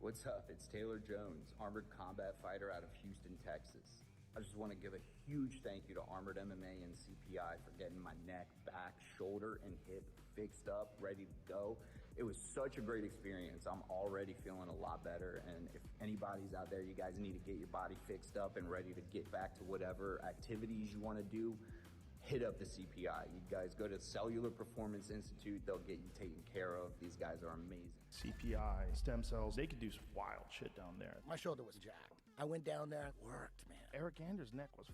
What's up? It's Taylor Jones, armored combat fighter out of Houston, Texas. I just want to give a huge thank you to Armored MMA and CPI for getting my neck, back, shoulder, and hip fixed up, ready to go. It was such a great experience. I'm already feeling a lot better, and if anybody's out there, you guys need to get your body fixed up and ready to get back to whatever activities you want to do, hit up the CPI. You guys go to Cellular Performance Institute, they'll get you taken care of. These guys are amazing. CPI, stem cells, they could do some wild shit down there. My shoulder was jacked. I went down there, worked, man. Eric Anders' neck was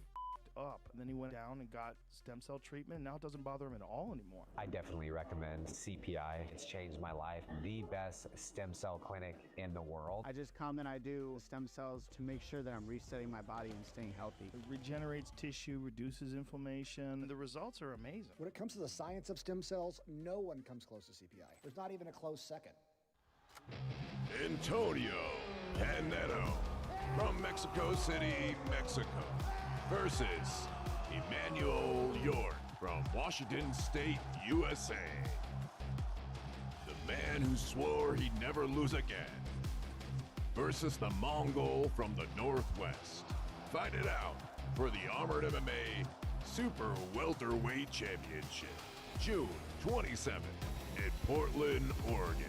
up, and then he went down and got stem cell treatment. Now it doesn't bother him at all anymore. I definitely recommend CPI. It's changed my life. The best stem cell clinic in the world. I just come and I do stem cells to make sure that I'm resetting my body and staying healthy. It regenerates tissue, reduces inflammation. The results are amazing. When it comes to the science of stem cells, no one comes close to CPI. There's not even a close second. Antonio Paneto from Mexico City, Mexico, versus Emmanuel York from Washington State, USA. The man who swore he'd never lose again, versus the Mongol from the Northwest. Fight it out for the Armored MMA Super Welterweight Championship, June 27th in Portland, Oregon.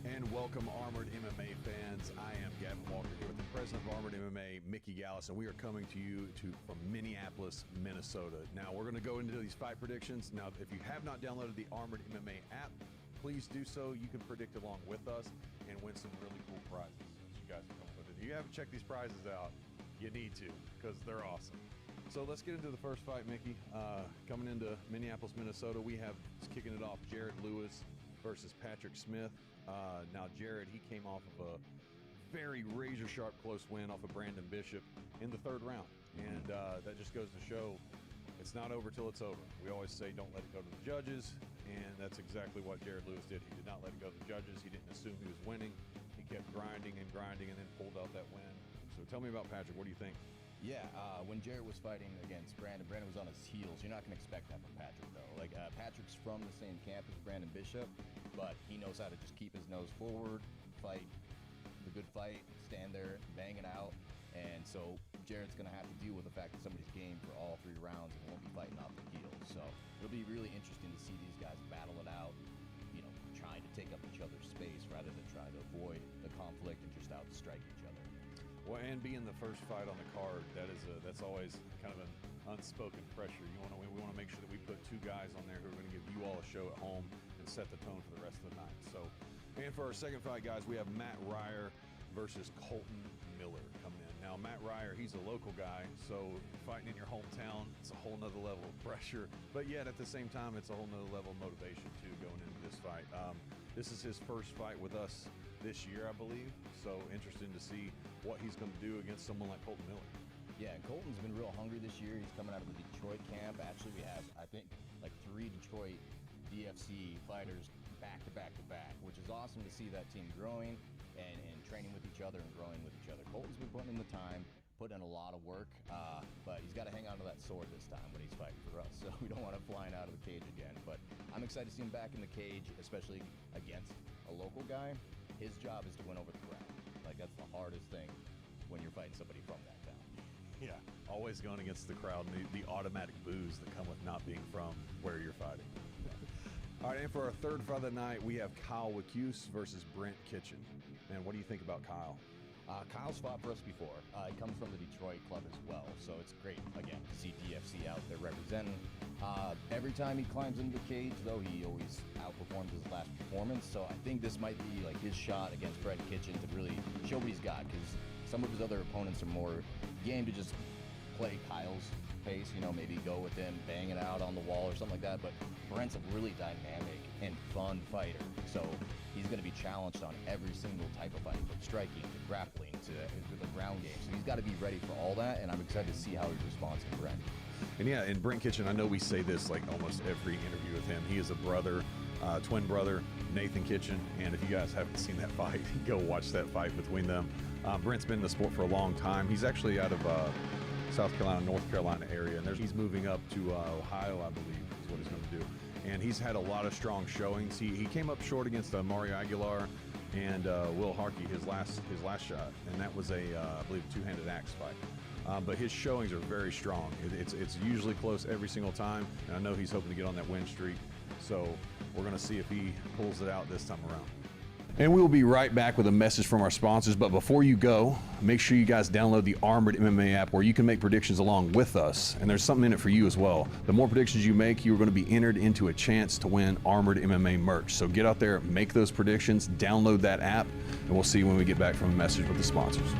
And welcome, Armored MMA fans. I am Gavin Walker here with the president of Armored MMA, Mickey Gallus, and we are coming to you from Minneapolis, Minnesota. Now, we're going to go into these fight predictions. Now, if you have not downloaded the Armored MMA app, please do so. You can predict along with us and win some really cool prizes. So you guys can come with it. If you haven't checked these prizes out, you need to, because they're awesome. So let's get into the first fight, Mickey. Coming into Minneapolis, Minnesota, we have kicking it off Jared Lewis versus Patrick Smith. Now Jared, he came off of a very razor sharp close win off of Brandon Bishop in the third round. And that just goes to show it's not over till it's over. We always say don't let it go to the judges, and that's exactly what Jared Lewis did. He did not let it go to the judges. He didn't assume he was winning. He kept grinding and grinding and then pulled out that win. So tell me about Patrick. What do you think? Yeah, when Jared was fighting against Brandon was on his heels. You're not going to expect that from Patrick, though. Like, Patrick's from the same camp as Brandon Bishop, but he knows how to just keep his nose forward, fight the good fight, stand there, bang it out. And so Jared's going to have to deal with the fact that somebody's game for all 3 rounds and won't be fighting off the heels. So it'll be really interesting to see these guys battle it out, you know, trying to take up each other's space rather than trying to avoid the conflict and just outstrike each other. Well, and being the first fight on the card, that's always kind of an unspoken pressure. We want to make sure that we put 2 guys on there who are going to give you all a show at home and set the tone for the rest of the night. So, and for our second fight, guys, we have Matt Ryer versus Colton Miller coming in. Now, Matt Ryer, he's a local guy, so fighting in your hometown, it's a whole nother level of pressure. But yet, at the same time, it's a whole nother level of motivation, too, going into this fight. This is his first fight with us this year, I believe. So interesting to see what he's going to do against someone like Colton Miller. Yeah, and Colton's been real hungry this year. He's coming out of the Detroit camp. Actually, we have, I think, like 3 Detroit DFC fighters back to back to back, which is awesome to see that team growing and training with each other and growing with each other. Colton's been putting in the time, putting in a lot of work, but he's got to hang on to that sword this time when he's fighting for us. So we don't want him flying out of the cage again. But I'm excited to see him back in the cage, especially against a local guy. His job is to win over the crowd. Like, that's the hardest thing when you're fighting somebody from that town. Yeah, always going against the crowd and the automatic boos that come with not being from where you're fighting. All right, and for our third fight of the night, we have Kyle Wacuse versus Brent Kitchen. And what do you think about Kyle? Kyle's fought for us before. He comes from the Detroit club as well, so it's great, again, to see DFC out there representing. Every time he climbs into the cage, though, he always outperforms his last performance, so I think this might be like his shot against Brent Kitchen to really show what he's got, because some of his other opponents are more game to just play Kyle's pace, you know, maybe go with him, bang it out on the wall or something like that, but Brent's a really dynamic and fun fighter, so he's going to be challenged on every single type of fight, from striking to grappling to the ground game, so he's got to be ready for all that, and I'm excited to see how he responds to Brent. And yeah, and Brent Kitchen, I know we say this like almost every interview with him. He is a brother, twin brother, Nathan Kitchen, and if you guys haven't seen that fight, go watch that fight between them. Brent's been in the sport for a long time. He's actually out of South Carolina, North Carolina area, and he's moving up to Ohio, I believe, as what he's going to do. And he's had a lot of strong showings. He came up short against Mario Aguilar and Will Harkey his last shot, and that was I believe, two-handed axe fight. But his showings are very strong. It's usually close every single time, and I know he's hoping to get on that win streak. So we're going to see if he pulls it out this time around. And we'll be right back with a message from our sponsors. But before you go, make sure you guys download the Armored MMA app where you can make predictions along with us. And there's something in it for you as well. The more predictions you make, you're going to be entered into a chance to win Armored MMA merch. So get out there, make those predictions, download that app, and we'll see you when we get back from a message with the sponsors.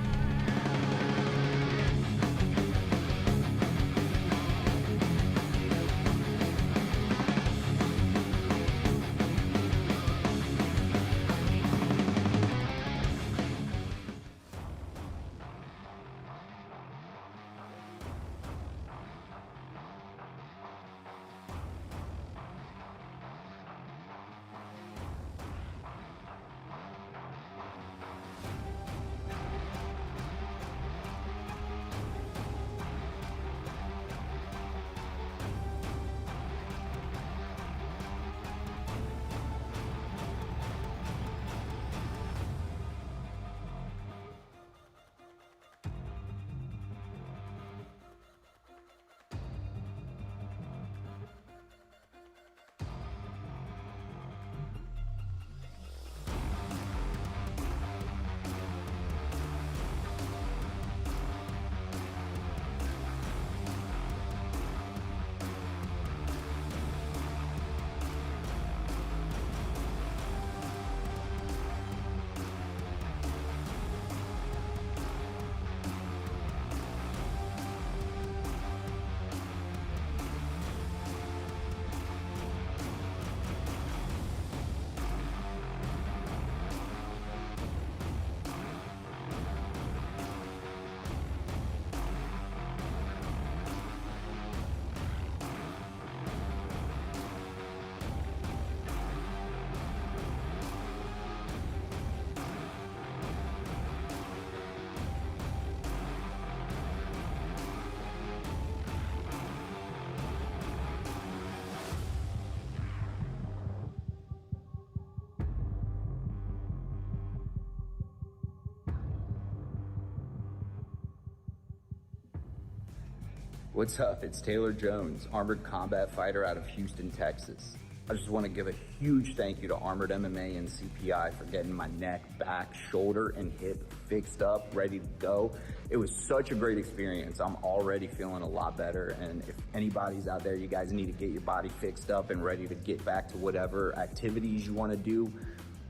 What's up? It's Taylor Jones, armored combat fighter out of Houston, Texas. I just want to give a huge thank you to Armored MMA and CPI for getting my neck, back, shoulder, and hip fixed up, ready to go. It was such a great experience. I'm already feeling a lot better, and if anybody's out there, you guys need to get your body fixed up and ready to get back to whatever activities you want to do,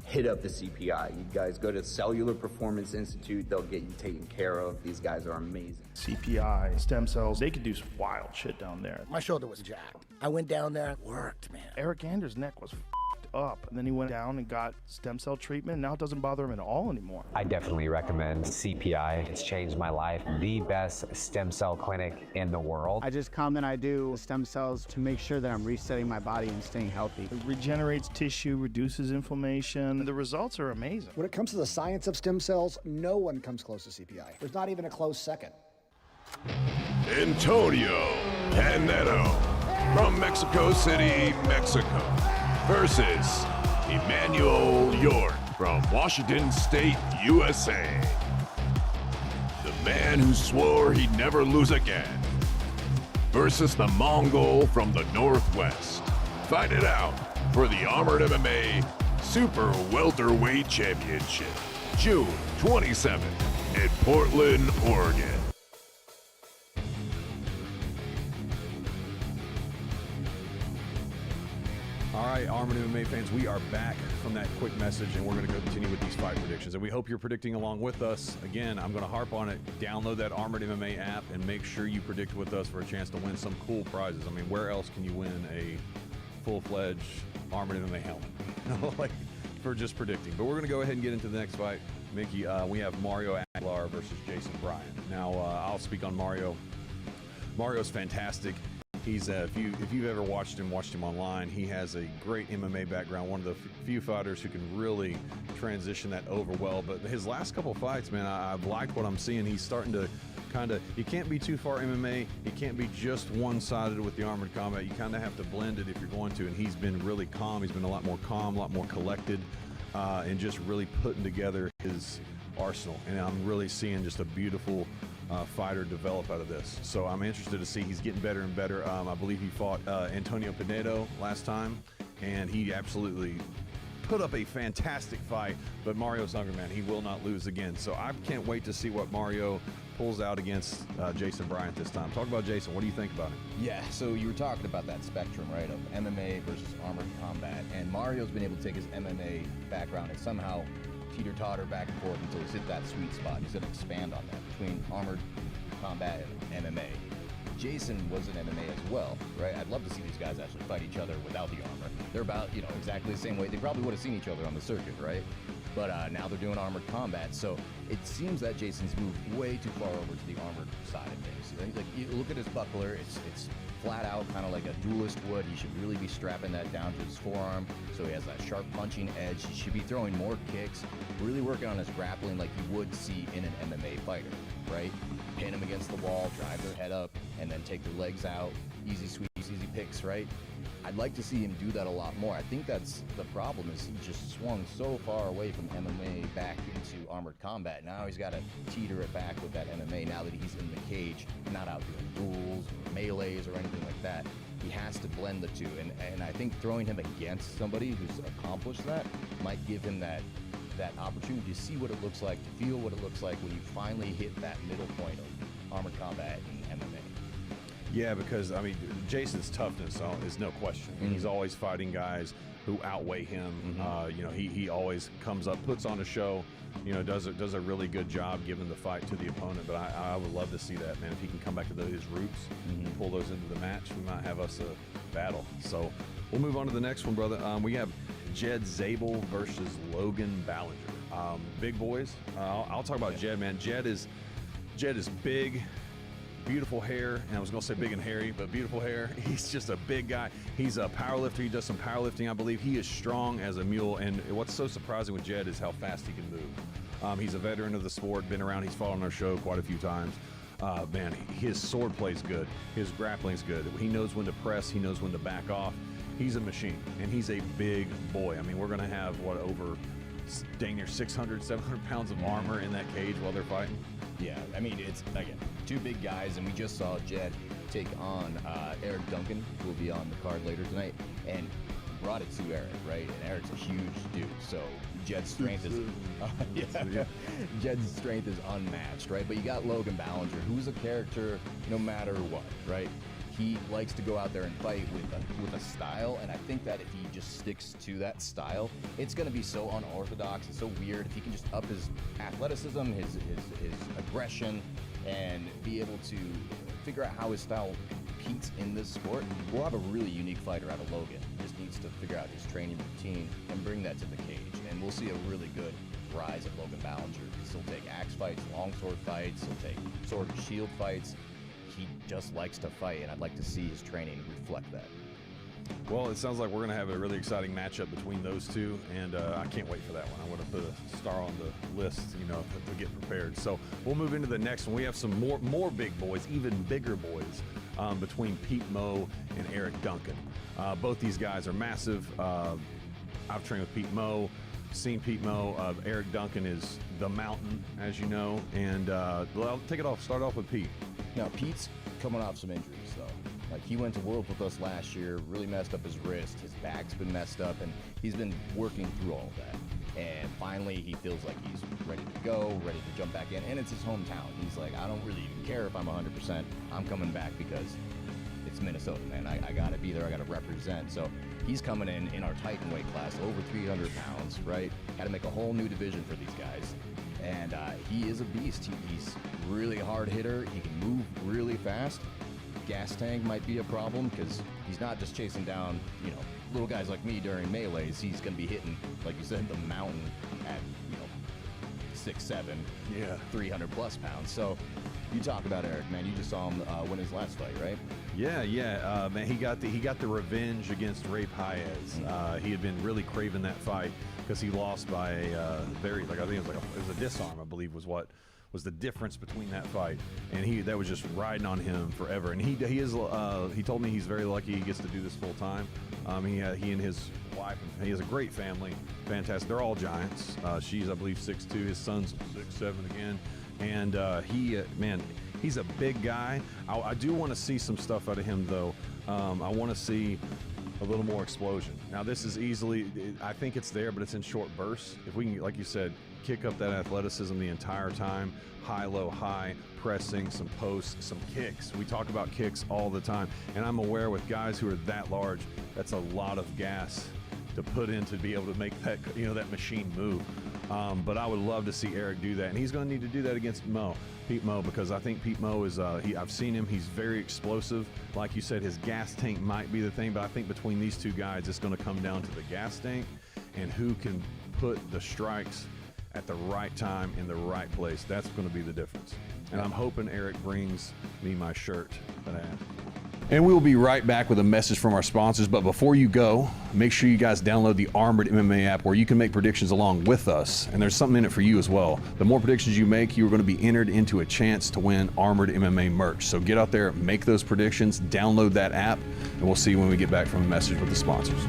hit up the CPI. You guys go to Cellular Performance Institute. They'll get you taken care of. These guys are amazing. CPI, stem cells, they could do some wild shit down there. My shoulder was jacked. I went down there, worked, man. Eric Anders' neck was up, and then he went down and got stem cell treatment. Now it doesn't bother him at all anymore. I definitely recommend CPI. It's changed my life. The best stem cell clinic in the world. I just come and I do stem cells to make sure that I'm resetting my body and staying healthy. It regenerates tissue, reduces inflammation. The results are amazing. When it comes to the science of stem cells, no one comes close to CPI. There's not even a close second. Antonio Paneto from Mexico City, Mexico, versus Emmanuel York from Washington State, USA. The man who swore he'd never lose again, versus the Mongol from the Northwest. Fight it out for the Armored MMA Super Welterweight Championship, June 27th in Portland, Oregon. All right, Armored MMA fans, we are back from that quick message, and we're going to continue with these fight predictions. And we hope you're predicting along with us. Again, I'm going to harp on it. Download that Armored MMA app and make sure you predict with us for a chance to win some cool prizes. I mean, where else can you win a full-fledged Armored MMA helmet? Like, for just predicting. But we're going to go ahead and get into the next fight. Mickey, we have Mario Aguilar versus Jason Bryan. Now, I'll speak on Mario. Mario's fantastic. He's if you've ever watched him online, he has a great MMA background. One of the few fighters who can really transition that over well. But his last couple fights, man, I've liked what I'm seeing. He's starting to you can't be too far MMA. You can't be just one-sided with the Armored Combat. You kind of have to blend it if you're going to. And he's been really calm. He's been a lot more calm, a lot more collected, and just really putting together his arsenal. And I'm really seeing just a beautiful fighter develop out of this. So I'm interested to see. He's getting better and better. I believe he fought Antonio Pinedo last time, and he absolutely put up a fantastic fight. But Mario's hungry, man. He will not lose again. So I can't wait to see what Mario pulls out against Jason Bryant this time. Talk about Jason. What do you think about him? Yeah, so you were talking about that spectrum, right, of MMA versus Armored Combat, and Mario's been able to take his MMA background and somehow teeter-totter back and forth until he's hit that sweet spot. He's going to expand on that between Armored Combat and MMA. Jason was in MMA as well, right? I'd love to see these guys actually fight each other without the armor. They're about, exactly the same way. They probably would have seen each other on the circuit, right? But now they're doing Armored Combat, so it seems that Jason's moved way too far over to the armored side of things. Like, you look at his buckler, it's flat out, kind of like a duelist would. He should really be strapping that down to his forearm, so he has that sharp punching edge. He should be throwing more kicks, really working on his grappling like you would see in an MMA fighter, right? Pin them against the wall, drive their head up, and then take their legs out. Easy sweeps, easy picks, right? I'd like to see him do that a lot more. I think that's the problem, is he just swung so far away from MMA back into Armored Combat. Now he's got to teeter it back with that MMA now that he's in the cage, not out doing duels or melees or anything like that. He has to blend the two, and I think throwing him against somebody who's accomplished that might give him that opportunity to see what it looks like, to feel what it looks like when you finally hit that middle point of Armored Combat and MMA. Yeah, because, I mean, Jason's toughness is no question. Mm-hmm. He's always fighting guys who outweigh him. Mm-hmm. He always comes up, puts on a show, does a really good job giving the fight to the opponent. But I would love to see that, man. If he can come back to his roots and pull those into the match, we might have us a battle. So we'll move on to the next one, brother. We have Jed Zabel versus Logan Ballinger. Big boys. I'll talk about Jed, man. Jed is big, beautiful hair, and I was going to say big and hairy, but beautiful hair. He's just a big guy. He's a powerlifter. He does some powerlifting, I believe. He is strong as a mule, and what's so surprising with Jed is how fast he can move. He's a veteran of the sport, been around. He's fought on our show quite a few times. Man, his sword play's good. His grappling's good. He knows when to press. He knows when to back off. He's a machine, and he's a big boy. I mean, we're going to have, over dang near 600, 700 pounds of armor in that cage while they're fighting. Yeah, I mean, it's, again, two big guys, and we just saw Jed take on Eric Duncan, who will be on the card later tonight, and brought it to Eric, right? And Eric's a huge dude, so Jed's strength is Jed's strength is unmatched, right? But you got Logan Ballinger, who's a character no matter what, right? He likes to go out there and fight with a style, and I think that if he just sticks to that style, it's going to be so unorthodox and so weird. If he can just up his athleticism, his aggression, and be able to figure out how his style competes in this sport, we'll have a really unique fighter out of Logan. He just needs to figure out his training routine and bring that to the cage, and we'll see a really good rise of Logan Ballinger. He'll take axe fights, longsword fights, he'll take sword and shield fights. He just likes to fight, and I'd like to see his training reflect that. Well, it sounds like we're going to have a really exciting matchup between those two, and I can't wait for that one. I want to put a star on the list, to get prepared. So we'll move into the next one. We have some more big boys, even bigger boys, between Pete Moe and Eric Duncan. Both these guys are massive. I've trained with Pete Moe, seen Pete Moe. Eric Duncan is the mountain, as you know, and I'll start off with Pete. Now, Pete's coming off some injuries, though. Like, he went to Worlds with us last year, really messed up his wrist, his back's been messed up, and he's been working through all of that. And finally, he feels like he's ready to go, ready to jump back in, and it's his hometown. He's like, I don't really even care if I'm 100%. I'm coming back because it's Minnesota, man. I gotta be there, I gotta represent. So he's coming in our Titan weight class, over 300 pounds, right? Gotta make a whole new division for these guys. And he is a beast. He's really hard hitter. He can move really fast. Gas tank might be a problem because he's not just chasing down, little guys like me during melees. He's going to be hitting, like you said, the mountain at, 6'7", 300 plus pounds. So you talk about Eric, man. You just saw him win his last fight, right? Yeah. Man, he got the revenge against Ray Paez. He had been really craving that fight because he lost by a very, like, I think it was a disarm, I believe, was what was the difference between that fight, and that was just riding on him forever. And he told me he's very lucky he gets to do this full time. He and his wife, he has a great family, fantastic. They're all giants. She's, I believe, 6'2". His son's 6'7" again, and man, he's a big guy. I do want to see some stuff out of him, though. I want to see a little more explosion. Now, this is easily, I think it's there, but it's in short bursts. If we can, like you said, kick up that athleticism the entire time, high, low, high, pressing, some posts, some kicks. We talk about kicks all the time, and I'm aware with guys who are that large, that's a lot of gas to put in to be able to make that, that machine move. But I would love to see Eric do that, and he's going to need to do that against Pete Mo, because I think Pete Mo is, I've seen him, he's very explosive. Like you said, his gas tank might be the thing, but I think between these two guys, it's going to come down to the gas tank and who can put the strikes at the right time in the right place. That's going to be the difference. And I'm hoping Eric brings me my shirt that I have. And we will be right back with a message from our sponsors. But before you go, make sure you guys download the Armored MMA app, where you can make predictions along with us. And there's something in it for you as well. The more predictions you make, you're going to be entered into a chance to win Armored MMA merch. So get out there, make those predictions, download that app, and we'll see you when we get back from a message with the sponsors.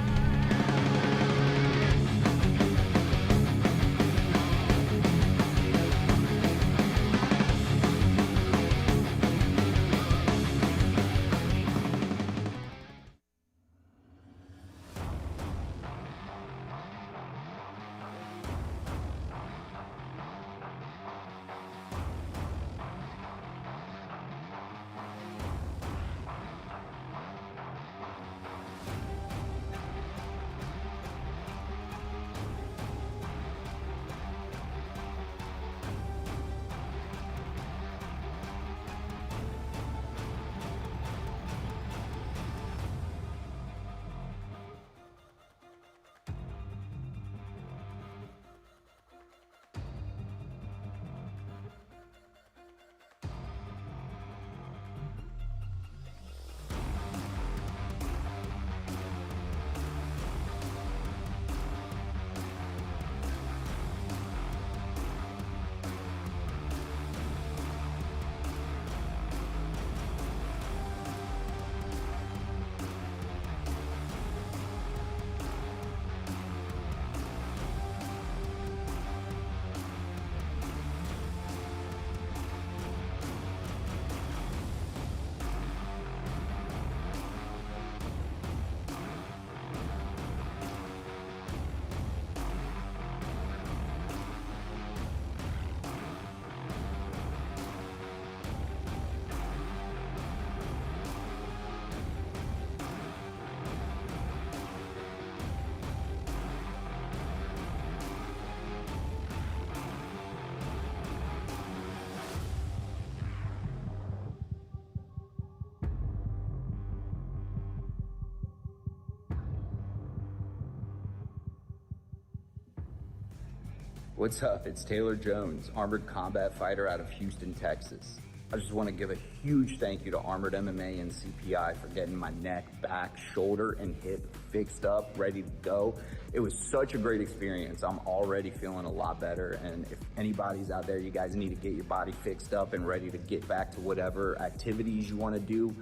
What's up? It's Taylor Jones, armored combat fighter out of Houston, Texas. I just want to give a huge thank you to Armored MMA and CPI for getting my neck, back, shoulder, and hip fixed up, ready to go. It was such a great experience. I'm already feeling a lot better, and if anybody's out there, you guys need to get your body fixed up and ready to get back to whatever activities you want to do,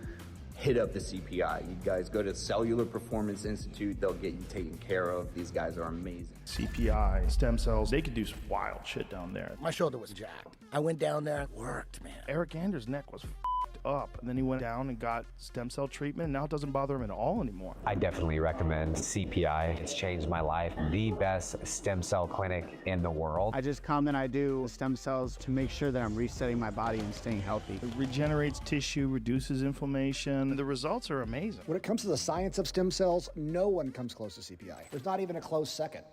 hit up the CPI. You guys go to Cellular Performance Institute. They'll get you taken care of. These guys are amazing. CPI, stem cells, they could do some wild shit down there. My shoulder was jacked. I went down there, worked, man. Eric Anders' neck was up, and then he went down and got stem cell treatment. Now it doesn't bother him at all anymore. I definitely recommend CPI. It's changed my life. The best stem cell clinic in the world. I just come and I do stem cells to make sure that I'm resetting my body and staying healthy. It regenerates tissue, reduces inflammation. The results are amazing. When it comes to the science of stem cells, no one comes close to CPI. There's not even a close second.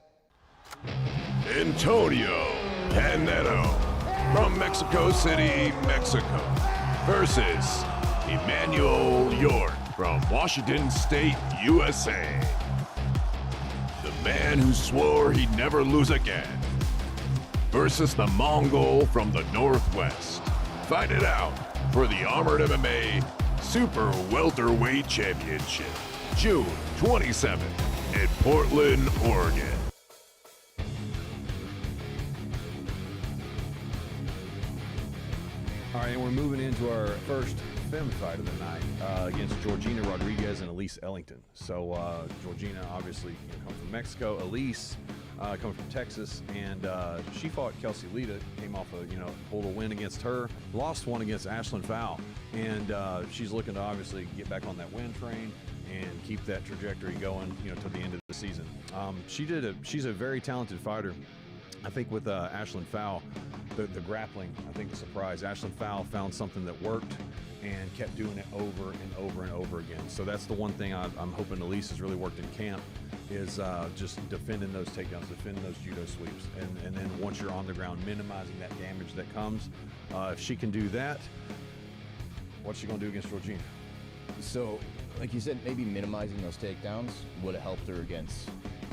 Antonio Canedo from Mexico City, Mexico, versus Emmanuel York from Washington State, USA. The man who swore he'd never lose again, versus the Mongol from the Northwest. Fight it out for the Armored MMA Super Welterweight Championship, June 27th in Portland, Oregon. All right, and we're moving into our first femme fight of the night against Georgina Rodriguez and Elise Ellington. So Georgina obviously comes from Mexico. Elise coming from Texas, and she fought Kelsey Lita, came off a pulled a win against her, lost one against Ashlyn Fowl, and she's looking to obviously get back on that win train and keep that trajectory going, to the end of the season. She's a very talented fighter. I think with Ashlyn Fowl, the grappling, I think the surprise, Ashlyn Fowl found something that worked and kept doing it over and over and over again. So that's the one thing I'm hoping Elise has really worked in camp, is just defending those takedowns, defending those judo sweeps, and then once you're on the ground, minimizing that damage that comes. If she can do that, what's she going to do against Georgina? So, like you said, maybe minimizing those takedowns would have helped her against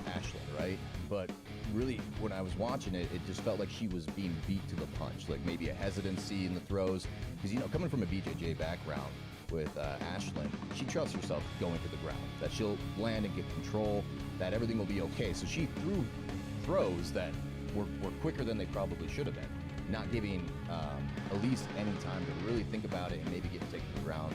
Ashlyn, right? But really, when I was watching it, it just felt like she was being beat to the punch, like maybe a hesitancy in the throws. Because, coming from a BJJ background with Ashlyn, she trusts herself going to the ground, that she'll land and get control, that everything will be okay. So she threw throws that were quicker than they probably should have been, not giving Elise any time to really think about it and maybe get taken to the ground,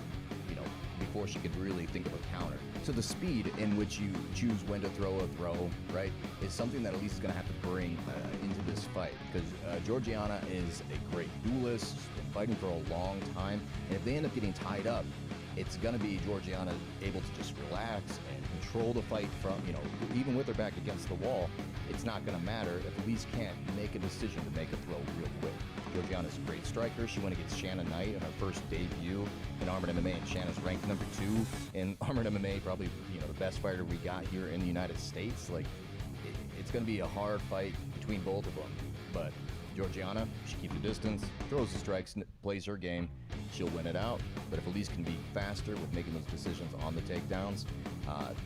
before she could really think of a counter. So the speed in which you choose when to throw a throw, right, is something that Elise is going to have to bring into this fight, because Georgiana is a great duelist. She's been fighting for a long time, and if they end up getting tied up, it's going to be Georgiana able to just relax and control the fight from, even with her back against the wall. It's not going to matter if Elise can't make a decision to make a throw real quick. Georgiana's a great striker. She went against Shanna Knight in her first debut in Armored MMA, and Shanna's ranked number 2 in Armored MMA, probably the best fighter we got here in the United States. Like, it's going to be a hard fight between both of them. But Georgiana, she keeps the distance, throws the strikes, plays her game, she'll win it out. But if Elise can be faster with making those decisions on the takedowns,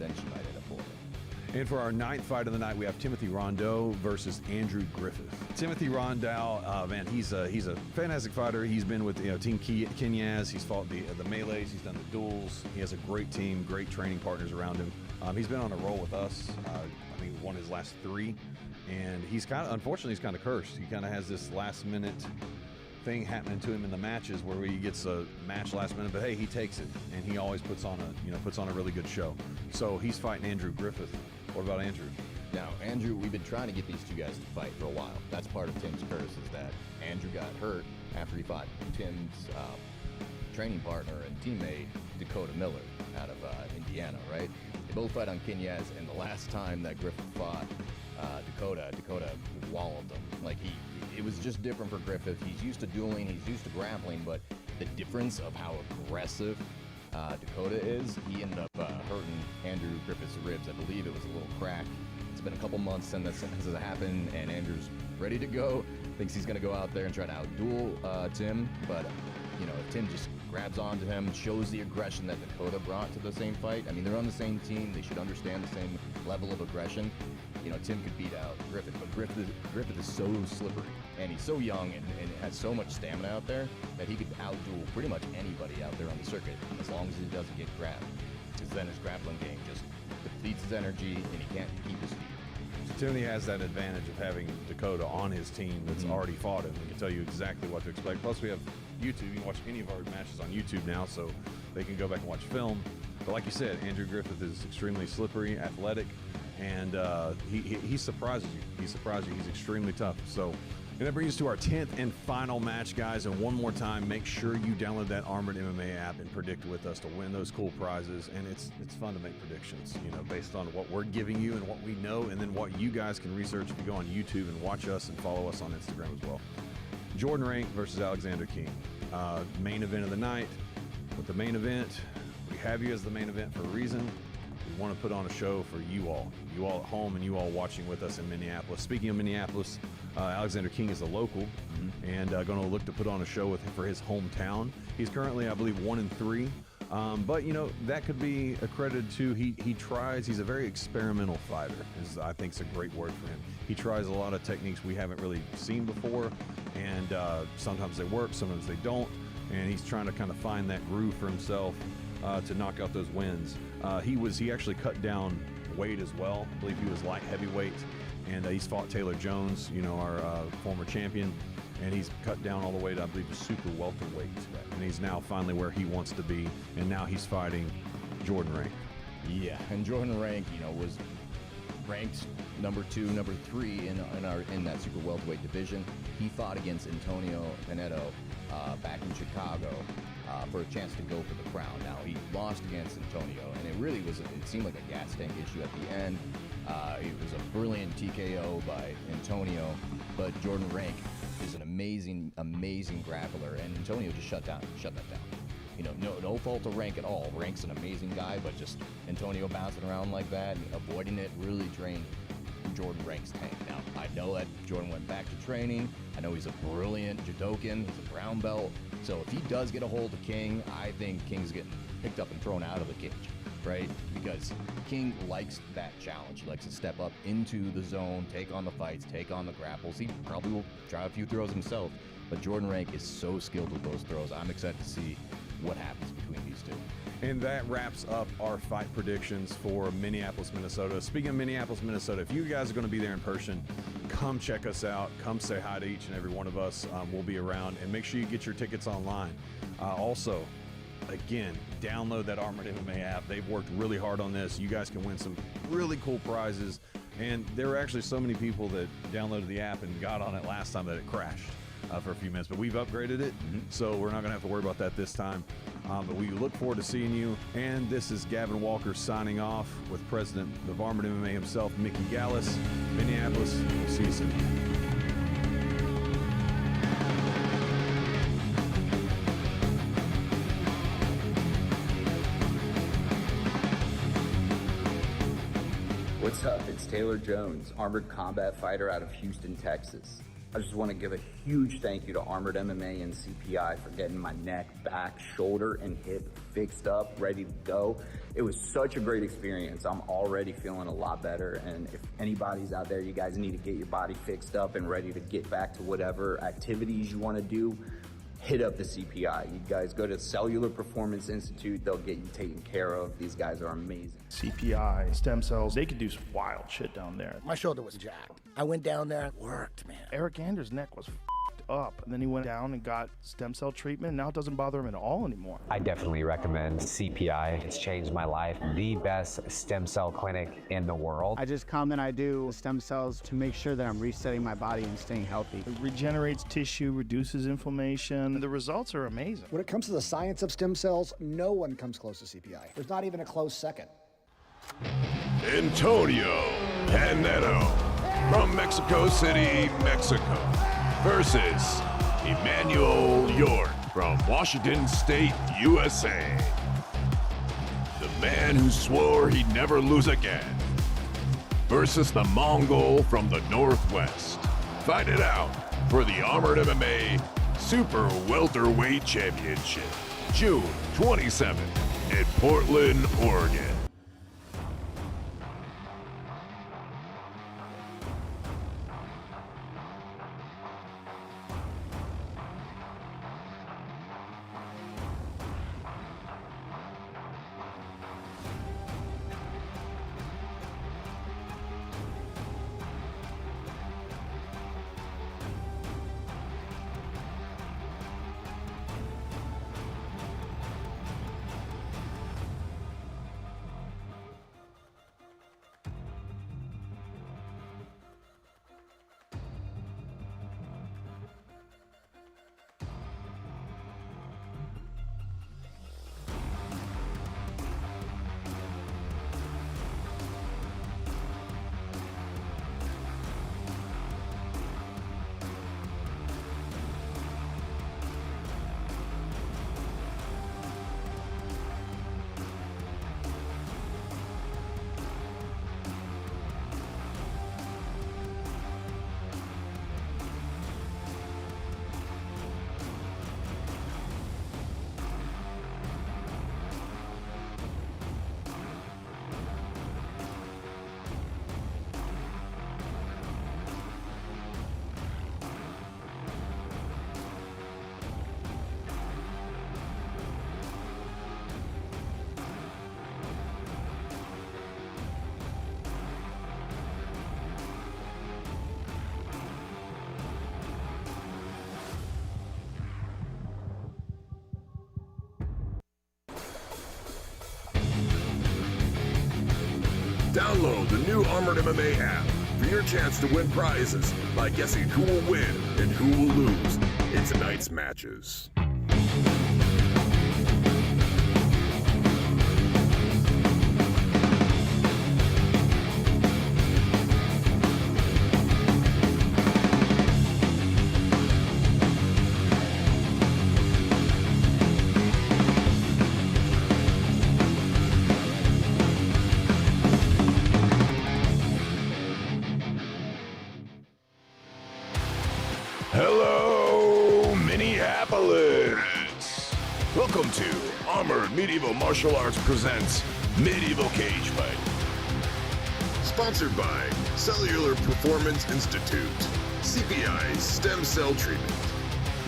then she might end up pulling it. And for our 9th fight of the night, we have Timothy Rondeau versus Andrew Griffith. Timothy Rondeau, man, he's a fantastic fighter. He's been with Team Kenyaz. He's fought the melees. He's done the duels. He has a great team, great training partners around him. He's been on a roll with us. I think won his last 3, and unfortunately, he's kind of cursed. He kind of has this last-minute thing happening to him in the matches where he gets a match last minute, but hey, he takes it, and he always puts on a really good show. So he's fighting Andrew Griffith. What about Andrew? Now, Andrew, we've been trying to get these two guys to fight for a while. That's part of Tim's curse, is that Andrew got hurt after he fought Tim's training partner and teammate, Dakota Miller, out of Indiana, right? They both fight on Kenyaz, and the last time that Griffith fought Dakota walloped him. Like, it was just different for Griffith. He's used to dueling, he's used to grappling, but the difference of how aggressive Dakota is, he ended up hurting Andrew Griffith's ribs. I believe it was a little crack. It's been a couple months since this has happened, and Andrew's ready to go. Thinks he's going to go out there and try to outduel Tim, but if Tim just grabs onto him, shows the aggression that Dakota brought to the same fight. I mean, they're on the same team. They should understand the same level of aggression. Tim could beat out Griffith, but Griffith is so slippery, and he's so young and has so much stamina out there that he could outduel pretty much anybody out there on the circuit, as long as he doesn't get grabbed. Because then his grappling game just depletes his energy, and he can't keep his feet. So Timothy has that advantage of having Dakota on his team that's already fought him. He can tell you exactly what to expect. Plus, we have YouTube. You can watch any of our matches on YouTube now, so they can go back and watch film. But like you said, Andrew Griffith is extremely slippery, athletic, and he surprises you. He surprises you. He's extremely tough. So, and that brings us to our 10th and final match, guys. And one more time, make sure you download that Armored MMA app and predict with us to win those cool prizes. And it's fun to make predictions, based on what we're giving you and what we know, and then what you guys can research if you go on YouTube and watch us and follow us on Instagram as well. Jordan Rank versus Alexander King. Main event of the night. With the main event, we have you as the main event for a reason. We want to put on a show for you all at home and you all watching with us in Minneapolis. Speaking of Minneapolis, Alexander King is a local and going to look to put on a show for his hometown. He's currently, I believe, 1-3. But that could be accredited to he tries. He's a very experimental fighter. I think is a great word for him. He tries a lot of techniques we haven't really seen before, and sometimes they work, sometimes they don't. and he's trying to kind of find that groove for himself to knock out those wins. He actually cut down weight as well. I believe he was light heavyweight, and he's fought Taylor Jones, our former champion, and he's cut down all the way to, I believe, super welterweight, and he's now finally where he wants to be, and now he's fighting Jordan Rank. Yeah, and Jordan Rank, was ranked number 2, number 3 in that super welterweight division. He fought against Antonio Pinedo back in Chicago for a chance to go for the crown. Now, he lost against Antonio, and it seemed like a gas tank issue at the end. It was a brilliant TKO by Antonio, but Jordan Rank is an amazing grappler, and Antonio just shut that down. No fault of Rank at all. Rank's an amazing guy, but just Antonio bouncing around like that and avoiding it really drained Jordan Rank's tank. Now, I know that Jordan went back to training. I know he's a brilliant judokan. He's a brown belt. So if he does get a hold of King, I think King's getting picked up and thrown out of the cage, right? Because King likes that challenge. He likes to step up into the zone, take on the fights, take on the grapples. He probably will try a few throws himself, but Jordan Rank is so skilled with those throws. I'm excited to see what happens between these two. And that wraps up our fight predictions for Minneapolis, Minnesota. Speaking of Minneapolis, Minnesota, if you guys are going to be there in person, come check us out. Come say hi to each and every one of us. We'll be around, and make sure you get your tickets online. Also, again, download that Armored MMA app. They've worked really hard on this. You guys can win some really cool prizes. And there were actually so many people that downloaded the app and got on it last time that it crashed for a few minutes, but we've upgraded it, so we're not going to have to worry about that this time. But we look forward to seeing you. And this is Gavin Walker signing off with President of Armored MMA himself, Mickey Gallus, Minneapolis. We'll see you soon. What's up? It's Taylor Jones, armored combat fighter out of Houston, Texas. I just want to give a huge thank you to Armored MMA and CPI for getting my neck, back, shoulder, and hip fixed up, ready to go. It was such a great experience. I'm already feeling a lot better, and if anybody's out there, you guys need to get your body fixed up and ready to get back to whatever activities you want to do, hit up the CPI. You guys go to Cellular Performance Institute. They'll get you taken care of. These guys are amazing. CPI, stem cells, they could do some wild shit down there. My shoulder was jacked. I went down there, worked, man. Eric Anders' neck was up, and then he went down and got stem cell treatment. Now it doesn't bother him at all anymore. I definitely recommend CPI. It's changed my life. The best stem cell clinic in the world. I just come and I do stem cells to make sure that I'm resetting my body and staying healthy. It regenerates tissue, reduces inflammation. The results are amazing. When it comes to the science of stem cells, no one comes close to CPI. There's not even a close second. Antonio Pinedo from Mexico City, Mexico, versus Emmanuel York from Washington State, USA. The man who swore he'd never lose again versus the Mongol from the Northwest. Fight it out for the Armored MMA Super Welterweight Championship, June 27th in Portland, Oregon. Download the new Armored MMA app for your chance to win prizes by guessing who will win and who will lose in tonight's matches. Hello, Minneapolis! Welcome to Armored Medieval Martial Arts presents Medieval Cage Fight. Sponsored by Cellular Performance Institute, CPI Stem Cell Treatment,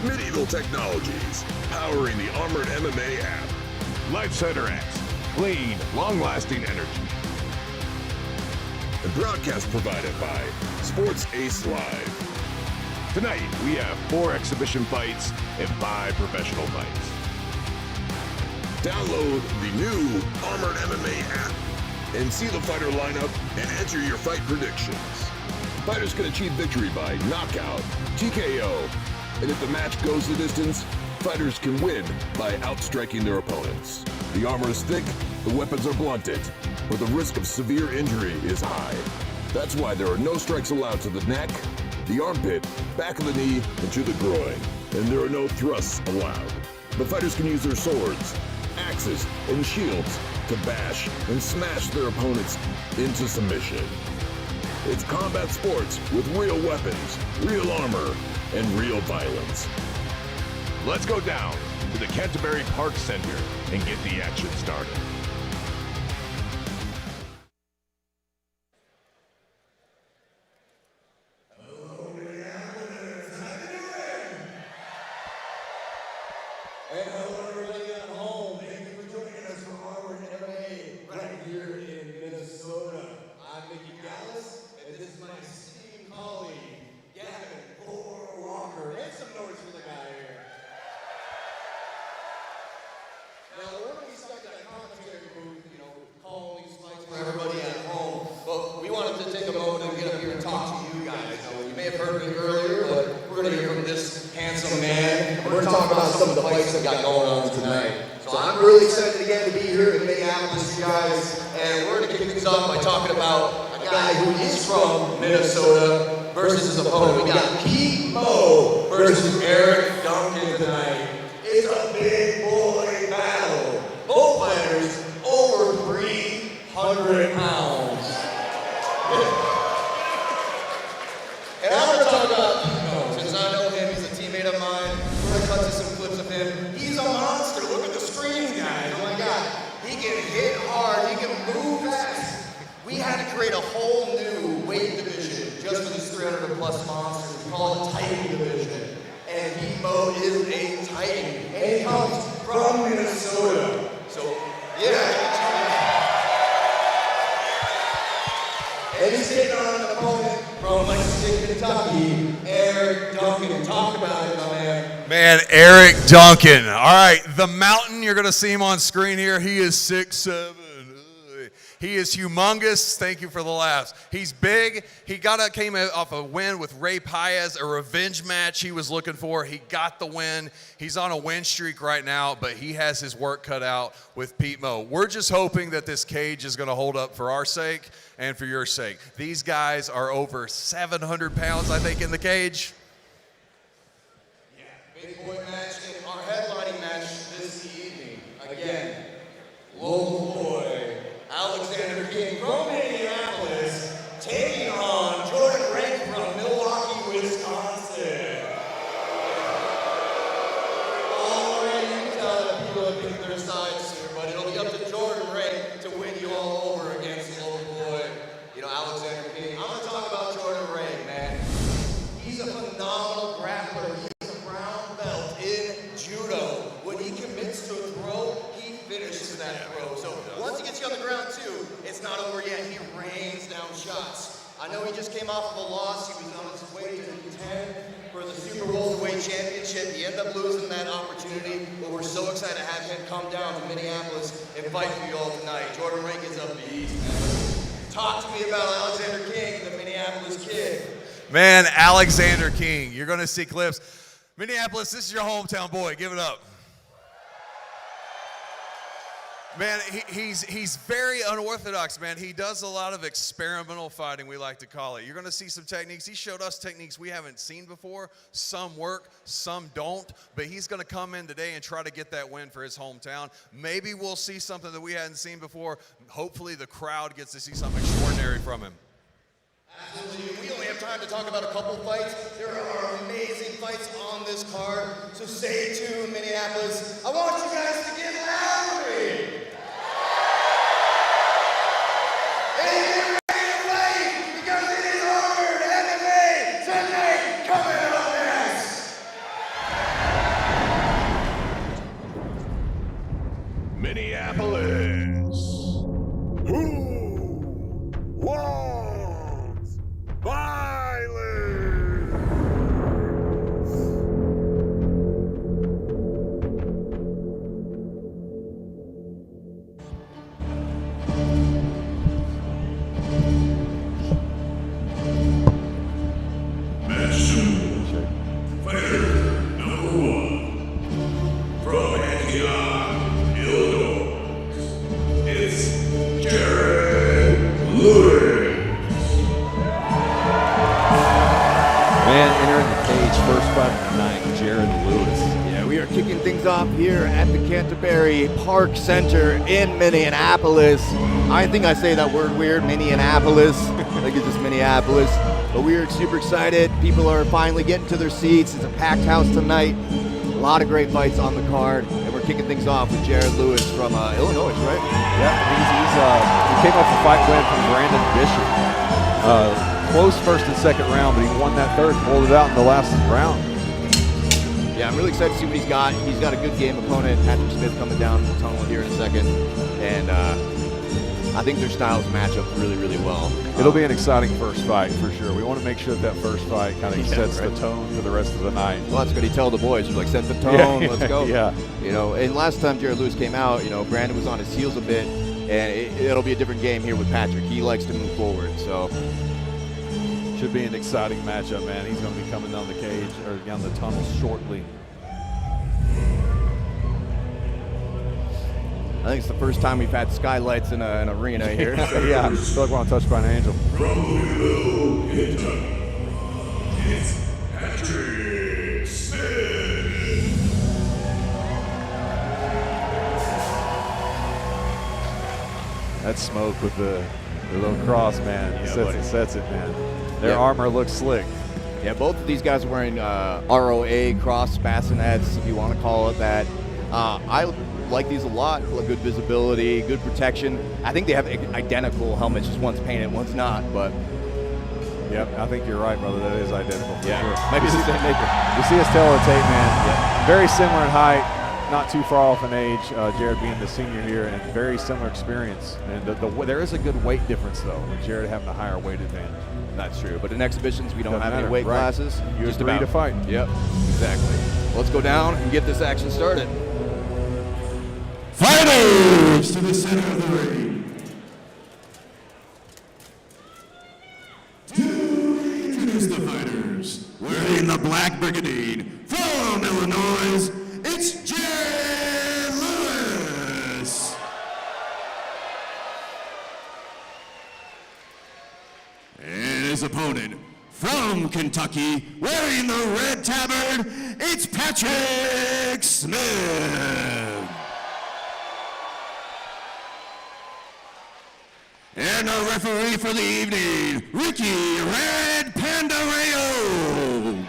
Medieval Technologies, powering the Armored MMA app, Life Center X, clean, long-lasting energy. And broadcast provided by Sports Ace Live. Tonight, we have 4 exhibition fights and 5 professional fights. Download the new Armored MMA app and see the fighter lineup and enter your fight predictions. Fighters can achieve victory by knockout, TKO, and if the match goes the distance, fighters can win by outstriking their opponents. The armor is thick, the weapons are blunted, but the risk of severe injury is high. That's why there are no strikes allowed to the neck, the armpit, back of the knee, and to the groin, and there are no thrusts allowed. The fighters can use their swords, axes, and shields to bash and smash their opponents into submission. It's combat sports with real weapons, real armor, and real violence. Let's go down to the Canterbury Park Center and get the action started. And hello everybody at home. Thank you for joining us for Armored MMA right here in Minnesota. I'm Mickey Gallis, and this is my esteemed colleague, Gavin Walker. Make some noise for the guy here. Now, we're going to be stuck in that commentary booth, calling these fights for everybody at home. But we wanted to take a moment and get up here and talk to you guys. You may have heard me earlier, but we're going to hear from this handsome man. We're going to talk about some of the fights that we got going on tonight. So I'm really excited again to be here in Minneapolis, you guys. And we're going to kick things off by talking about a guy who is from Minnesota versus his opponent. We got Pete Mo versus Eric Duncan tonight. It's a big boy battle. Both fighters over 300 pounds. And I'm going to talk about Pete Mo, since I know him, he's a teammate of mine. We're going to cut to some clips of him. He's a monster. Look at the screens, guys. Oh my God. He can hit hard. He can move fast. We had to create a whole new weight division just for these 300 plus monsters. We call it Titan Division. And Pete Mo is a Titan. And he comes from Minnesota. So, yeah. And he's taking on an opponent from Lexington, Kentucky, Eric Duncan. Talk about it, my man. Man, Eric Duncan. All right, the mountain, you're going to see him on screen here. He is 6'7". He is humongous. Thank you for the laughs. He's big. He came off a win with Ray Paez, a revenge match he was looking for. He got the win. He's on a win streak right now, but he has his work cut out with Pete Mo. We're just hoping that this cage is going to hold up for our sake and for your sake. These guys are over 700 pounds, I think, in the cage. Yeah, big boy match in our headlining match this evening. Again, local boy, Alexander King from Minneapolis, taking on Jordan Rank from Milwaukee, Wisconsin. Already you can tell that people have picked their sides here, but it'll be up to Jordan Rank to win you all over against the local boy, Alexander King. I'm going to talk about Jordan Rank, man. He's a phenomenal grappler. He's a brown belt in judo. When he commits to a throw, he finishes that throw. So once he gets you on the ground, too, it's not over yet. He rains down shots. I know he just came off of a loss. He was on his way to contend for the Super Welterweight Championship. He ended up losing that opportunity, but we're so excited to have him come down to Minneapolis and fight for you all tonight. Jordan Rank is a beast, man. Talk to me about Alexander King, the Minneapolis Kid. Man, Alexander King. You're going to see clips. Minneapolis, this is your hometown boy. Give it up. Man, he's very unorthodox, man. He does a lot of experimental fighting, we like to call it. You're going to see some techniques. He showed us techniques we haven't seen before. Some work, some don't. But he's going to come in today and try to get that win for his hometown. Maybe we'll see something that we hadn't seen before. Hopefully the crowd gets to see something extraordinary from him. Absolutely. We only have time to talk about a couple fights. There are amazing fights on this card. So stay tuned, Minneapolis. I want you guys to get loud for me. And get ready to fight, because it is Armored MMA tonight, coming up next. Minneapolis. Who wants violence? Match 2. Fighter number 1. From Antioch, Illinois. It's Jared Lewis. Man, entering the cage, first fight of the night, Jared Lewis. Yeah, we are kicking things off here at the Canterbury Park Center in Minneapolis. I think I say that word weird, Minneapolis. I think it's just Minneapolis. But we are super excited. People are finally getting to their seats. It's a packed house tonight. A lot of great fights on the card. And we're kicking things off with Jared Lewis from Illinois, right? Yeah, he came off a fight win from Brandon Bishop. Close first and second round, but he won that third, pulled it out in the last round. Yeah, I'm really excited to see what he's got. He's got a good game opponent, Patrick Smith, coming down the tunnel here in a second. And I think their styles match up really, really well. It'll be an exciting first fight for sure. We want to make sure that first fight kind of sets the tone for the rest of the night. Well, that's what he tell the boys. He's like, set the tone, let's go. Yeah. You know, and last time Jared Lewis came out, you know, Brandon was on his heels a bit, and it'll be a different game here with Patrick. He likes to move forward, so. Should be an exciting matchup, man. He's going to be coming down the cage, or down the tunnel shortly. I think it's the first time we've had skylights in an arena here. Yeah, I feel like we're on Touched by an Angel. From Louisville, Kentucky, it's Patrick Smith. That smoke with the little cross, man. Yeah, sets it, man. Their armor looks slick. Yeah, both of these guys are wearing ROA cross bassinets, if you want to call it that. I like these a lot. Good visibility, good protection. I think they have identical helmets, just one's painted, one's not. But yep, I think you're right, brother. That is identical. For yeah, sure. might be the same maker. You see his tail of the tape, man. Yeah. Very similar in height. Not too far off in age, Jared being the senior here, and very similar experience. And there is a good weight difference, though, with Jared having a higher weight advantage. That's true. But in exhibitions, we don't have any weight classes. You just agree to fight. Yep, exactly. Let's go down and get this action started. Fighters to the center of the ring. To introduce the fighters, wearing the black brigade from Illinois, it's Jared Lewis. And his opponent from Kentucky, wearing the red tabard, it's Patrick Smith. And our referee for the evening, Ricky Red Panda Rayo.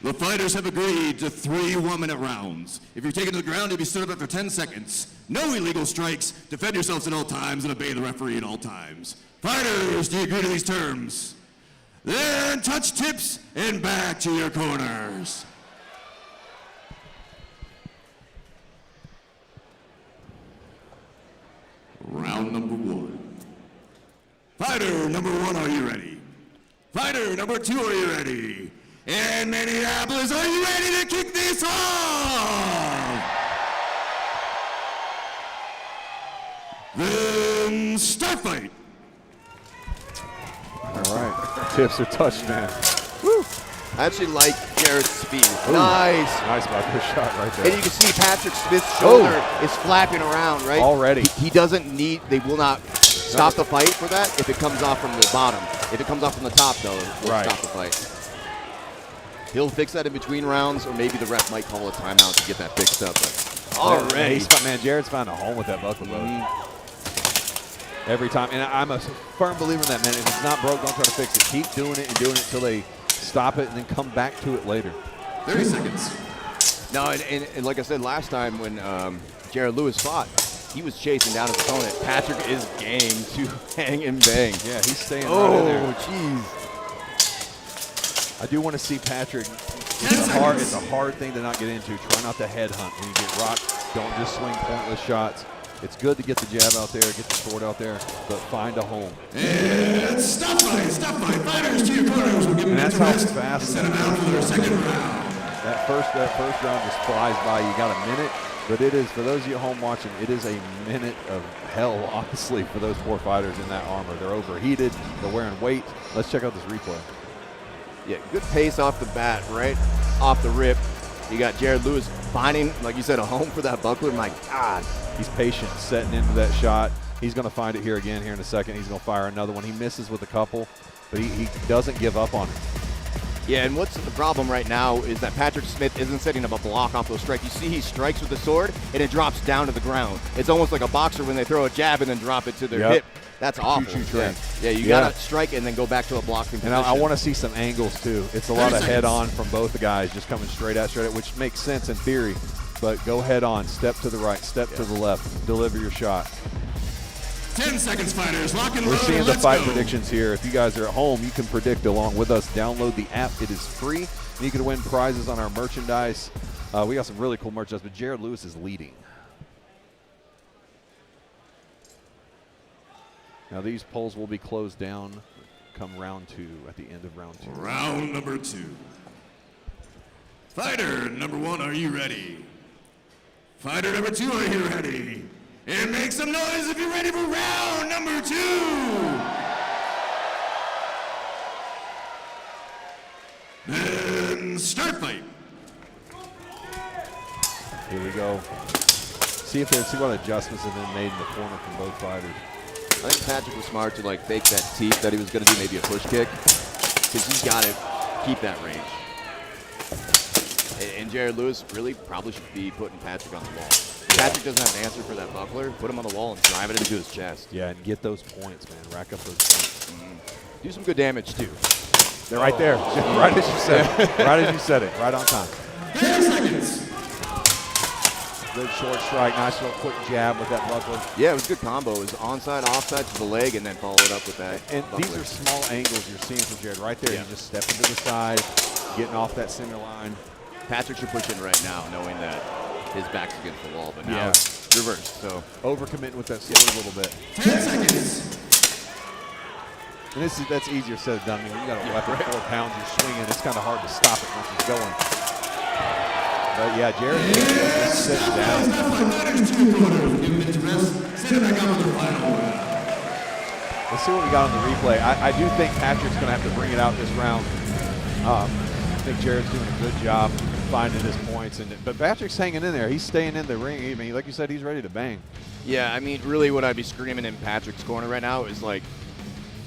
The fighters have agreed to 3 1-minute rounds. If you're taken to the ground, you'll be stood up after 10 seconds. No illegal strikes. Defend yourselves at all times and obey the referee at all times. Fighters, do you agree to these terms? Then touch tips and back to your corners. Round number 1. Fighter number 1, are you ready? Fighter number 2, are you ready? And Minneapolis, are you ready to kick this off? Then start fight. All right. Tips are touched, man. Woo. I actually like Jared's speed. Ooh. Nice. Nice push shot right there. And you can see Patrick Smith's shoulder is flapping around, right? Already. He doesn't need, they will not stop the fight for that if it comes off from the bottom. If it comes off from the top, though, they'll stop the fight. He'll fix that in between rounds, or maybe the ref might call a timeout to get that fixed up. But already. Man, Jared's found a home with that buckle load. Every time. And I'm a firm believer in that, man. If it's not broke, don't try to fix it. Keep doing it and doing it until they stop it and then come back to it later. 30 seconds. No, and like I said last time when Jared Lewis fought, he was chasing down his opponent. Patrick is game to hang and bang. Yeah, he's staying right in there. Oh, jeez. I do want to see Patrick. It's a hard thing to not get into. Try not to headhunt. When you get rocked, don't just swing pointless shots. It's good to get the jab out there, get the sword out there, but find a home. And stop fight. Fighters to your corners. We'll give them that's to how rest. fast Set them out for their second round. That first round just flies by. You got a minute, but it is, for those of you at home watching, it is a minute of hell, honestly, for those four fighters in that armor. They're overheated. They're wearing weight. Let's check out this replay. Yeah, good pace off the bat, right off the rip. You got Jared Lewis finding, like you said, a home for that buckler. My God. He's patient, setting into that shot. He's going to find it here again here in a second. He's going to fire another one. He misses with a couple, but he doesn't give up on it. Yeah, and what's the problem right now is that Patrick Smith isn't setting up a block off those strikes. You see he strikes with the sword, and it drops down to the ground. It's almost like a boxer when they throw a jab and then drop it to their hip. That's awful. Yeah, you got to strike and then go back to a blocking position. And I want to see some angles, too. It's a lot of head-on from both the guys, just coming straight at, which makes sense in theory. But go head-on, step to the right, step to the left, deliver your shot. 10 seconds, fighters. Lock and load. We're seeing the Let's fight go. predictions here. If you guys are at home, you can predict along with us. Download the app. It is free. And you can win prizes on our merchandise. We got some really cool merchandise, but Jared Lewis is leading. Now these polls will be closed down come round 2, at the end of round 2. Round number 2. Fighter number 1, are you ready? Fighter number 2, are you ready? And make some noise if you're ready for round number 2. Then start fight. Here we go. See what adjustments have been made in the corner from both fighters. I think Patrick was smart to like fake that teep that he was going to do, maybe a push kick, because he's got to keep that range. And Jared Lewis really probably should be putting Patrick on the wall. Patrick doesn't have an answer for that buckler. Put him on the wall and drive it into his chest. Yeah, and get those points, man. Rack up those points. Do some good damage, too. They're right there. Right as you said it. Right as you said it. Right on time. 10 seconds. Good short strike. Nice little quick jab with that buckler. Yeah, it was a good combo. It was onside, offside to the leg, and then followed up with that And buckler. these are small angles you're seeing from Jared. Right there. You just step into the side, getting off that center line. Patrick should push in right now, knowing that his back's against the wall, but now it's reversed. So overcommitting with that sword a little bit. 10 seconds. And that's easier said than done. I mean, when you got a weapon 4 pounds, you're swinging. It's kind of hard to stop it once it's going. But yeah, Jared just sits down. Let's see what we got on the replay. I do think Patrick's going to have to bring it out this round. I think Jared's doing a good job finding his points, but Patrick's hanging in there. He's staying in the ring. I mean, like you said, he's ready to bang. yeah, I mean, really what I'd be screaming in Patrick's corner right now is like,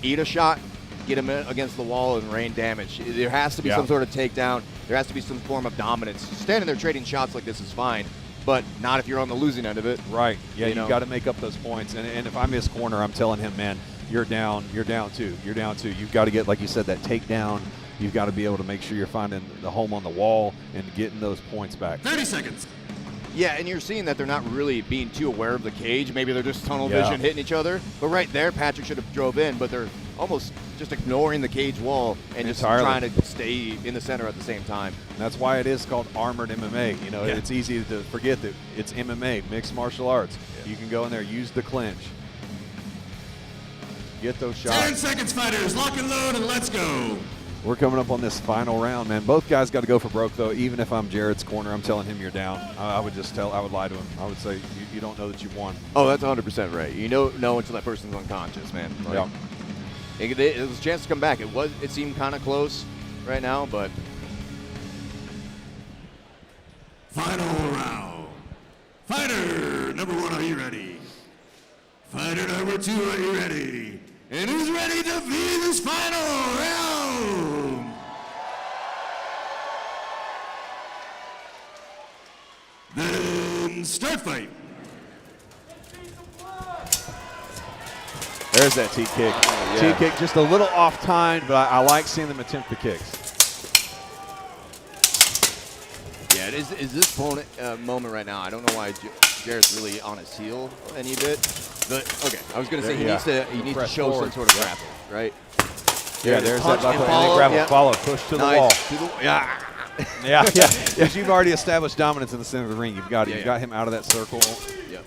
eat a shot, get him against the wall, and rain damage. There has to be some sort of takedown. There has to be some form of dominance. Standing there trading shots like this is fine, but not if you're on the losing end of it. Right. Yeah, you got to make up those points. And if I'm his corner, I'm telling him, man, you're down 2. You're down 2. You've got to get, like you said, that takedown. You've got to be able to make sure you're finding the home on the wall and getting those points back. 30 seconds. Yeah, and you're seeing that they're not really being too aware of the cage. Maybe they're just tunnel vision hitting each other. But right there, Patrick should have drove in, but they're almost just ignoring the cage wall and just trying to stay in the center at the same time. And that's why it is called armored MMA. You know, it's easy to forget that it's MMA, mixed martial arts. You can go in there, use the clinch. Get those shots. 10 seconds, fighters. Lock and load, and let's go. We're coming up on this final round, man. Both guys got to go for broke, though. Even if I'm Jared's corner, I'm telling him you're down. I would lie to him. I would say you don't know that you've won. Oh, that's 100% right. You know until that person's unconscious, man. Like, yeah. It was a chance to come back. It seemed kind of close right now, but. Final round. Fighter number 1, are you ready? Fighter number 2, are you ready? And who's ready to be this final round? Then start fight. There's that T kick. Oh, yeah. T kick just a little off timed, but I like seeing them attempt the kicks. Yeah, it is this moment right now. I don't know why Jared's really on his heel any bit. But okay, I was gonna say he needs to show some sort of grapple, right? Yeah, there's that buckle, and then grab a follow, push to the wall. Yeah. Yeah. Because you've already established dominance in the center of the ring. You've got it. You got him out of that circle. Yep.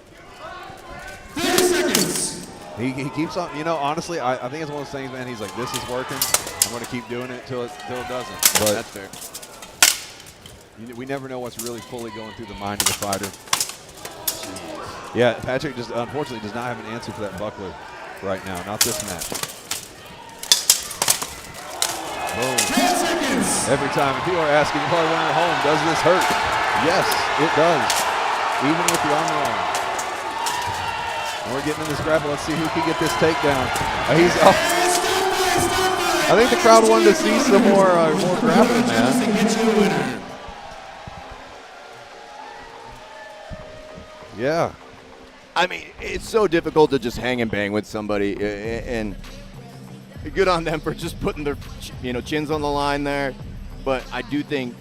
30 seconds. He keeps on. You know, honestly, I think it's one of those things, man. He's like, this is working. I'm going to keep doing it till it doesn't. But that's fair. We never know what's really fully going through the mind of the fighter. Yeah, Patrick just unfortunately does not have an answer for that buckler right now. Not this match. Boom. 10 seconds. Every time, if people are asking, you're probably wondering at home, does this hurt? Yes, it does. Even with the armor on. And we're getting in this grapple. Let's see who can get this takedown. I think the crowd wanted to see some more grappling, man. Yeah. I mean, it's so difficult to just hang and bang with somebody, and good on them for just putting their chins on the line there. But I do think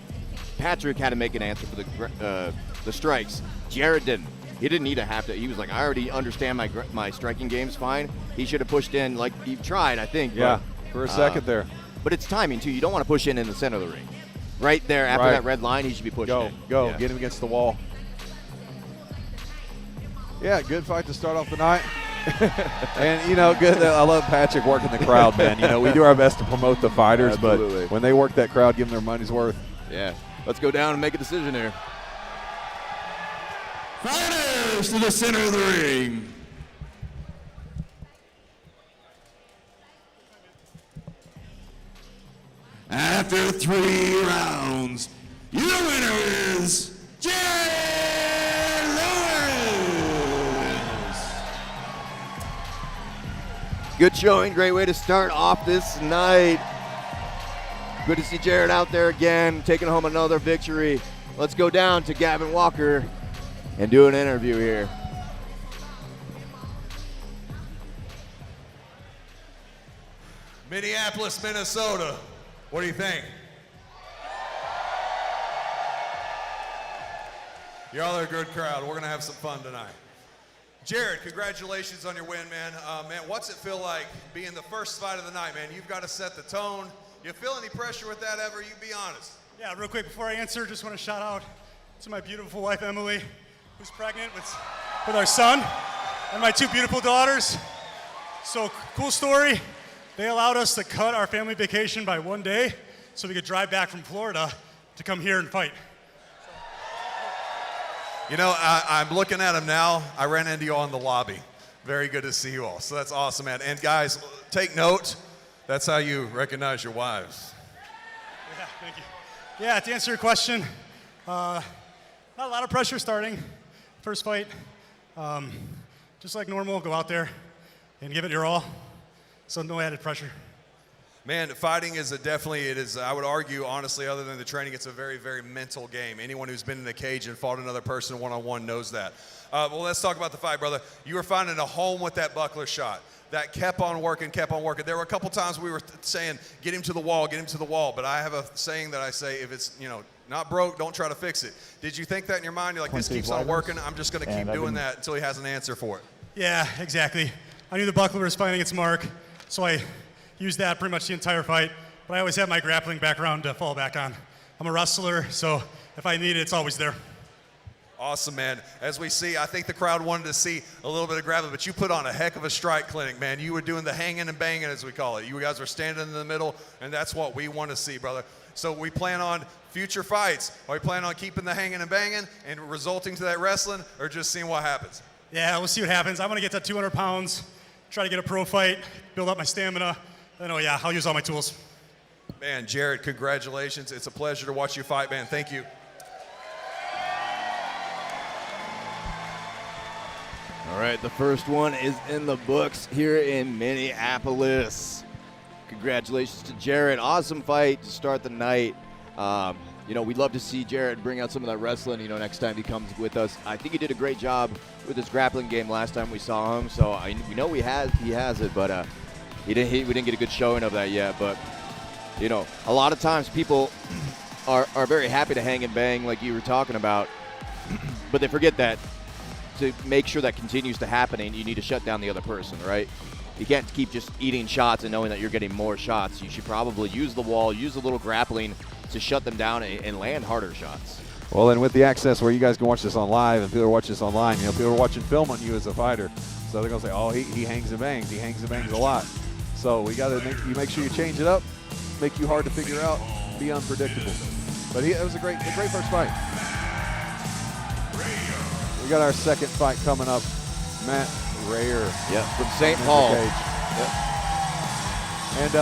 Patrick had to make an answer for the strikes. Jared didn't. He didn't need to have to. He was like, I already understand my striking game's fine. He should have pushed in like he tried, I think. Yeah, but, for a second there. But it's timing, too. You don't want to push in the center of the ring. Right there after that red line, he should be pushing in. Go. Yeah. Get him against the wall. Yeah, good fight to start off the night. And, good. I love Patrick working the crowd, man. We do our best to promote the fighters, but when they work that crowd, give them their money's worth. Yeah. Let's go down and make a decision here. Fighters to the center of the ring. After 3 rounds, your winner is Jared Lewis. Good showing. Great way to start off this night. Good to see Jared out there again, taking home another victory. Let's go down to Gavin Walker and do an interview here. Minneapolis, Minnesota. What do you think? Y'all are a good crowd. We're going to have some fun tonight. Jared, congratulations on your win, man. Man, what's it feel like being the first fight of the night, man? You've got to set the tone. You feel any pressure with that ever? You be honest. Yeah, real quick before I answer, just want to shout out to my beautiful wife, Emily, who's pregnant with our son, and my 2 beautiful daughters. So, cool story. They allowed us to cut our family vacation by 1 day so we could drive back from Florida to come here and fight. I'm looking at him now. I ran into you all in the lobby. Very good to see you all. So that's awesome, man. And guys, take note. That's how you recognize your wives. Yeah, thank you. Yeah, to answer your question, not a lot of pressure starting. First fight, just like normal, go out there and give it your all. So no added pressure. Man, fighting is I would argue, honestly, other than the training, it's a very, very mental game. Anyone who's been in a cage and fought another person one-on-one knows that. Well, let's talk about the fight, brother. You were finding a home with that buckler shot. That kept on working. There were a couple times we were saying, get him to the wall. But I have a saying that I say, if it's, not broke, don't try to fix it. Did you think that in your mind? You're like, this keeps on working. I'm just going to keep doing that until he has an answer for it. Yeah, exactly. I knew the buckler was finding its mark, so I used that pretty much the entire fight. But I always have my grappling background to fall back on. I'm a wrestler, so if I need it, it's always there. Awesome, man. As we see, I think the crowd wanted to see a little bit of grappling, but you put on a heck of a strike clinic, man. You were doing the hanging and banging, as we call it. You guys were standing in the middle, and that's what we want to see, brother. So we plan on future fights. Are we plan on keeping the hanging and banging and resulting to that wrestling, or just seeing what happens? Yeah, we'll see what happens. I want to get to 200 pounds, try to get a pro fight, build up my stamina. Then, oh yeah, I'll use all my tools. Man, Jared, congratulations. It's a pleasure to watch you fight, man. Thank you. All right, the first one is in the books here in Minneapolis. Congratulations to Jared. Awesome fight to start the night. We'd love to see Jared bring out some of that wrestling, next time he comes with us. I think he did a great job with his grappling game last time we saw him, so we know he has it, but we didn't get a good showing of that yet. But, a lot of times people are very happy to hang and bang like you were talking about, but they forget that to make sure that continues to happen, you need to shut down the other person, right? You can't keep just eating shots and knowing that you're getting more shots. You should probably use the wall, use a little grappling to shut them down and land harder shots. Well, and with the access where you guys can watch this on live and people are watching this online, people are watching film on you as a fighter. So they're going to say, oh, he hangs and bangs. He hangs and bangs a lot. So we got to make sure you change it up, make you hard to figure out, be unpredictable. But it was a great first fight. We got our second fight coming up. Matt Rayer. Yeah, from St. Paul. Yep. And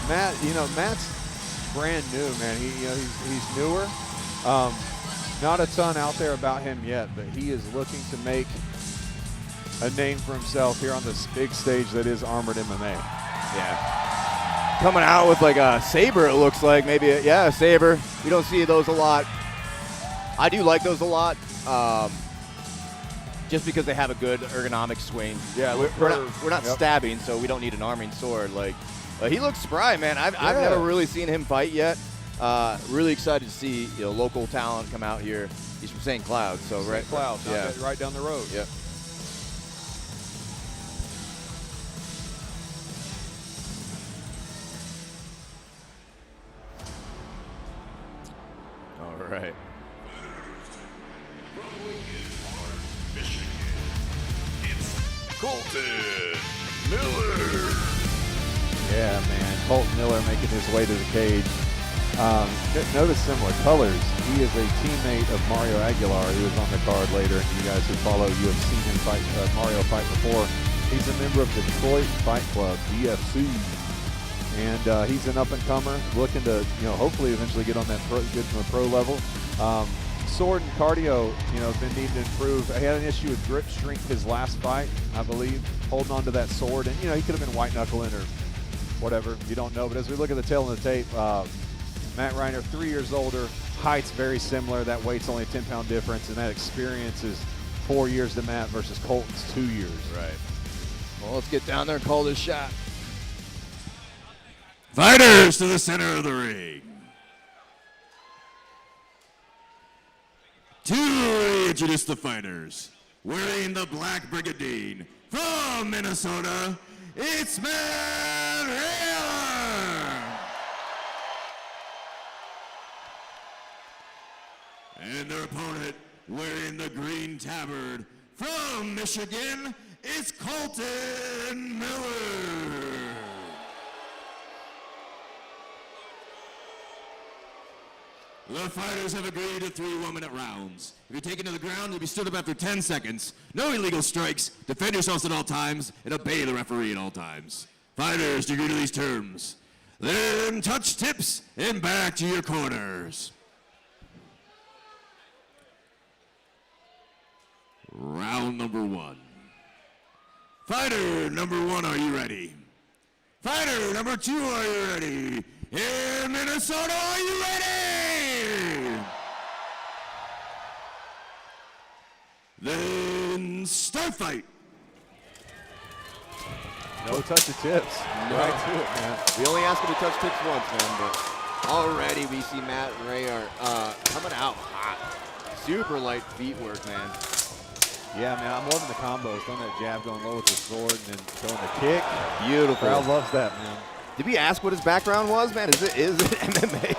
Matt, Matt's brand new, man. He's newer. Not a ton out there about him yet, but he is looking to make a name for himself here on this big stage that is Armored MMA. Yeah. Coming out with like a saber, it looks like. Maybe a saber. We don't see those a lot. I do like those a lot. Just because they have a good ergonomic swing. Yeah, we're not stabbing, so we don't need an arming sword. He looks spry, man. I've never really seen him fight yet. Really excited to see local talent come out here. He's from St. Cloud, so St. Cloud, right down the road. Yep. All right. Colton Miller. Yeah, man. Colton Miller making his way to the cage. Notice similar colors. He is a teammate of Mario Aguilar, who is on the card later. And you guys who follow, you have seen him fight Mario fight before. He's a member of Detroit Fight Club, DFC. And he's an up-and-comer looking to, hopefully eventually get on that get to the pro level. Sword and cardio, have been needing to improve. He had an issue with grip strength his last fight, I believe, holding on to that sword. And, he could have been white-knuckling or whatever. You don't know. But as we look at the tail of the tape, Matt Reiner, 3 years older, height's very similar. That weight's only a 10-pound difference, and that experience is 4 years to Matt versus Colton's 2 years. Right. Well, let's get down there and call this shot. Fighters to the center of the ring. To introduce the fighters, wearing the black brigandine from Minnesota, it's Matt Rayer. And their opponent, wearing the green tabard from Michigan, it's Colton Miller. The fighters have agreed to 3 1-minute rounds. If you're taken to the ground, you'll be stood up after 10 seconds. No illegal strikes. Defend yourselves at all times and obey the referee at all times. Fighters, do you agree to these terms? Then touch tips and back to your corners. Round number 1. Fighter number 1, are you ready? Fighter number 2, are you ready? In Minnesota, are you ready? Then start fight. No touch of tips. No. Right to it, man. We only asked him to touch tips once, man, but already we see Matt Rayer coming out hot. Super light feet work, man. Yeah, man, I'm loving the combos. Throwing that jab, going low with the sword, and then throwing the kick. Beautiful. Crowd loves that, man. Did we ask what his background was, man? Is it MMA?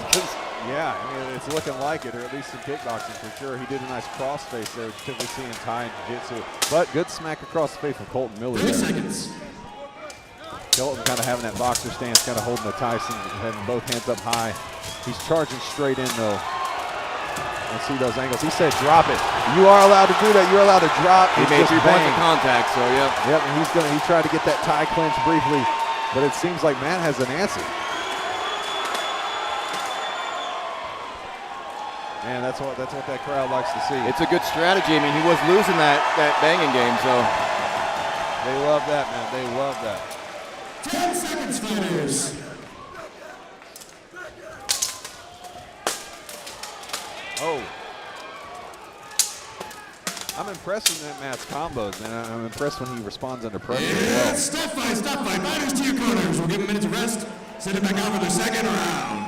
Yeah, I mean, it's looking like it, or at least in kickboxing for sure. He did a nice crossface there, which typically see in Thai and Jiu-Jitsu. But good smack across the face from Colton Miller. 30 seconds. Colton kind of having that boxer stance, kind of holding the Tyson, having both hands up high. He's charging straight in, though. And see those angles. He said drop it. You are allowed to do that. You're allowed to drop. He made 3 points of contact, so yeah. Yep, and he tried to get that tie clinch briefly, but it seems like Matt has an answer. Man, that's what that crowd likes to see. It's a good strategy. I mean, he was losing that banging game, so. They love that, man. They love that. 10 seconds, fighters. Oh. I'm impressed with Matt's combos, man. I'm impressed when he responds under pressure as well. Stop fight. Fighters to your corners. We'll give them a minute to rest. Send it back out for their second round.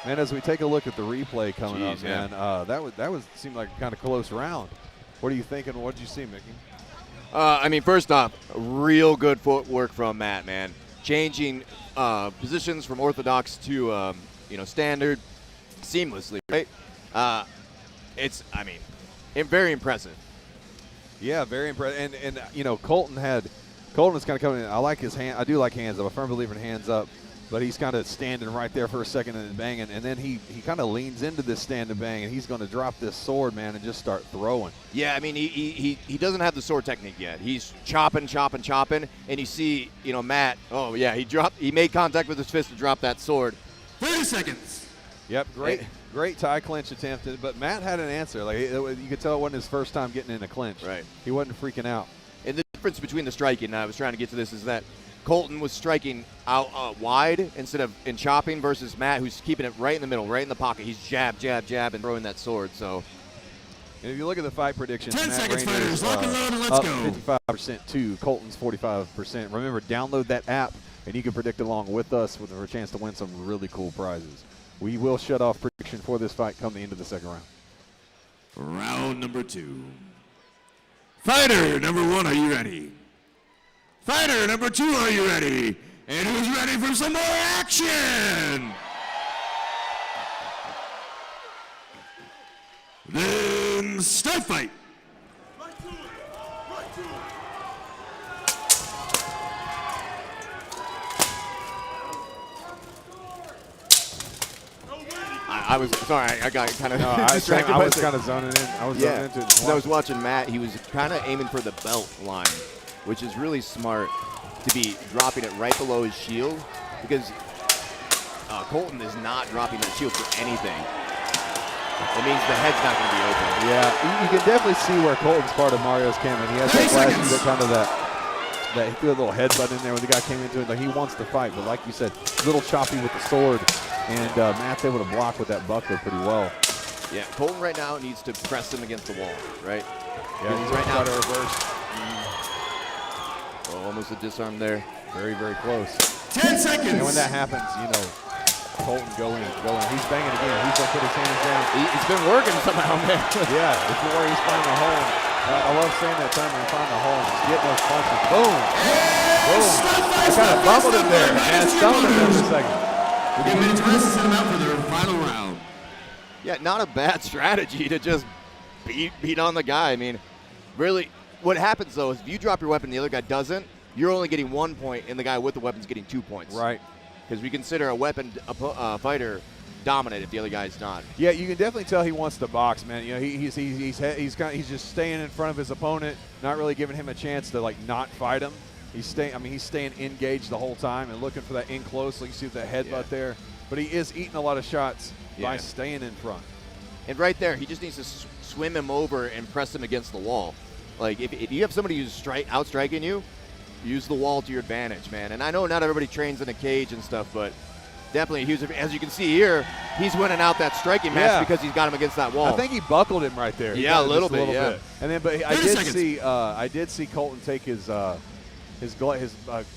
Man, as we take a look at the replay coming up, man, that seemed like a kind of close round. What are you thinking? What did you see, Mickey? I mean, first off, real good footwork from Matt, man. Changing positions from orthodox to standard seamlessly, right? Very impressive. Yeah, very impressive. And Colton is kind of coming in. I like his hand. I do like hands up. I'm a firm believer in hands up. But he's kind of standing right there for a second and then banging. And then he kind of leans into this stand and bang, and he's going to drop this sword, man, and just start throwing. Yeah, I mean, he doesn't have the sword technique yet. He's chopping, and you see, Matt, he made contact with his fist to drop that sword. 30 seconds. Yep, great tie clinch attempted, but Matt had an answer. Like you could tell it wasn't his first time getting in a clinch. Right. He wasn't freaking out. And the difference between the striking, and I was trying to get to this, is that Colton was striking out wide instead of in chopping versus Matt, who's keeping it right in the middle, right in the pocket. He's jab, and throwing that sword. So, and if you look at the fight predictions, 10 Matt seconds, Rainer's, fighters. Lock and load, and let's go. 55% to Colton's 45%. Remember, download that app, and you can predict along with us with a chance to win some really cool prizes. We will shut off prediction for this fight come the end of the second round. Round number 2. Fighter number 1, are you ready? Fighter number 2, are you ready? And who's ready for some more action? Then start fight. I was sorry. I got kind of distracted. I was kind of zoning in. I was zoning into it. I was watching Matt. He was kind of aiming for the belt line, which is really smart to be dropping it right below his shield, because Colton is not dropping that shield for anything. It means the head's not going to be open. Yeah, you can definitely see where Colton's part of Mario's camera. He has that flash, that kind of that he threw a little headbutt in there when the guy came into it. Like, he wants to fight, but like you said, a little choppy with the sword, and Matt's able to block with that buckler pretty well. Yeah, Colton right now needs to press him against the wall, right? Yeah, he's right now to reverse. Oh, almost a disarm there. Very, very close. 10 seconds. And when that happens, Colton, go in. He's banging again. He's going to put his hands down. He's been working somehow, man. Yeah, it's where he's finding a hole. I love saying that time when you find the hole. Just get those punches. Boom. Boom. He kind of bubbled it there and stumbled it there for a second. We'll give minutes to rest and send them out for their final round. Yeah, not a bad strategy to just beat on the guy. I mean, really, what happens, though, is if you drop your weapon and the other guy doesn't, you're only getting 1 point, and the guy with the weapon's getting 2 points. Right. Because we consider a weapon fighter dominant if the other guy's not. Yeah, you can definitely tell he wants to box, man. He's just staying in front of his opponent, not really giving him a chance to not fight him. He's staying engaged the whole time and looking for that in close. Like you see with that headbutt there, but he is eating a lot of shots by staying in front. And right there, he just needs to swim him over and press him against the wall. Like if you have somebody who's outstriking you, use the wall to your advantage, man. And I know not everybody trains in a cage and stuff, but definitely, as you can see here, he's winning out that striking match because he's got him against that wall. I think he buckled him right there. Yeah, a little bit. And then, but I did see Colton take his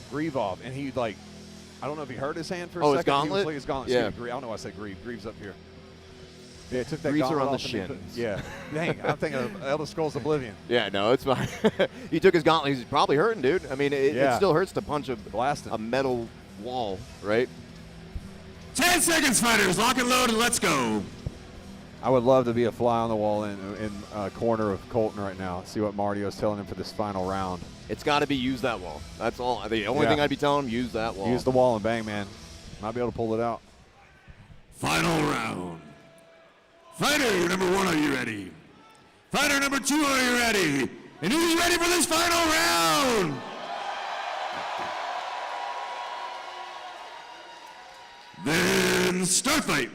greave off, and he I don't know if he hurt his hand for a second. His gauntlet? His gauntlet. Yeah. I don't know why I said greave. Greave's up here. Yeah, took that Greaves gauntlet around off the shins. Yeah. Dang, I'm thinking of Elder Scrolls Oblivion. Yeah, no, it's fine. He took his gauntlet. He's probably hurting, dude. I mean, it still hurts to punch a metal wall, right? 10 seconds, fighters. Lock and load, and let's go. I would love to be a fly on the wall in corner of Colton right now. See what Martio's telling him for this final round. It's got to be use that wall. That's all. The only thing I'd be telling him, use that wall. Use the wall and bang, man. Might be able to pull it out. Final round. Fighter number 1, are you ready? Fighter number 2, are you ready? And who's ready for this final round? Then start fight.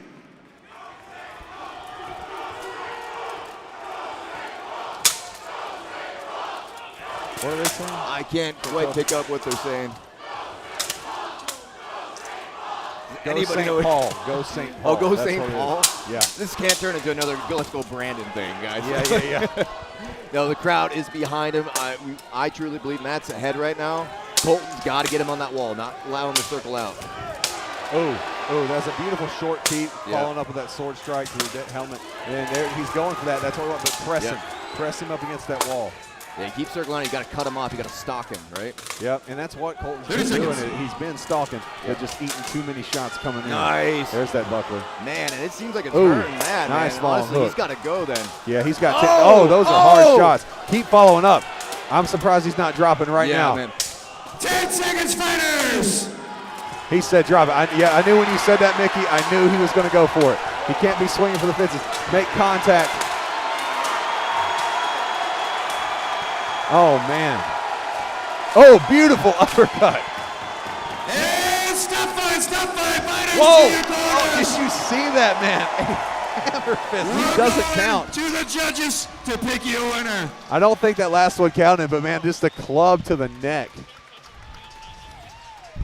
What are they saying? I can't quite pick up what they're saying. Go St. Paul. Go St. Paul. Oh, go That's St. what it Paul? is. Yeah. This can't turn into another let's go Brandon thing, guys. Yeah. No, the crowd is behind him. I truly believe Matt's ahead right now. Colton's got to get him on that wall, not allow him to circle out. Oh, that's a beautiful short teep, following up with that sword strike to the helmet. And there, he's going for that. That's what I want, but press him. Press him up against that wall. Yeah, keep circling. You got to cut him off. You got to stalk him, right? Yep, and that's what Colton's been doing. He's been stalking, but just eating too many shots coming in. Nice. There's that buckler. Man, and it seems like it's hurting Matt. Nice man. long Honestly, hook. he's got to go then. Yeah, he's got 10. Those are hard shots. Keep following up. I'm surprised he's not dropping right now. Man. 10 seconds, fighters. He said drop it. I knew when you said that, Mickey, I knew he was going to go for it. He can't be swinging for the fences. Make contact. Oh, man. Oh, beautiful uppercut. And stop fight, fighters. Whoa. Did you see that, man? Hammer fist. He doesn't count. To the judges to pick you a winner. I don't think that last one counted, but, man, just a club to the neck.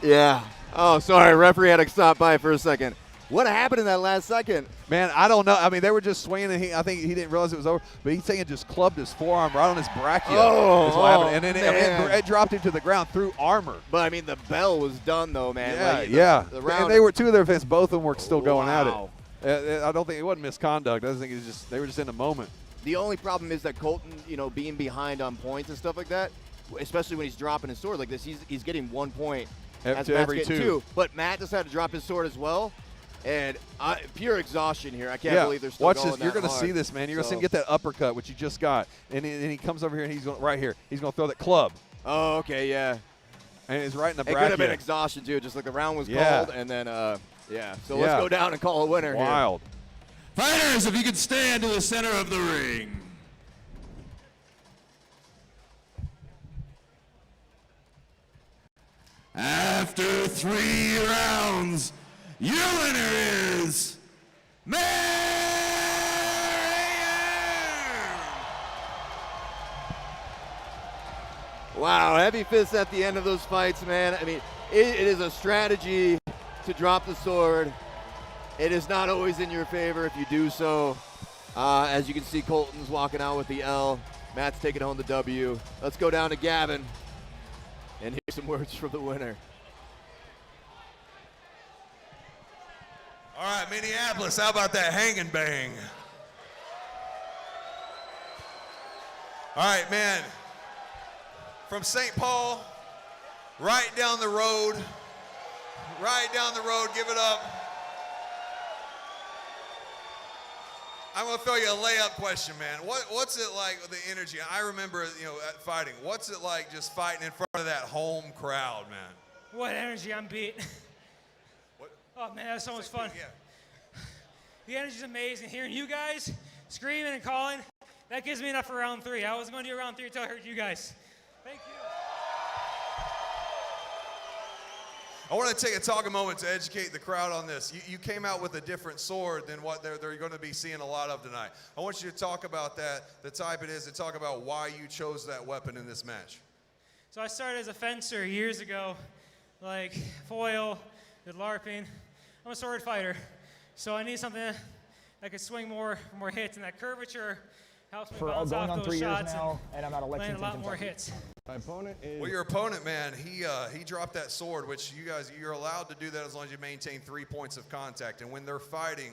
Yeah. Oh, sorry. Referee had to stop by for a second. What happened in that last second? Man, I don't know. I mean, they were just swinging, and I think he didn't realize it was over. But he's saying it just clubbed his forearm right on his brachia. That's what happened. And then it dropped him to the ground through armor. But, I mean, the bell was done, though, man. Yeah, The round. And they were two of their fans. Both of them were still going at it. I don't think it wasn't misconduct. I think it was just they were just in the moment. The only problem is that Colton, being behind on points and stuff like that, especially when he's dropping his sword like this, he's getting 1 point. That's every two. But Matt just had to drop his sword as well. And pure exhaustion here. I can't believe they're still Watch going this. You're going to see this, man. You're going to see him get that uppercut, which you just got. And he comes over here, and he's going right here. He's going to throw that club. Oh, okay, yeah. And it's right in the brachia. It could have been exhaustion, too, just like the round was called. And then, So let's go down and call a winner here. Wild. Fighters, if you could stand to the center of the ring. After 3 rounds, your winner is Mayor. Wow, heavy fists at the end of those fights, man. I mean, it is a strategy to drop the sword. It is not always in your favor if you do so. As you can see, Colton's walking out with the L. Matt's taking home the W. Let's go down to Gavin and hear some words from the winner. All right, Minneapolis, how about that hang and bang? All right, man. From St. Paul, right down the road, give it up. I'm gonna throw you a layup question, man. What's it like with the energy? I remember, at fighting. What's it like just fighting in front of that home crowd, man? What energy, I'm beat. Oh man, that's so much fun. The energy's amazing. Hearing you guys screaming and calling, that gives me enough for round 3. I wasn't going to do round 3 until I heard you guys. Thank you. I want to take a moment to educate the crowd on this. You came out with a different sword than what they're going to be seeing a lot of tonight. I want you to talk about that, the type it is, and talk about why you chose that weapon in this match. So I started as a fencer years ago, like foil, with LARPing. I'm a sword fighter, so I need something that could swing more hits, and that curvature helps me bounce off those shots and I'm land a lot more hits. My opponent is... Well, your opponent, man, he dropped that sword, which you're allowed to do that as long as you maintain 3 points of contact. And when they're fighting,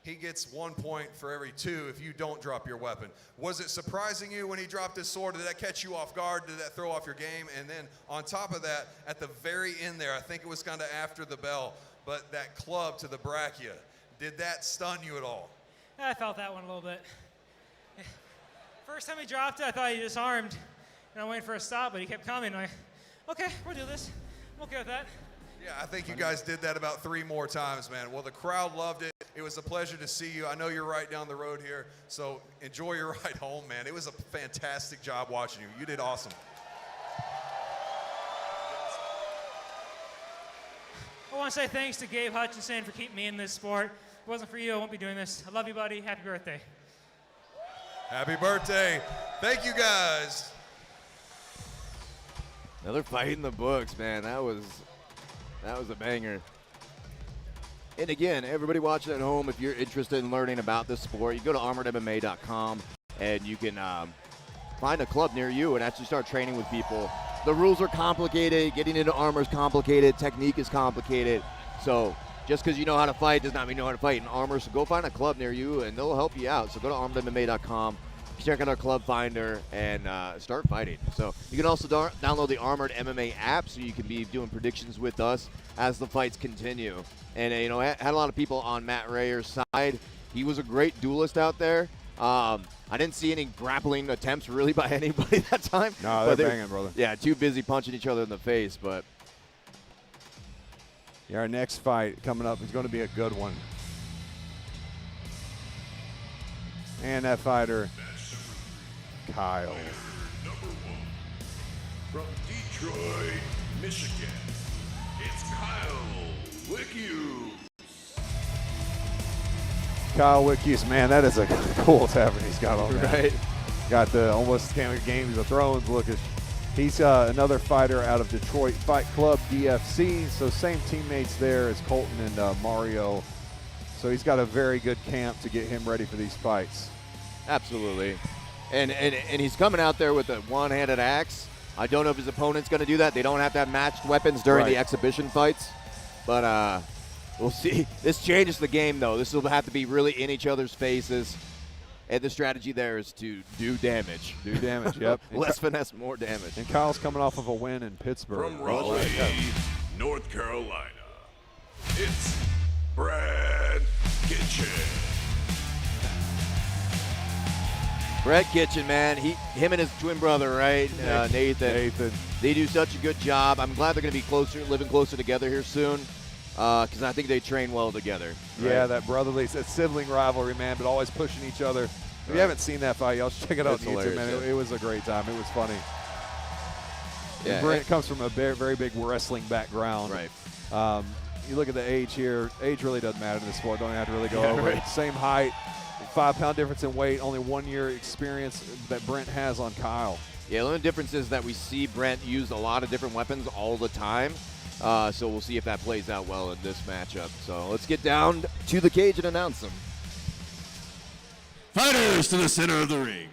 he gets 1 point for every 2 if you don't drop your weapon. Was it surprising you when he dropped his sword? Did that catch you off guard? Did that throw off your game? And then on top of that, at the very end there, I think it was kind of after the bell, but that club to the brachia, did that stun you at all? I felt that one a little bit. First time he dropped it, I thought he disarmed, and I'm waiting for a stop, but he kept coming. I'm like, okay, we'll do this. I'm okay with that. Yeah, I think you guys did that about 3 more times, man. Well, the crowd loved it. It was a pleasure to see you. I know you're right down the road here, so enjoy your ride home, man. It was a fantastic job watching you. You did awesome. I want to say thanks to Gabe Hutchinson for keeping me in this sport. If it wasn't for you, I won't be doing this. I love you, buddy. Happy birthday. Happy birthday. Thank you, guys. Another fight in the books, man. That was a banger. And again, everybody watching at home, if you're interested in learning about this sport, you go to armoredmma.com and you can find a club near you and actually start training with people. The rules are complicated. Getting into armor is complicated. Technique is complicated. So just because you know how to fight does not mean you know how to fight in armor. So go find a club near you and they'll help you out. So go to armoredmma.com. Check out our club finder and start fighting. So you can also download the Armored MMA app so you can be doing predictions with us as the fights continue. And you know, I had a lot of people on Matt Rayer's side. He was a great duelist out there. I didn't see any grappling attempts really by anybody that time. No, they're banging, brother. Yeah, too busy punching each other in the face. But yeah, our next fight coming up is going to be a good one. And that fighter, Kyle. Number 1, from Detroit, Michigan, it's Kyle Wickius. Kyle Wickius, man, that is a cool tavern he's got on there. Right. Got the almost Games of Thrones look. He's another fighter out of Detroit Fight Club, DFC. So same teammates there as Colton and Mario. So he's got a very good camp to get him ready for these fights. Absolutely. And he's coming out there with a one-handed axe. I don't know if his opponent's going to do that. They don't have to have matched weapons during the exhibition fights. But we'll see. This changes the game, though. This will have to be really in each other's faces. And the strategy there is to do damage. Do damage, yep. Less finesse, more damage. And Kyle's coming off of a win in Pittsburgh. From Raleigh, North Carolina, it's Brad Kitchen. Brett Kitchen, man, him and his twin brother, right, Nathan. They do such a good job. I'm glad they're going to be living closer together here soon, because I think they train well together. Right? Yeah, that brotherly, that sibling rivalry, man, but always pushing each other. If you haven't seen that fight, y'all should check it out on YouTube, man. It was a great time. It was funny. Yeah, Brent comes from a very, very big wrestling background. Right. You look at the age here. Age really doesn't matter in this sport. Don't have to really go over it. Same height. 5-pound difference in weight, only 1 year experience that Brent has on Kyle. Yeah, the only difference is that we see Brent use a lot of different weapons all the time. So we'll see if that plays out well in this matchup. So let's get down to the cage and announce them. Fighters to the center of the ring.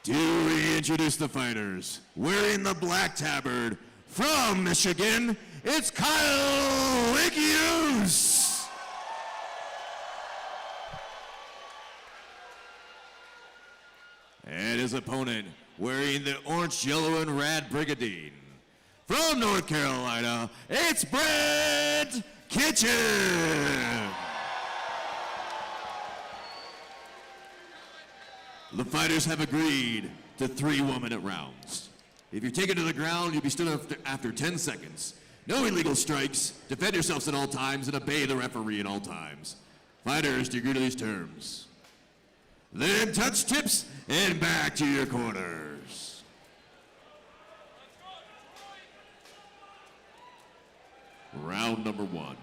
To reintroduce the fighters, wearing the black tabard from Michigan, it's Kyle Wickius. And his opponent, wearing the orange, yellow, and red brigandine, from North Carolina, it's Brad Kitchen. The fighters have agreed to 3 1-minute rounds. If you're taken to the ground, you'll be stood up after 10 seconds. No illegal strikes, defend yourselves at all times, and obey the referee at all times. Fighters, do you agree to these terms? Then touch tips and back to your corners. Round number 1.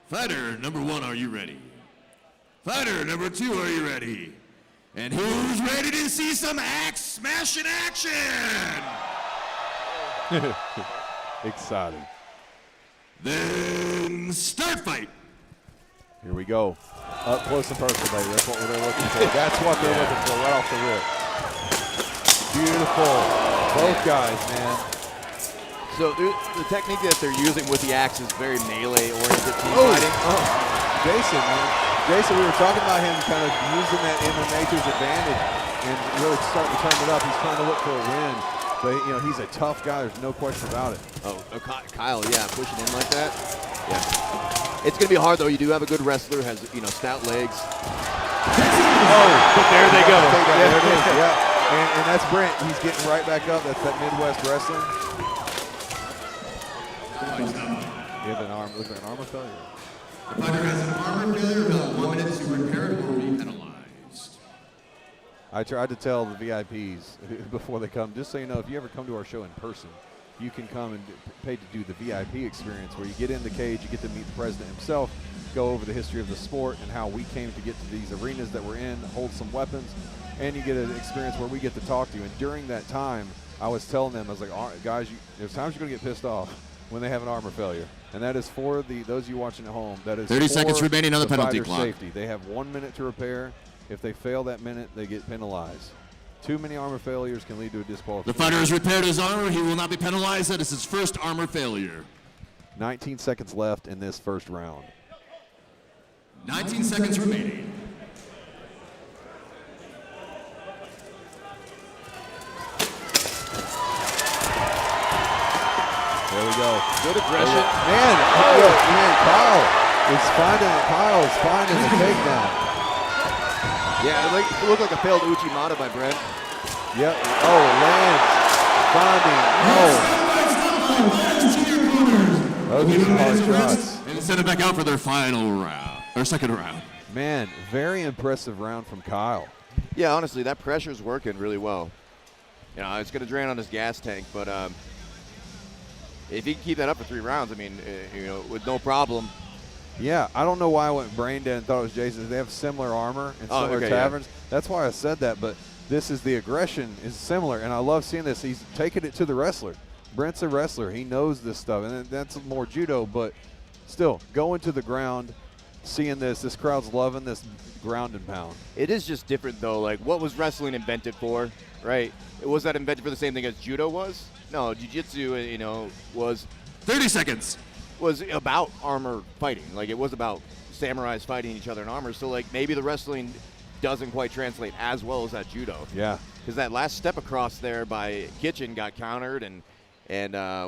Fighter number 1, are you ready? Fighter number 2, are you ready? And who's ready to see some axe smashing action? Excited. Then start fight. Here we go. Up close and personal, baby. That's what they're looking for. That's what they're looking for right off the rip. Beautiful. Both guys, man. So the technique that they're using with the axe is very melee-oriented team fighting. Jason, man. Jason, we were talking about him kind of using that MMA to his advantage and really starting to turn it up. He's trying to look for a win. But, you know, he's a tough guy. There's no question about it. Kyle, yeah, pushing in like that. Yeah. It's going to be hard, though. You do have a good wrestler, has, you know, stout legs. But there they go. There it is, yeah. And that's Brent. He's getting right back up. That's that Midwest wrestling. Give an arm. Looks like an armor failure. The fighter has an armor failure, about 1 minute to repair it or be penalized. I tried to tell the VIPs before they come, just so you know, if you ever come to our show in person, you can come and pay to do the VIP experience where you get in the cage, you get to meet the president himself, go over the history of the sport and how we came to get to these arenas that we're in, hold some weapons, and you get an experience where we get to talk to you. And during that time, I was telling them, I was like, all right, guys, there's times you're going to get pissed off when they have an armor failure. And that is for those of you watching at home. That is 30 seconds remaining on the penalty fighter's clock. Safety. They have 1 minute to repair. If they fail that minute, they get penalized. Too many armor failures can lead to a disqualification. The fighter has repaired his armor. He will not be penalized. That is his first armor failure. 19 seconds left in this first round. 19 seconds remaining. There we go. Good aggression. Man, Kyle is finding the takedown. Yeah, it looked like a failed Uchimata by Brent. Yep. Oh, lands. Finding. Those are some hard shots. And send it back out for their final round, or second round. Man, very impressive round from Kyle. Yeah, honestly, that pressure's working really well. You know, it's going to drain on his gas tank, but if he can keep that up for 3 rounds, I mean, you know, with no problem. Yeah, I don't know why I went brain dead and thought it was Jason. They have similar armor and similar taverns. Yeah. That's why I said that, but this is the aggression is similar, and I love seeing this. He's taking it to the wrestler. Brent's a wrestler. He knows this stuff, and that's more judo, but still, going to the ground, seeing this crowd's loving this ground and pound. It is just different, though. Like, what was wrestling invented for, right? Was that invented for the same thing as judo was? No, jiu-jitsu, you know, was 30 seconds. Was about armor fighting. Like, it was about samurais fighting each other in armor. So, like, maybe the wrestling doesn't quite translate as well as that judo. Yeah. Because that last step across there by Kitchen got countered, and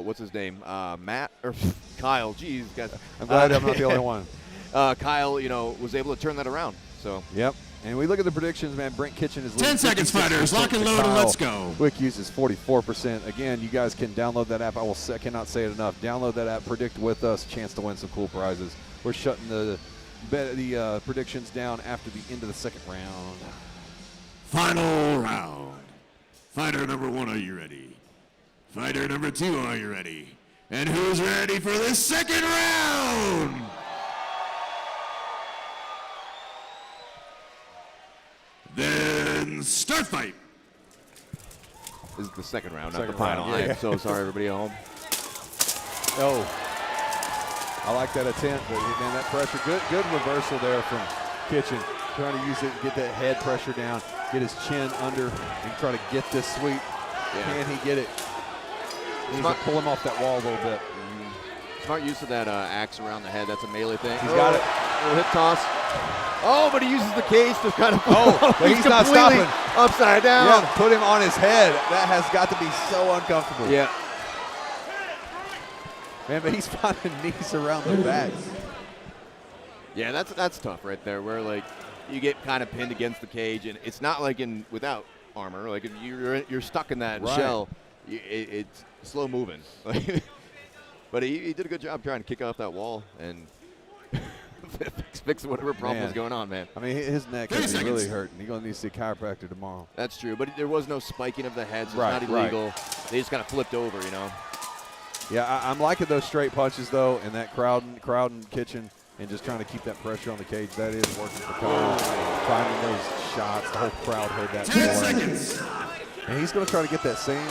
what's his name? Matt or Kyle. Jeez, guys. I'm glad I'm not the only one. Kyle, you know, was able to turn that around. So. Yep. And we look at the predictions, man. Brent Kitchen is 10 seconds, fighters. Lock and load, and let's go. Wick uses 44%. Again, you guys can download that app. I cannot say it enough. Download that app. Predict with us. Chance to win some cool prizes. We're shutting the predictions down after the end of the second round. Final round. Fighter number 1, are you ready? Fighter number 2, are you ready? And who's ready for the second round? Then start fight. This is the second round, Second not the final. round, yeah. I am so sorry, everybody at home. Oh, I like that attempt, but man, that pressure, good reversal there from Kitchen, trying to use it, get that head pressure down, get his chin under, and try to get this sweep. Yeah. Can he get it? He needs to pull him off that wall a little bit. Smart use of that axe around the head. That's a melee thing. He's got it. Little hip toss. Oh, but he uses the cage to kind of. Oh, but he's not stopping. Upside down. Yeah, put him on his head. That has got to be so uncomfortable. Yeah. Man, but he's finding knees around the back. Yeah, that's tough right there. Where like you get kind of pinned against the cage, and it's not like without armor. Like if you're stuck in that shell, it's slow moving. But he did a good job trying to kick off that wall and fix whatever problem was going on, man. I mean, his neck is really hurting. He's going to need to see a chiropractor tomorrow. That's true, but there was no spiking of the head, so it's not illegal. Right. They just kind of flipped over, you know. Yeah, I'm liking those straight punches, though, and that crowd and Kitchen, and just trying to keep that pressure on the cage. That is working for Kyle. Finding those shots. The whole crowd heard that. 10 seconds. And he's going to try to get that same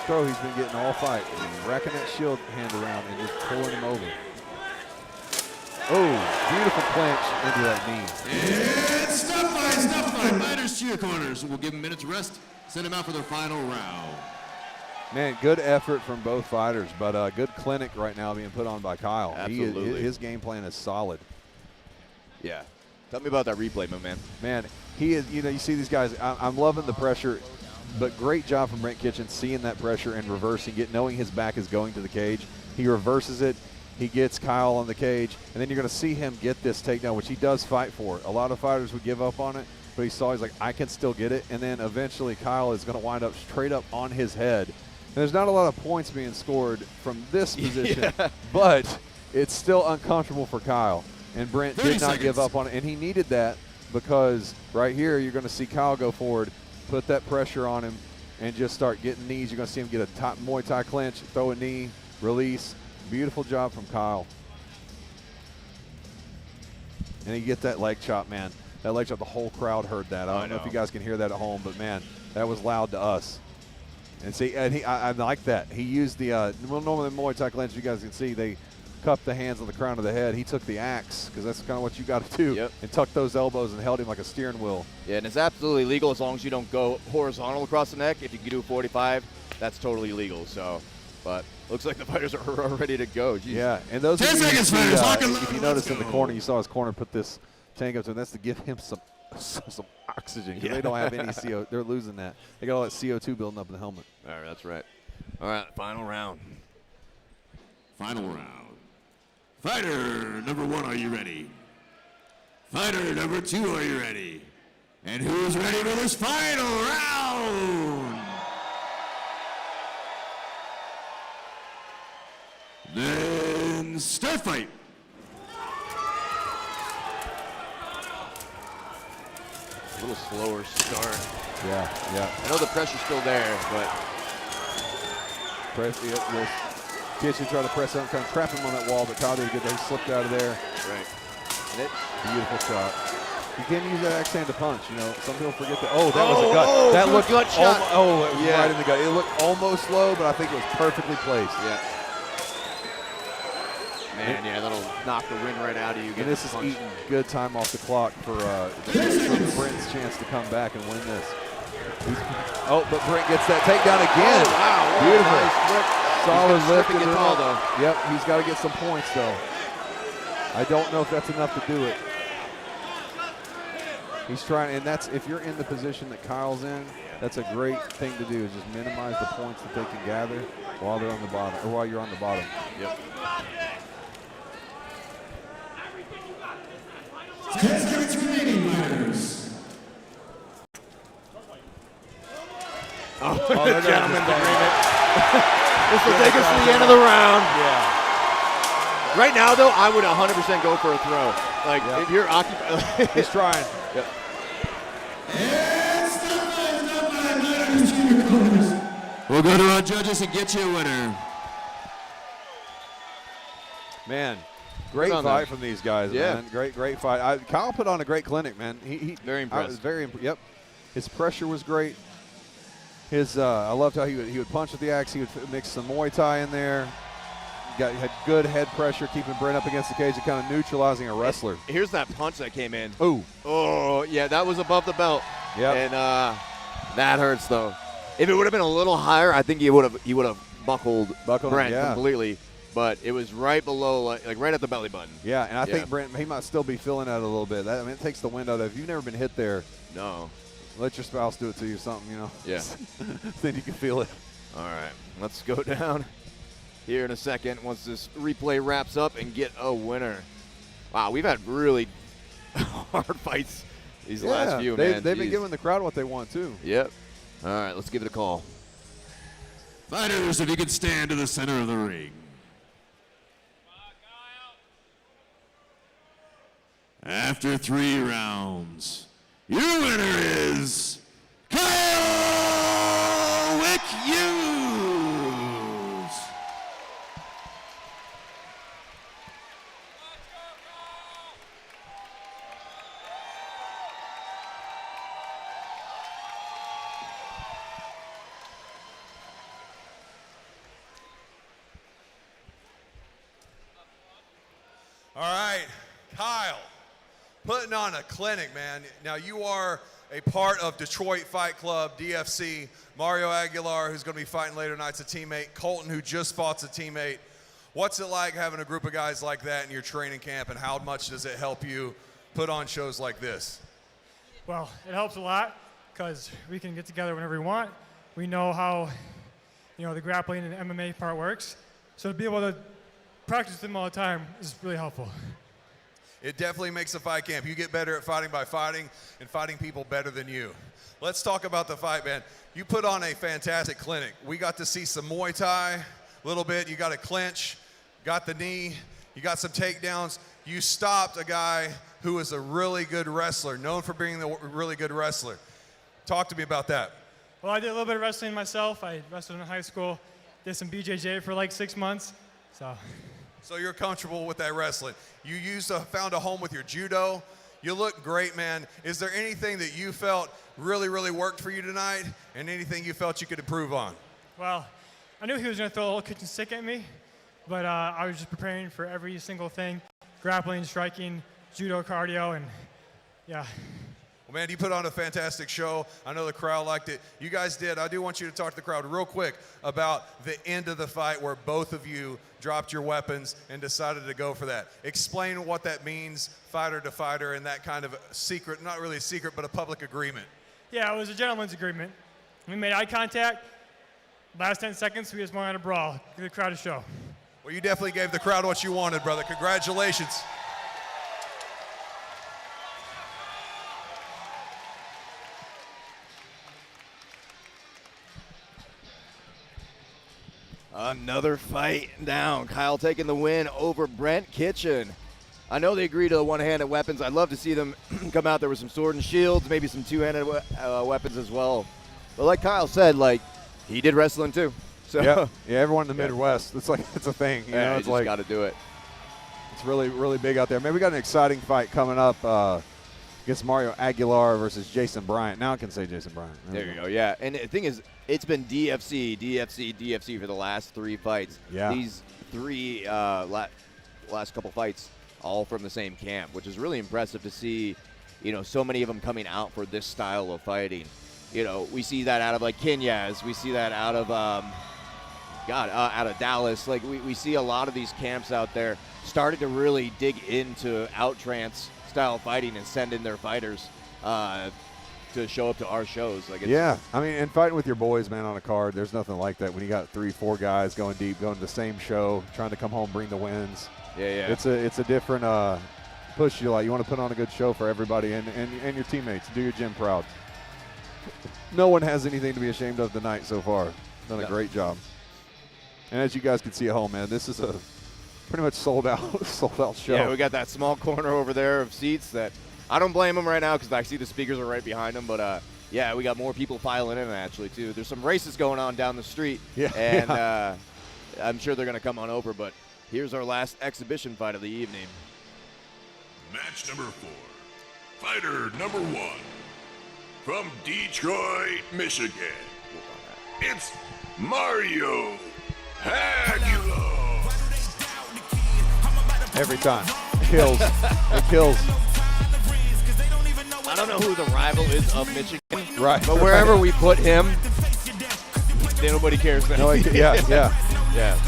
throw he's been getting all fight. Racking that shield hand around and just pulling him over. Oh, beautiful clinch into that knee. It's stop fight. Fighters to your corners. We'll give them a minute to rest. Send them out for their final round. Man, good effort from both fighters, but good clinic right now being put on by Kyle. Absolutely. His game plan is solid. Yeah. Tell me about that replay, my man. Man, he is, you see these guys, I'm loving the pressure, but great job from Brent Kitchen seeing that pressure and reversing it, knowing his back is going to the cage. He reverses it. He gets Kyle on the cage, and then you're going to see him get this takedown, which he does fight for. A lot of fighters would give up on it, but he's like, I can still get it. And then eventually Kyle is going to wind up straight up on his head. And there's not a lot of points being scored from this position, but it's still uncomfortable for Kyle. And Brent did not give up on it, and he needed that because right here you're going to see Kyle go forward, put that pressure on him, and just start getting knees. You're going to see him get a top Muay Thai clinch, throw a knee, release. Beautiful job from Kyle. And you get that leg chop, man. That leg chop, the whole crowd heard that. I don't know if you guys can hear that at home, but, man, that was loud to us. And see, and I like that. He used the normally the Muay Thai clinch, you guys can see, they cup the hands on the crown of the head. He took the axe, because that's kind of what you got to do, and tucked those elbows and held him like a steering wheel. Yeah, and it's absolutely legal as long as you don't go horizontal across the neck. If you can do 45, that's totally legal. So, but looks like the fighters are ready to go. Jeez. Yeah, and those 10 seconds, fighters. If you notice in the corner, you saw his corner put this tank up to him. That's to give him some oxygen, because they don't have any CO. They're losing that. They got all that CO2 building up in the helmet. All right, that's right. All right, final round. Final round. Fighter number 1, are you ready? Fighter number 2, are you ready? And who's ready for this final round? Then start fight. A little slower start. Yeah. I know the pressure's still there, but Kitchen tried to press up, trying to trap him on that wall, but Kyle did a good. He slipped out of there. Right. Beautiful shot. You can't use that axe hand to punch. Some people forget that. Oh, that was a gut. That looked gut shot. it was right in the gut. It looked almost low, but I think it was perfectly placed. Yeah. Man, that'll knock the wind right out of you. And this is eating good time off the clock for Brent's chance to come back and win this. But Brent gets that takedown again. Oh, wow. Beautiful. Nice. Solid lift. Though. Yep, he's got to get some points, though. I don't know if that's enough to do it. He's trying, and that's, if you're in the position that Kyle's in, that's a great thing to do, is just minimize the points that they can gather while they're on the bottom, or while you're on the bottom. Yep. 10 seconds remaining, fighters. They're gentlemen's agreement. This will take us to the end of the round. Yeah. Right now, though, I would 100% go for a throw. Like, if you're occupied. He's trying. Yep. We'll go to our judges and get you a winner. Man, great fight from these guys, man. Great fight. Kyle put on a great clinic, man. He very impressed. Yep. His pressure was great. I loved how he would punch with the axe. He would mix some Muay Thai in there. Had good head pressure, keeping Brent up against the cage and kind of neutralizing a wrestler. Here's that punch that came in. Ooh. Oh, yeah, that was above the belt. Yeah. And that hurts, though. If it would have been a little higher, I think he would have buckled Brent completely. But it was right below, like right at the belly button. Yeah, and I think Brent, he might still be feeling that a little bit. It takes the wind out of it. If you've never been hit there, no. Let your spouse do it to you, something, Yeah. Then you can feel it. All right, let's go down here in a second once this replay wraps up and get a winner. Wow, we've had really hard fights these last few, man. They've been giving the crowd what they want, too. Yep. All right, let's give it a call. Fighters, if you could stand to the center of the ring. After 3 rounds, your winner is Kyle Wick-Hughes. All right, Kyle, putting on a clinic, man. Now, you are a part of Detroit Fight Club, DFC. Mario Aguilar, who's going to be fighting later tonight's a teammate. Colton, who just fought's a teammate. What's it like having a group of guys like that in your training camp, and how much does it help you put on shows like this? Well, it helps a lot because we can get together whenever we want. We know how, the grappling and MMA part works. So to be able to practice them all the time is really helpful. It definitely makes a fight camp. You get better at fighting by fighting and fighting people better than you. Let's talk about the fight, man. You put on a fantastic clinic. We got to see some Muay Thai a little bit. You got a clinch, got the knee, you got some takedowns. You stopped a guy who is a really good wrestler, known for being a really good wrestler. Talk to me about that. Well, I did a little bit of wrestling myself. I wrestled in high school, did some BJJ for like 6 months. So you're comfortable with that wrestling. You found a home with your judo. You look great, man. Is there anything that you felt really, really worked for you tonight, and anything you felt you could improve on? Well, I knew he was going to throw a little kitchen stick at me, but I was just preparing for every single thing, grappling, striking, judo, cardio, and yeah. Well, man, you put on a fantastic show. I know the crowd liked it. You guys did. I do want you to talk to the crowd real quick about the end of the fight where both of you dropped your weapons and decided to go for that. Explain what that means, fighter to fighter, and that kind of secret, not really a secret, but a public agreement. Yeah, it was a gentleman's agreement. We made eye contact. Last 10 seconds, we just wanted to brawl. Give the crowd a show. Well, you definitely gave the crowd what you wanted, brother. Congratulations. Another fight down. Kyle taking the win over Brent Kitchen. I know they agreed to the one-handed weapons. I'd love to see them come out there with some sword and shields, maybe some two-handed weapons as well. But like Kyle said, he did wrestling too. So yeah, everyone in the Midwest, it's a thing. You know, it's just got to do it. It's really, really big out there. Man, we got an exciting fight coming up against Mario Aguilar versus Jason Bryant. Now I can say Jason Bryant. There you go, yeah. And the thing is, it's been DFC for the last 3 fights. Yeah. These 3 last couple fights, all from the same camp, which is really impressive to see, so many of them coming out for this style of fighting. We see that out of Kenyas. We see that out of, out of Dallas. We see a lot of these camps out there starting to really dig into out-trance style fighting and send in their fighters to show up to our shows. Yeah, I mean, and fighting with your boys, man, on a card, there's nothing like that when you got 3-4 guys going deep, going to the same show, trying to come home, bring the wins. Yeah. It's a different push. You want to put on a good show for everybody and your teammates. Do your gym proud. No one has anything to be ashamed of tonight so far. Done a great job. And as you guys can see at home, man, this is a pretty much sold out show. Yeah, we got that small corner over there of seats that I don't blame them right now because I see the speakers are right behind them. But yeah, we got more people filing in actually too. There's some races going on down the street, and I'm sure they're going to come on over. But here's our last exhibition fight of the evening. Match number 4. Fighter number 1. From Detroit, Michigan. It's Mario Aguilar. Every time. Kills. It kills. I don't know who the rival is of Michigan. Right. But wherever we put him, nobody cares. No, yeah.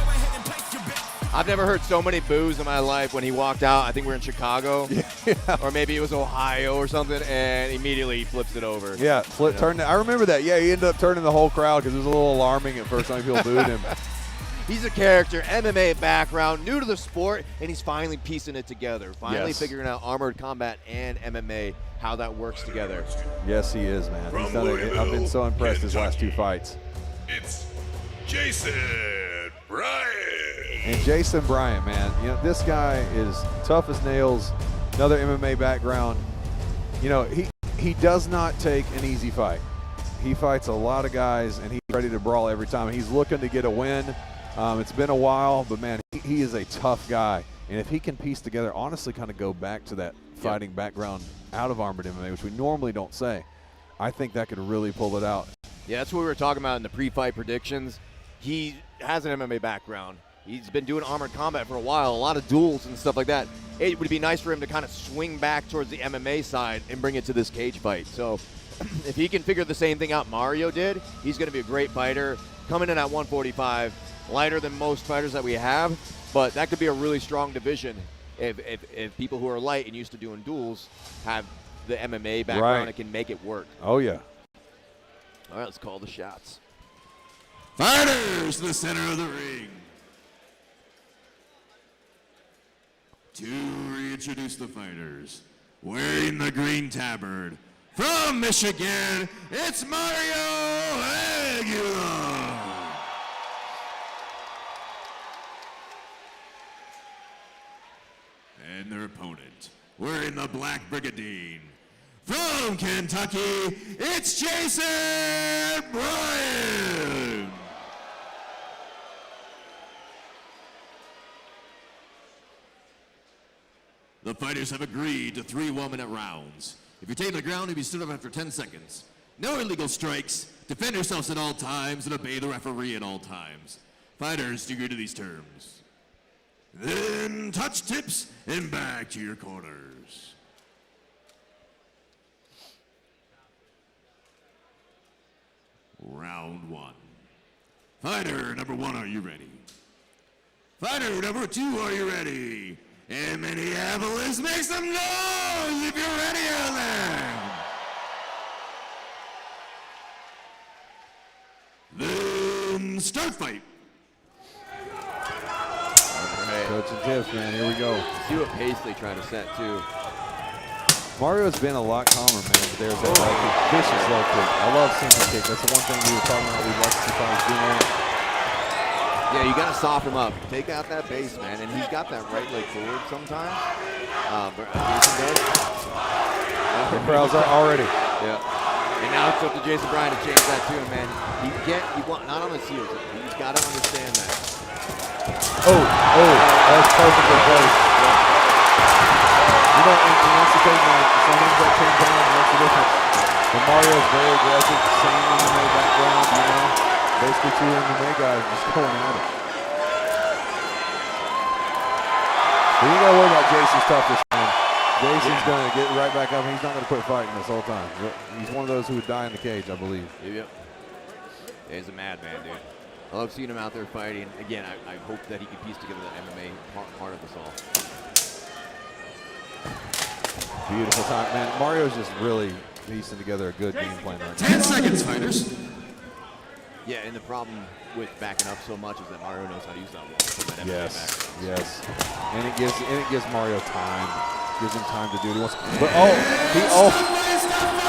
I've never heard so many boos in my life when he walked out. I think we're in Chicago. Yeah. Or maybe it was Ohio or something, and immediately he flips it over. Yeah, turned. I remember that. Yeah, he ended up turning the whole crowd because it was a little alarming at first. How many people booed him. He's a character, MMA background, new to the sport, and he's finally piecing it together. Finally figuring out armored combat and MMA, how that works together. Yes, he is, man. He's done it. I've been so impressed his last 2 fights. It's Jason Bryant. And Jason Bryant, man, this guy is tough as nails. Another MMA background. He does not take an easy fight. He fights a lot of guys, and he's ready to brawl every time. He's looking to get a win. It's been a while, but, man, he is a tough guy. And if he can piece together, honestly kind of go back to that fighting background out of armored MMA, which we normally don't say, I think that could really pull it out. Yeah, that's what we were talking about in the pre-fight predictions. He has an MMA background. He's been doing armored combat for a while, a lot of duels and stuff like that. It would be nice for him to kind of swing back towards the MMA side and bring it to this cage fight. So if he can figure the same thing out Mario did, he's going to be a great fighter. Coming in at 145, lighter than most fighters that we have, but that could be a really strong division if people who are light and used to doing duels have the MMA background and can make it work. Oh, yeah. All right, let's call the shots. Fighters to the center of the ring. To reintroduce the fighters, wearing the green tabard, from Michigan, it's Mario Aguilar. And their opponent, wearing the black brigandine, from Kentucky, it's Jason Bryan. The fighters have agreed to 3 1-minute rounds. If you're taking the ground, you'll be stood up after 10 seconds. No illegal strikes. Defend yourselves at all times and obey the referee at all times. Fighters, do you agree to these terms? Then touch tips and back to your corners. Round 1. Fighter number 1, are you ready? Fighter number 2, are you ready? In Minneapolis, make some noise if you're ready out there. Then start fight. Coach and tips, man. Here we go. See what pace they try to set, too. Mario's been a lot calmer, man, but there's that low kick, vicious low kick. I love single kick. That's the one thing we were talking about we'd like to see fighters do more. Yeah, you got to soften him up. Take out that base, man. And he's got that right leg forward sometimes. Jason does. The crowd's already. Yeah. And now it's up to Jason Bryan to change that too, man. He want not on his heels. He's got to understand that. Oh, that's perfectly placed. You know, and that's the thing, man. Sometimes that change down makes a difference. But Mario's very aggressive, same MMA background, you know. Basically 2 MMA guys just going at it. But you gotta worry about Jason's toughness, man. Jason's gonna get right back up. He's not gonna quit fighting this whole time. He's one of those who would die in the cage, I believe. Yep. Yeah, he's a madman, dude. I love seeing him out there fighting. Again, I hope that he can piece together the MMA part of this all. Beautiful time, man. Mario's just really piecing together a good game plan right now. 10 seconds, fighters. Yeah, and the problem with backing up so much is that Mario knows how to use that wall. Yes, yes. And it gives Mario time. Gives him time to do what he wants. But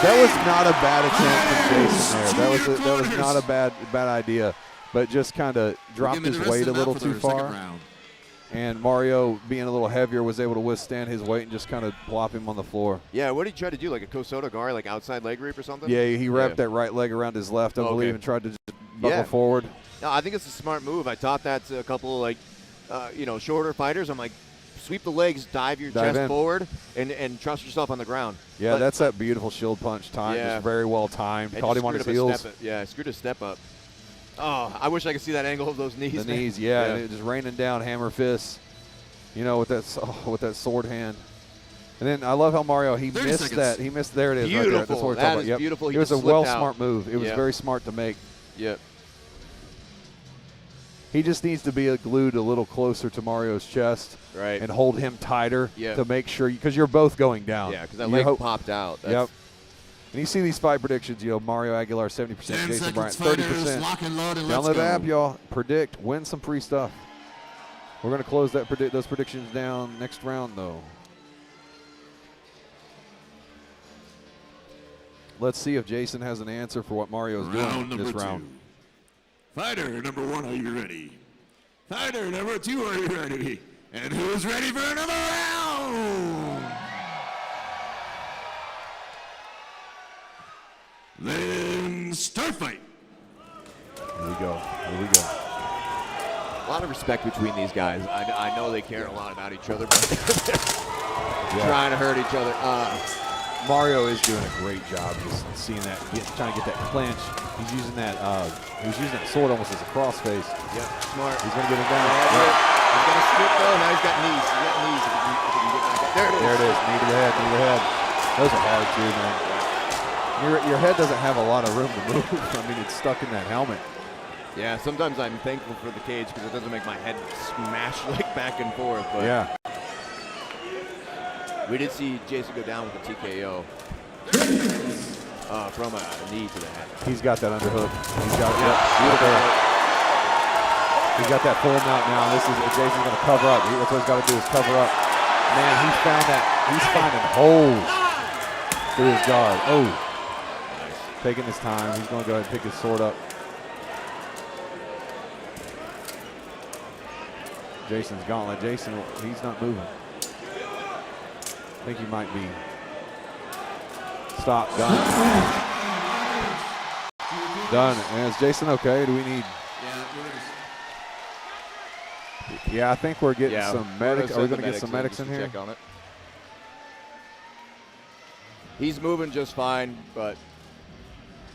that was not a bad attempt from Jason there. That was not a bad idea. But just kind of dropped his weight a little too far. And Mario, being a little heavier, was able to withstand his weight and just kind of plop him on the floor. Yeah, what did he try to do? Like a Kosoto guard, like outside leg reap or something? Yeah, he wrapped that right leg around his left, I believe, and tried to just buckle forward. No, I think it's a smart move. I taught that to a couple of shorter fighters. I'm like, sweep the legs, dive your chest forward, and trust yourself on the ground. Yeah, but that's that beautiful shield punch time. Yeah. Just very well timed. And Caught him on his heels. Screwed his step up. Oh, I wish I could see that angle of those knees. The knees, yeah. And it just raining down hammer fists. You know, with that sword hand. And then I love how Mario, he missed that. He missed, there it is. Beautiful. Right there. That's what we're talking about. Yep. Beautiful. It was a smart move. It was very smart to make. Yep. He just needs to be glued a little closer to Mario's chest. Right. And hold him tighter to make sure, because you're both going down. Yeah, because that leg popped out. Yep. And you see these fight predictions, Mario Aguilar 70%, Jason Bryan 30%. Lock and load and Download the app, y'all. Predict, win some free stuff. We're going to close those predictions down next round, though. Let's see if Jason has an answer for what Mario's doing this round. Fighter number 1, are you ready? Fighter number 2, are you ready? And who's ready for another round? Then start fight. Here we go. A lot of respect between these guys. I know they care a lot about each other, but trying to hurt each other. Mario is doing a great job just seeing that, trying to get that clinch. He's using that sword almost as a crossface. Yep, smart. He's going to get him down. He's got a strip though. Now he's got knees. If he can get back up. There it is. Knee to the head. Those are hard too, man. Your head doesn't have a lot of room to move. I mean, it's stuck in that helmet. Yeah, sometimes I'm thankful for the cage because it doesn't make my head smash like back and forth. But yeah. We did see Jason go down with a TKO from a knee to the head. He's got that underhook. He's got He's got that full mount now. Jason's going to cover up. That's what he's got to do is cover up. Man, he's found that. He's finding holes through his guard. Oh, nice. Taking his time. He's going to go ahead and pick his sword up. Jason's gauntlet. Jason, he's not moving. I think he might be. Stop. Done. Done. And is Jason okay? Do we need? Yeah, I think we're getting some medics. Are we going to get some medics in here? Check on it. He's moving just fine, but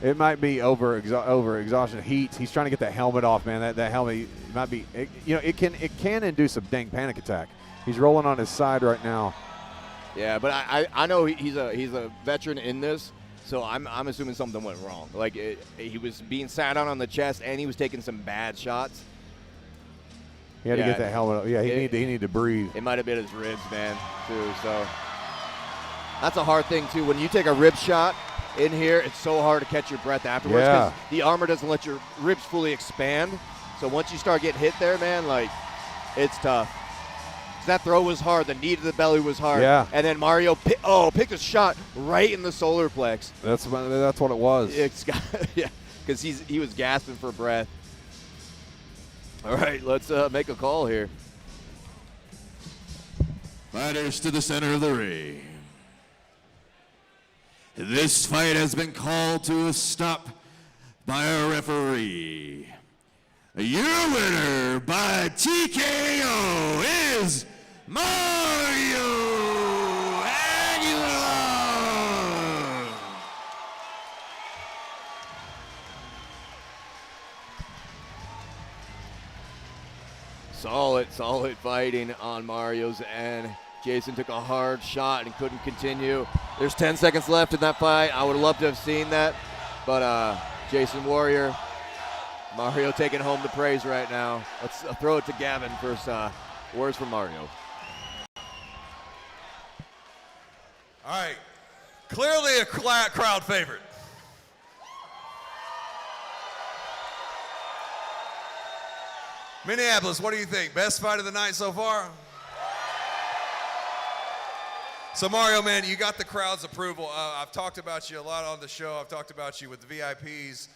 it might be over exhaustion, heat. He's trying to get that helmet off, man. That helmet might be. It can induce a dang panic attack. He's rolling on his side right now. Yeah, but I know he's a veteran in this, so I'm assuming something went wrong. Like he was being sat on the chest, and he was taking some bad shots. He had to get that helmet up. Yeah, he needed to breathe. It might have been his ribs, man, too. So that's a hard thing too. When you take a rib shot in here, it's so hard to catch your breath afterwards because the armor doesn't let your ribs fully expand. So once you start getting hit there, man, like it's tough. That throw was hard. The knee to the belly was hard. Yeah. And then Mario picked a shot right in the solar plex. That's what it was. Yeah, because he was gasping for breath. All right, let's make a call here. Fighters to the center of the ring. This fight has been called to a stop by a referee. Your winner by TKO is Mario Aguilar. Solid fighting on Mario's end. Jason took a hard shot and couldn't continue. There's 10 seconds left in that fight. I would love to have seen that, but Jason Warrior, Mario taking home the praise right now. Let's throw it to Gavin first. Words from Mario. All right, clearly a crowd favorite. Minneapolis, what do you think? Best fight of the night so far? So Mario, man, you got the crowd's approval. I've talked about you a lot on the show. I've talked about you with the VIPs,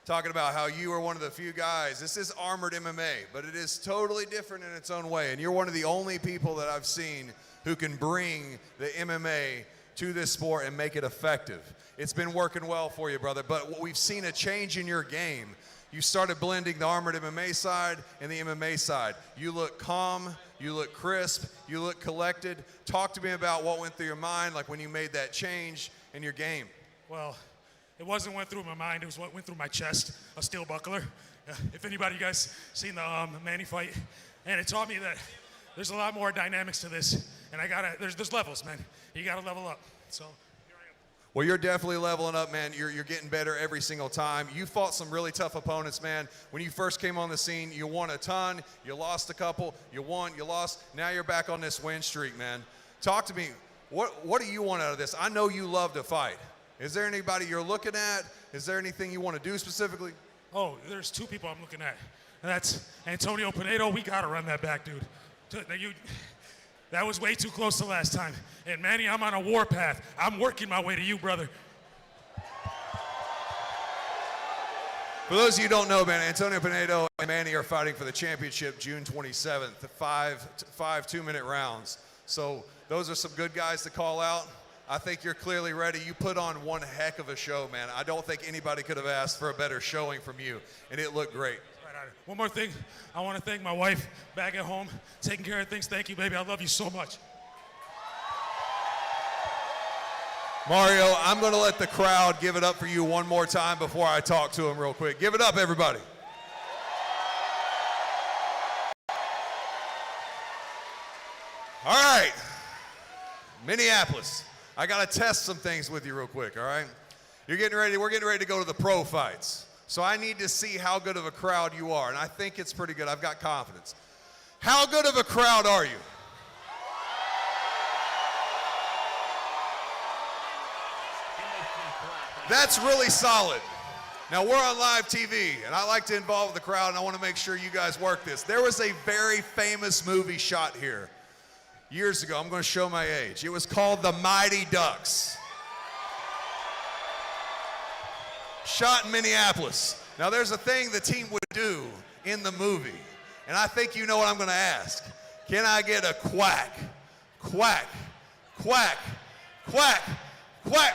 talking about how you are one of the few guys. This is armored MMA, but it is totally different in its own way. And you're one of the only people that I've seen who can bring the MMA to this sport and make it effective. It's been working well for you, brother, but we've seen a change in your game. You started blending the armored MMA side and the MMA side. You look calm, you look crisp, you look collected. Talk to me about what went through your mind, like when you made that change in your game. Well, it wasn't went through my mind, it was what went through my chest, a steel buckler. If anybody you guys seen the Manny fight, and it taught me that there's a lot more dynamics to this, and there's levels, man. You gotta level up, so. Well, you're definitely leveling up, man. You're getting better every single time. You fought some really tough opponents, man. When you first came on the scene, you won a ton, you lost a couple, you won, you lost. Now you're back on this win streak, man. Talk to me. What do you want out of this? I know you love to fight. Is there anybody you're looking at? Is there anything you want to do specifically? Oh, there's two people I'm looking at. And that's Antonio Pinedo. We got to run that back, dude. That was way too close to last time. And Manny, I'm on a warpath. I'm working my way to you, brother. For those of you who don't know, man, Antonio Pinedo and Manny are fighting for the championship June 27th, five 2-minute rounds. So those are some good guys to call out. I think you're clearly ready. You put on one heck of a show, man. I don't think anybody could have asked for a better showing from you, and it looked great. One more thing. I want to thank my wife back at home, taking care of things. Thank you, baby. I love you so much. Mario, I'm going to let the crowd give it up for you one more time before I talk to them real quick. Give it up, everybody. All right. Minneapolis, I got to test some things with you real quick, all right? We're getting ready to go to the pro fights. So I need to see how good of a crowd you are, and I think it's pretty good. I've got confidence. How good of a crowd are you? That's really solid. Now, we're on live TV, and I like to involve the crowd, and I want to make sure you guys work this. There was a very famous movie shot here years ago. I'm going to show my age. It was called The Mighty Ducks. Shot in Minneapolis. Now, there's a thing the team would do in the movie, and I think you know what I'm going to ask. Can I get a quack, quack, quack, quack, quack?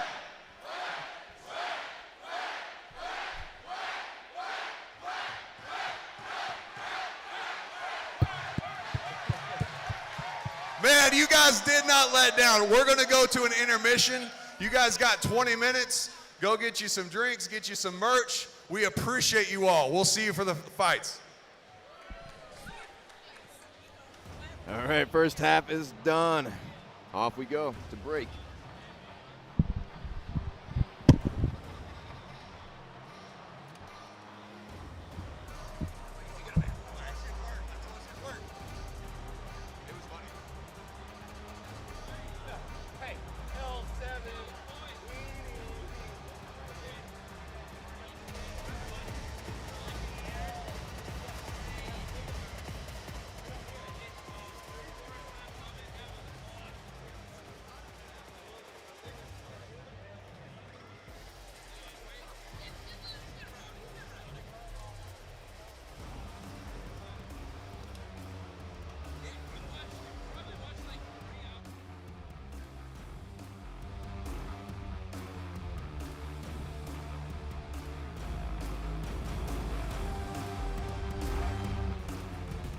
Man, you guys did not let down. We're going to go to an intermission. You guys got 20 minutes. Go get you some drinks, get you some merch. We appreciate you all. We'll see you for the fights. All right, first half is done. Off we go to break.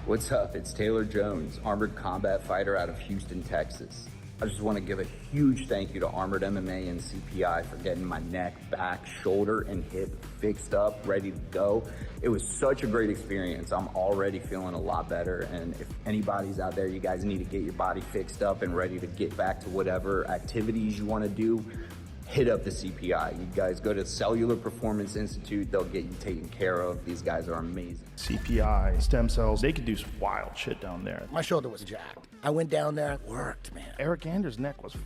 What's up? It's Taylor Jones, armored combat fighter out of Houston, Texas. I just want to give a huge thank you to Armored MMA and CPI for getting my neck, back, shoulder, and hip fixed up, ready to go. It was such a great experience. I'm already feeling a lot better, and if anybody's out there, you guys need to get your body fixed up and ready to get back to whatever activities you want to do, hit up the CPI. You guys go to Cellular Performance Institute, they'll get you taken care of. These guys are amazing. CPI, stem cells, they could do some wild shit down there. My shoulder was jacked. I went down there, worked, man. Eric Anders' neck was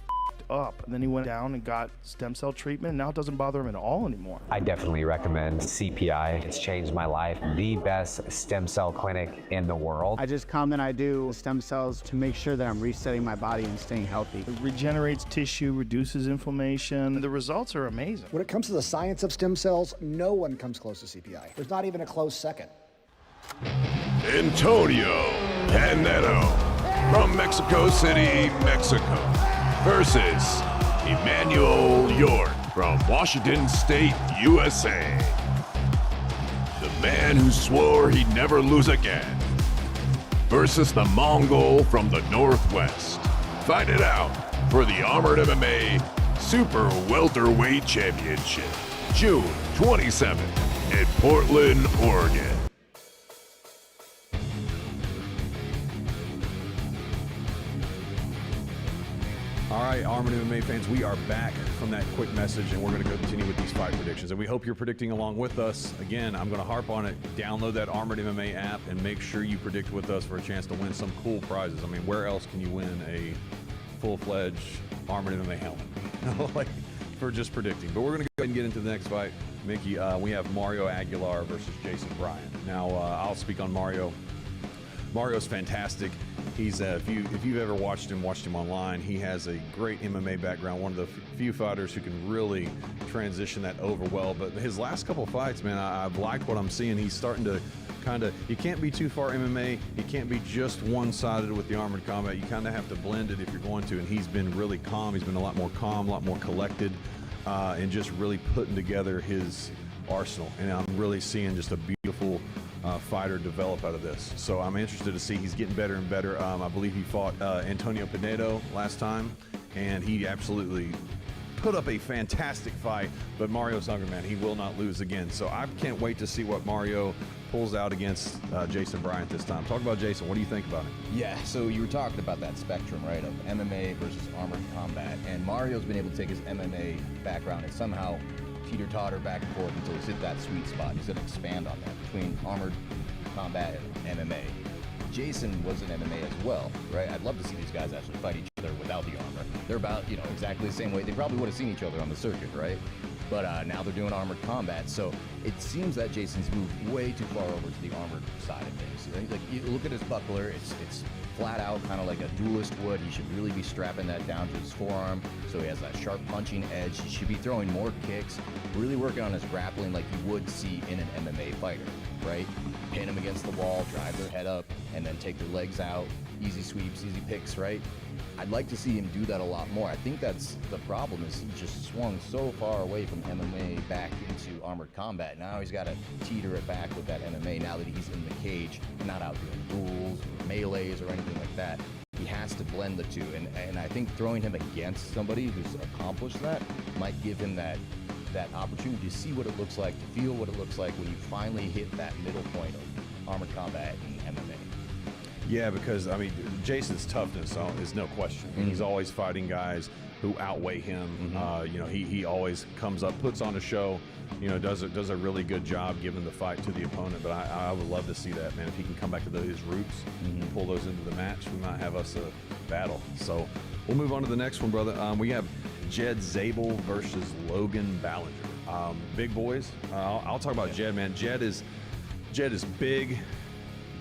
up, and then he went down and got stem cell treatment. Now it doesn't bother him at all anymore. I definitely recommend CPI. It's changed my life. The best stem cell clinic in the world. I just come and I do stem cells to make sure that I'm resetting my body and staying healthy. It regenerates tissue, reduces inflammation. The results are amazing. When it comes to the science of stem cells, no one comes close to CPI. There's not even a close second. Antonio Caneto from Mexico City, Mexico, versus Emmanuel York from Washington State, USA. The man who swore he'd never lose again, versus the Mongol from the Northwest. Find it out for the Armored MMA Super Welterweight Championship, June 27th in Portland, Oregon. All right, Armored MMA fans, we are back from that quick message, and we're going to continue with these fight predictions. And we hope you're predicting along with us. Again, I'm going to harp on it. Download that Armored MMA app and make sure you predict with us for a chance to win some cool prizes. I mean, where else can you win a full-fledged Armored MMA helmet? Like, for just predicting. But we're going to go ahead and get into the next fight. Mickey, we have Mario Aguilar versus Jason Bryant. Now, I'll speak on Mario. Mario's fantastic. He's if you've ever watched him online, he has a great MMA background. One of the few fighters who can really transition that over well. But his last couple fights, man, I've liked what I'm seeing. He's starting to kind of, you can't be too far MMA. You can't be just one-sided with the armored combat. You kind of have to blend it if you're going to. And he's been really calm. He's been a lot more calm, a lot more collected, and just really putting together his arsenal. And I'm really seeing just a beautiful fighter develop out of this. So I'm interested to see. He's getting better and better. I believe he fought Antonio Pinedo last time, and he absolutely put up a fantastic fight. But Mario's hungry, man. He will not lose again. So I can't wait to see what Mario pulls out against Jason Bryant this time. Talk about Jason. What do you think about him? Yeah, so you were talking about that spectrum, right, of MMA versus armored combat, and Mario's been able to take his MMA background and somehow teeter-totter back and forth until he's hit that sweet spot. He's going to expand on that between Armored Combat and MMA. Jason was in MMA as well, right? I'd love to see these guys actually fight each other without the armor. They're about, exactly the same way. They probably would have seen each other on the circuit, right? But now they're doing Armored Combat, so it seems that Jason's moved way too far over to the armored side of things. Like, you look at his buckler, it's flat out, kind of like a duelist would. He should really be strapping that down to his forearm, so he has that sharp punching edge. He should be throwing more kicks, really working on his grappling like you would see in an MMA fighter, right? Pin them against the wall, drive their head up, and then take their legs out. Easy sweeps, easy picks, right? I'd like to see him do that a lot more. I think that's the problem, is he just swung so far away from MMA back into Armored Combat. Now he's got to teeter it back with that MMA now that he's in the cage, not out doing duels or melees or anything like that. He has to blend the two, and I think throwing him against somebody who's accomplished that might give him that opportunity to see what it looks like, to feel what it looks like when you finally hit that middle point of Armored Combat and MMA. Yeah, because, I mean, Jason's toughness is no question. I mean, he's always fighting guys who outweigh him. He always comes up, puts on a show, does a really good job giving the fight to the opponent. But I would love to see that, man. If he can come back to his roots and pull those into the match, we might have us a battle. So we'll move on to the next one, brother. We have Jed Zabel versus Logan Ballinger. Big boys. I'll talk about Jed, man. Jed is big,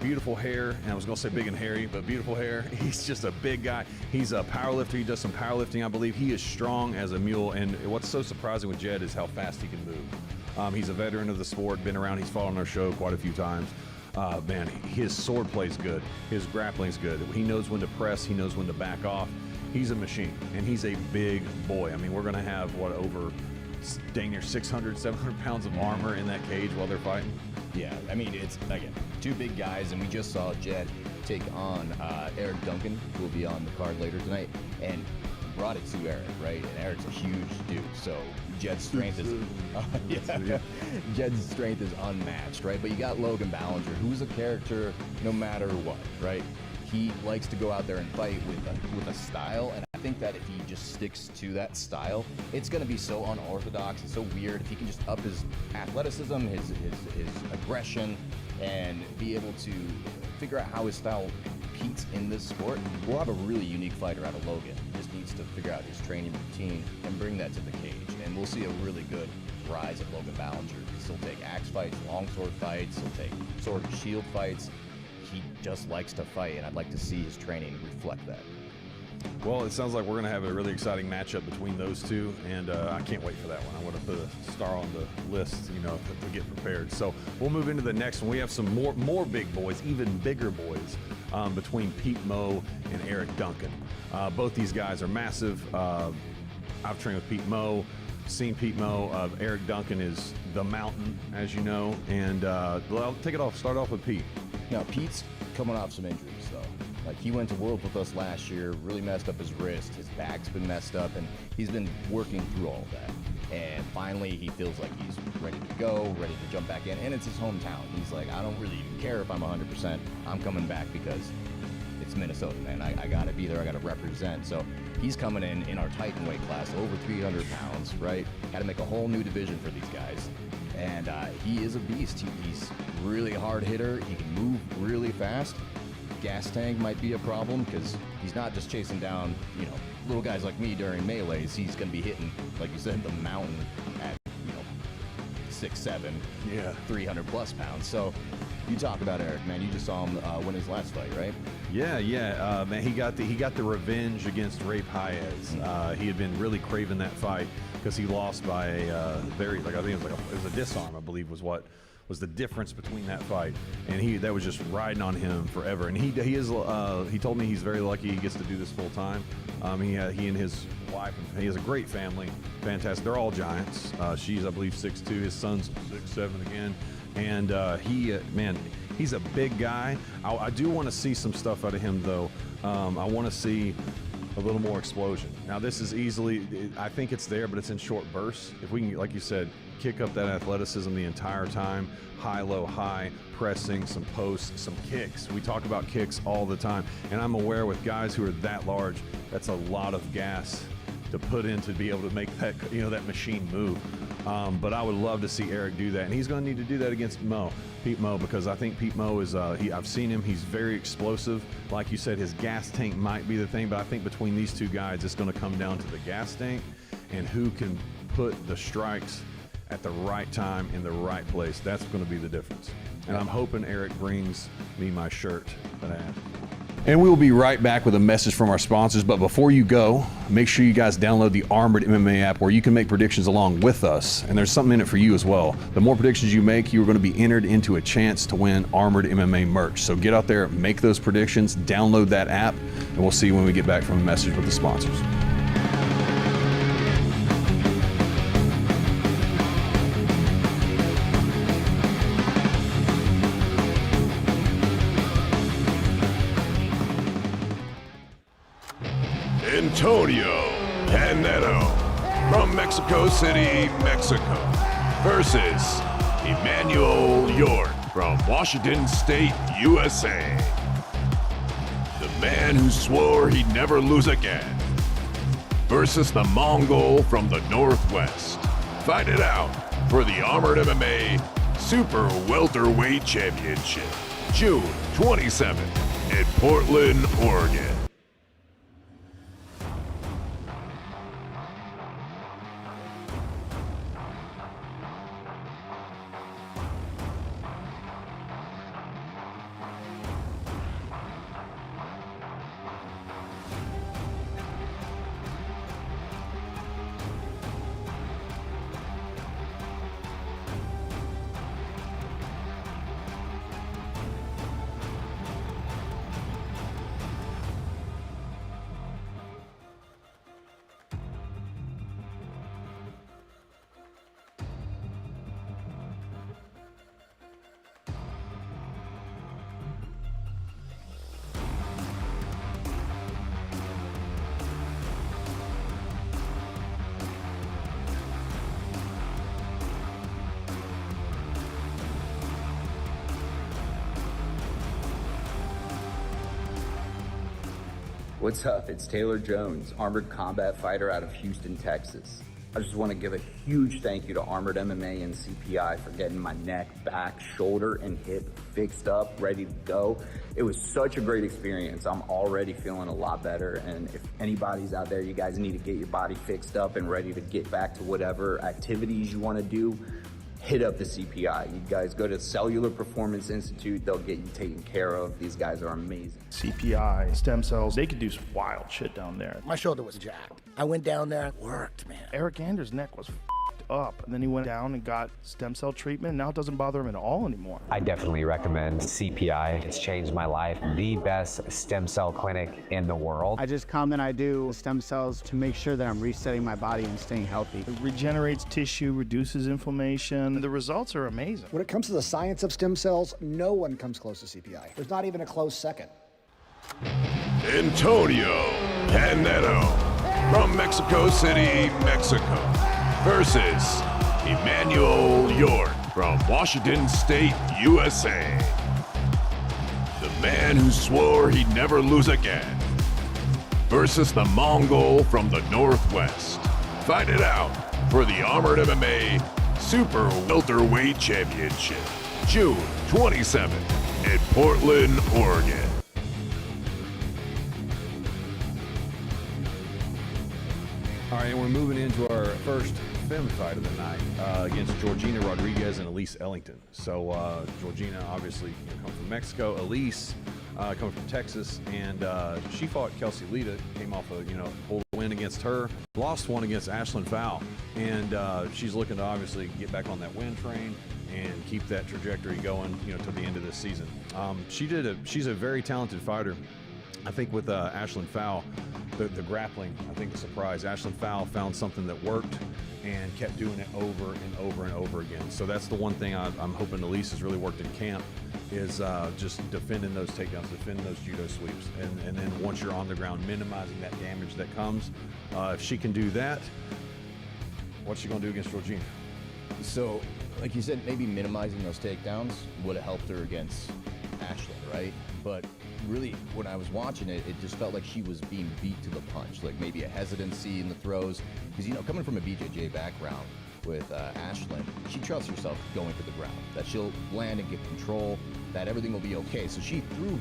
beautiful hair, and I was going to say big and hairy, but beautiful hair. He's just a big guy. He's a powerlifter. He does some powerlifting, I believe. He is strong as a mule, and what's so surprising with Jed is how fast he can move. He's a veteran of the sport, been around. He's fought on our show quite a few times. Man, his sword play's good. His grappling's good. He knows when to press. He knows when to back off. He's a machine, and he's a big boy. I mean, we're going to have, over dang near 600, 700 pounds of armor in that cage while they're fighting. Yeah, I mean, it's, again, two big guys, and we just saw Jed take on Eric Duncan, who will be on the card later tonight, and brought it to Eric, right? And Eric's a huge dude, so Jed's strength is Jed's strength is unmatched, right? But you got Logan Ballinger, who's a character no matter what, right? He likes to go out there and fight with a style, and I think that if he just sticks to that style, it's going to be so unorthodox and so weird. If he can just up his athleticism, his aggression, and be able to figure out how his style competes in this sport, we'll have a really unique fighter out of Logan. He just needs to figure out his training routine and bring that to the cage, and we'll see a really good rise of Logan Ballinger. He'll take axe fights, longsword fights, he'll take sword and shield fights. He just likes to fight, and I'd like to see his training reflect that. Well, it sounds like we're going to have a really exciting matchup between those two, and I can't wait for that one. I want to put a star on the list, to get prepared. So we'll move into the next one. We have some more big boys, even bigger boys, between Pete Moe and Eric Duncan. Both these guys are massive. I've trained with Pete Moe, seen Pete Moe. Eric Duncan is the mountain, as you know, and I'll take it off. Start off with Pete. Now, Pete's coming off some injuries, though. Like, he went to Worlds with us last year, really messed up his wrist, his back's been messed up, and he's been working through all of that. And finally, he feels like he's ready to go, ready to jump back in, and it's his hometown. He's like, I don't really even care if I'm 100%. I'm coming back because it's Minnesota, man. I got to be there. I got to represent. So he's coming in our Titan weight class, over 300 pounds, right? Got to make a whole new division for these guys. And he is a beast. He's really hard hitter. He can move really fast. Gas tank might be a problem because he's not just chasing down, little guys like me during melees. He's going to be hitting, like you said, the mountain at, 6'7", 300 plus pounds. So you talk about Eric, man. You just saw him win his last fight, right? Yeah. Man, he got the revenge against Ray Paez. He had been really craving that fight because he lost by a very, I think it was a disarm, I believe was was the difference between that fight, and that was just riding on him forever. And he told me he's very lucky he gets to do this full time. He and his wife, he has a great family, fantastic. They're all giants. She's, I believe, 6'2". His son's 6'7" again, and he's a big guy. I do want to see some stuff out of him, though. I want to see a little more explosion. Now, this is I think it's there, but it's in short bursts. If we can, like you said, kick up that athleticism the entire time, high, low, high, pressing, some posts, some kicks. We talk about kicks all the time, and I'm aware with guys who are that large, that's a lot of gas to put in to be able to make that, that machine move. But I would love to see Eric do that, and he's going to need to do that against Pete Mo, because I think Pete Mo is, I've seen him, he's very explosive. Like you said, his gas tank might be the thing, but I think between these two guys, it's going to come down to the gas tank and who can put the strikes at the right time in the right place. That's going to be the difference. And I'm hoping Eric brings me my shirt that I have. And we will be right back with a message from our sponsors. But before you go, make sure you guys download the Armored MMA app, where you can make predictions along with us. And there's something in it for you as well. The more predictions you make, you're going to be entered into a chance to win Armored MMA merch. So get out there, make those predictions, download that app, and we'll see you when we get back from a message with the sponsors. Antonio Caneto from Mexico City, Mexico versus Emmanuel York from Washington State, USA. The man who swore he'd never lose again versus the Mongol from the Northwest. Fight it out for the Armored MMA Super Welterweight Championship, June 27th in Portland, Oregon. What's up? It's Taylor Jones, armored combat fighter out of Houston, Texas. I just want to give a huge thank you to Armored MMA and CPI for getting my neck, back, shoulder, and hip fixed up, ready to go. It was such a great experience. I'm already feeling a lot better, and if anybody's out there, you guys need to get your body fixed up and ready to get back to whatever activities you want to do, hit up the CPI. You guys go to Cellular Performance Institute, they'll get you taken care of. These guys are amazing. CPI, stem cells, they could do some wild shit down there. My shoulder was jacked. I went down there, worked, man. Eric Anders' neck was up, and then he went down and got stem cell treatment. Now it doesn't bother him at all anymore. I definitely recommend CPI. It's changed my life. The best stem cell clinic in the world. I just come and I do stem cells to make sure that I'm resetting my body and staying healthy. It regenerates tissue, reduces inflammation. The results are amazing. When it comes to the science of stem cells, no one comes close to CPI. There's not even a close second. Antonio Caneto from Mexico City, Mexico versus Emmanuel York from Washington State, USA. The man who swore he'd never lose again versus the Mongol from the Northwest. Fight it out for the Armored MMA Super Welterweight Championship, June 27th in Portland, Oregon. All right, and we're moving into our first femme fight of the night against Georgina Rodriguez and Elise Ellington. So Georgina obviously comes from Mexico. Elise comes from Texas, and she fought Kelsey Lita, came off a full win against her, lost one against Ashlyn Fowl, and she's looking to obviously get back on that win train and keep that trajectory going, to the end of this season. She's a very talented fighter. I think with Ashlyn Fowl, the grappling, I think the surprise. Ashlyn Fowl found something that worked and kept doing it over and over and over again. So that's the one thing I'm hoping Elise has really worked in camp, is just defending those takedowns, defending those judo sweeps. And then once you're on the ground, minimizing that damage that comes. If she can do that, what's she going to do against Georgina? So, like you said, maybe minimizing those takedowns would have helped her against Ashlyn, right? But really, when I was watching it, it just felt like she was being beat to the punch, like maybe a hesitancy in the throws. Because, coming from a BJJ background, with Ashlyn, she trusts herself going to the ground, that she'll land and get control, that everything will be okay. So she threw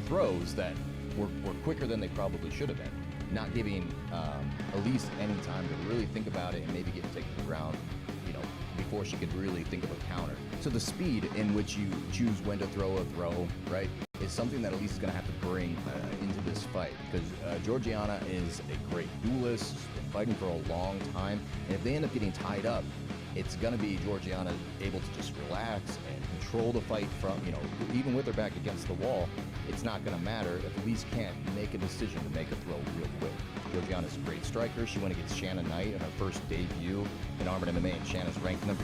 throws that were quicker than they probably should have been, not giving Elise any time to really think about it and maybe get taken to the ground, before she could really think of a counter. So the speed in which you choose when to throw a throw, right, is something that Elise is going to have to bring into this fight, because Georgiana is a great duelist. She's been fighting for a long time, and if they end up getting tied up, it's going to be Georgiana able to just relax and control the fight from, even with her back against the wall. It's not going to matter if Elise can't make a decision to make a throw real quick. Georgiana's a great striker. She went against Shanna Knight in her first debut in Armored MMA, and Shanna's ranked number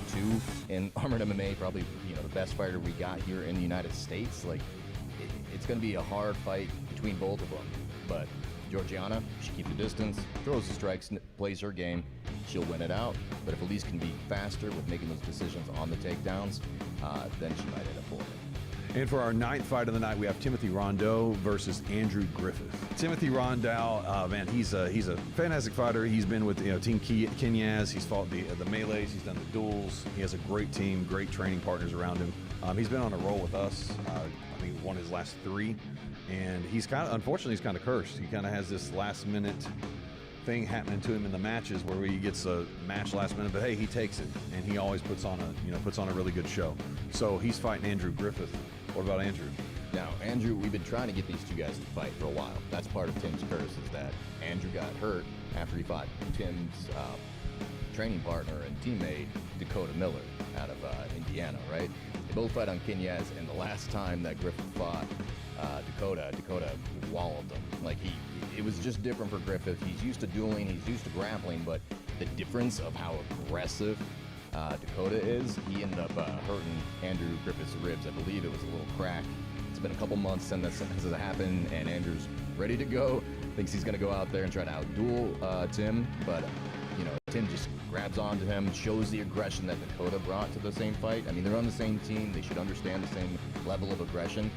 2 in Armored MMA, probably the best fighter we got here in the United States. Like, it's going to be a hard fight between both of them. But Georgiana, she keeps the distance, throws the strikes, plays her game, she'll win it out. But if Elise can be faster with making those decisions on the takedowns, then she might end up pulling it. And for our 9th fight of the night, we have Timothy Rondeau versus Andrew Griffith. Timothy Rondeau, man, he's a fantastic fighter. He's been with Team Kenyaz. He's fought the melees. He's done the duels. He has a great team, great training partners around him. He's been on a roll with us. I think won his last 3, and unfortunately, he's kind of cursed. He kind of has this last-minute thing happening to him in the matches where he gets a match last minute, but hey, he takes it, and he always puts on a really good show. So he's fighting Andrew Griffith. What about Andrew? Now, Andrew, we've been trying to get these two guys to fight for a while. That's part of Tim's curse, is that Andrew got hurt after he fought Tim's training partner and teammate, Dakota Miller, out of Indiana, right? They both fight on Kenyaz, and the last time that Griffith fought Dakota walloped him. Like, it was just different for Griffith. He's used to dueling, he's used to grappling, but the difference of how aggressive Dakota is, he ended up hurting Andrew Griffith's ribs. I believe it was a little crack. It's been a couple months since this has happened, and Andrew's ready to go. Thinks he's going to go out there and try to outduel Tim, but Tim just grabs onto him, shows the aggression that Dakota brought to the same fight. I mean, they're on the same team. They should understand the same level of aggression.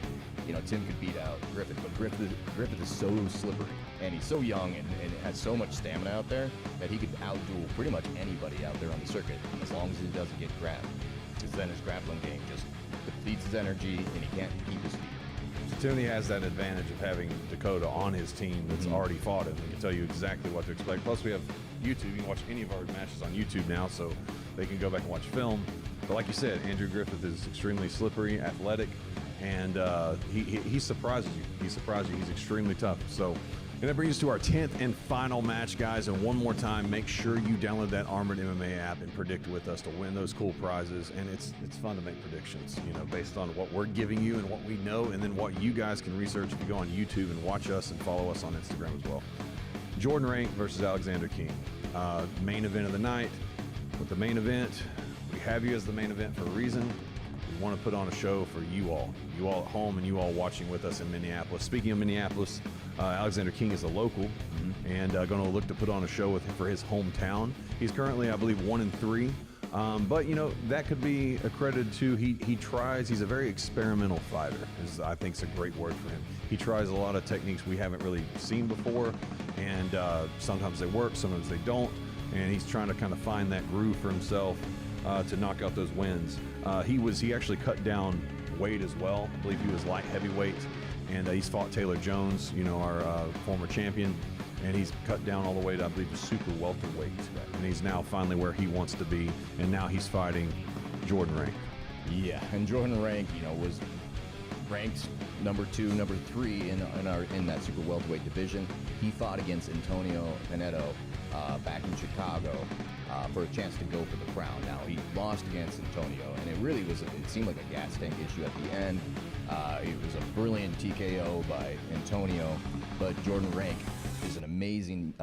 Tim could beat out Griffith, but Griffith is so slippery, and he's so young and has so much stamina out there that he could outduel pretty much anybody out there on the circuit, as long as he doesn't get grabbed. Because then his grappling game just depletes his energy, and he can't keep his feet. So Timothy has that advantage of having Dakota on his team that's already fought him. He can tell you exactly what to expect. Plus, we have YouTube. You can watch any of our matches on YouTube now, so they can go back and watch film. But like you said, Andrew Griffith is extremely slippery, athletic, and he surprises you. He surprises you. He's extremely tough. So, and that brings us to our 10th and final match, guys. And one more time, make sure you download that Armored MMA app and predict with us to win those cool prizes. And it's fun to make predictions, based on what we're giving you and what we know, and then what you guys can research if you go on YouTube and watch us and follow us on Instagram as well. Jordan Rank versus Alexander King. Main event of the night. With the main event, we have you as the main event for a reason. We want to put on a show for you all at home and you all watching with us in Minneapolis. Speaking of Minneapolis, Alexander King is a local and going to look to put on a show for his hometown. He's currently, I believe, 1-3. But that could be accredited to he tries. He's a very experimental fighter, I think is a great word for him. He tries a lot of techniques we haven't really seen before, and sometimes they work, sometimes they don't. And he's trying to kind of find that groove for himself to knock out those wins. He actually cut down weight as well. I believe he was light heavyweight, and he's fought Taylor Jones, our former champion. And he's cut down all the way to, I believe, the super welterweight. And he's now finally where he wants to be. And now he's fighting Jordan Rank. Yeah, and Jordan Rank, was ranked number 2, number 3 in that super welterweight division. He fought against Antonio Pinedo back in Chicago for a chance to go for the crown. Now, he lost against Antonio, and it seemed like a gas tank issue at the end. It was a brilliant TKO by Antonio, but Jordan Rank is an amazing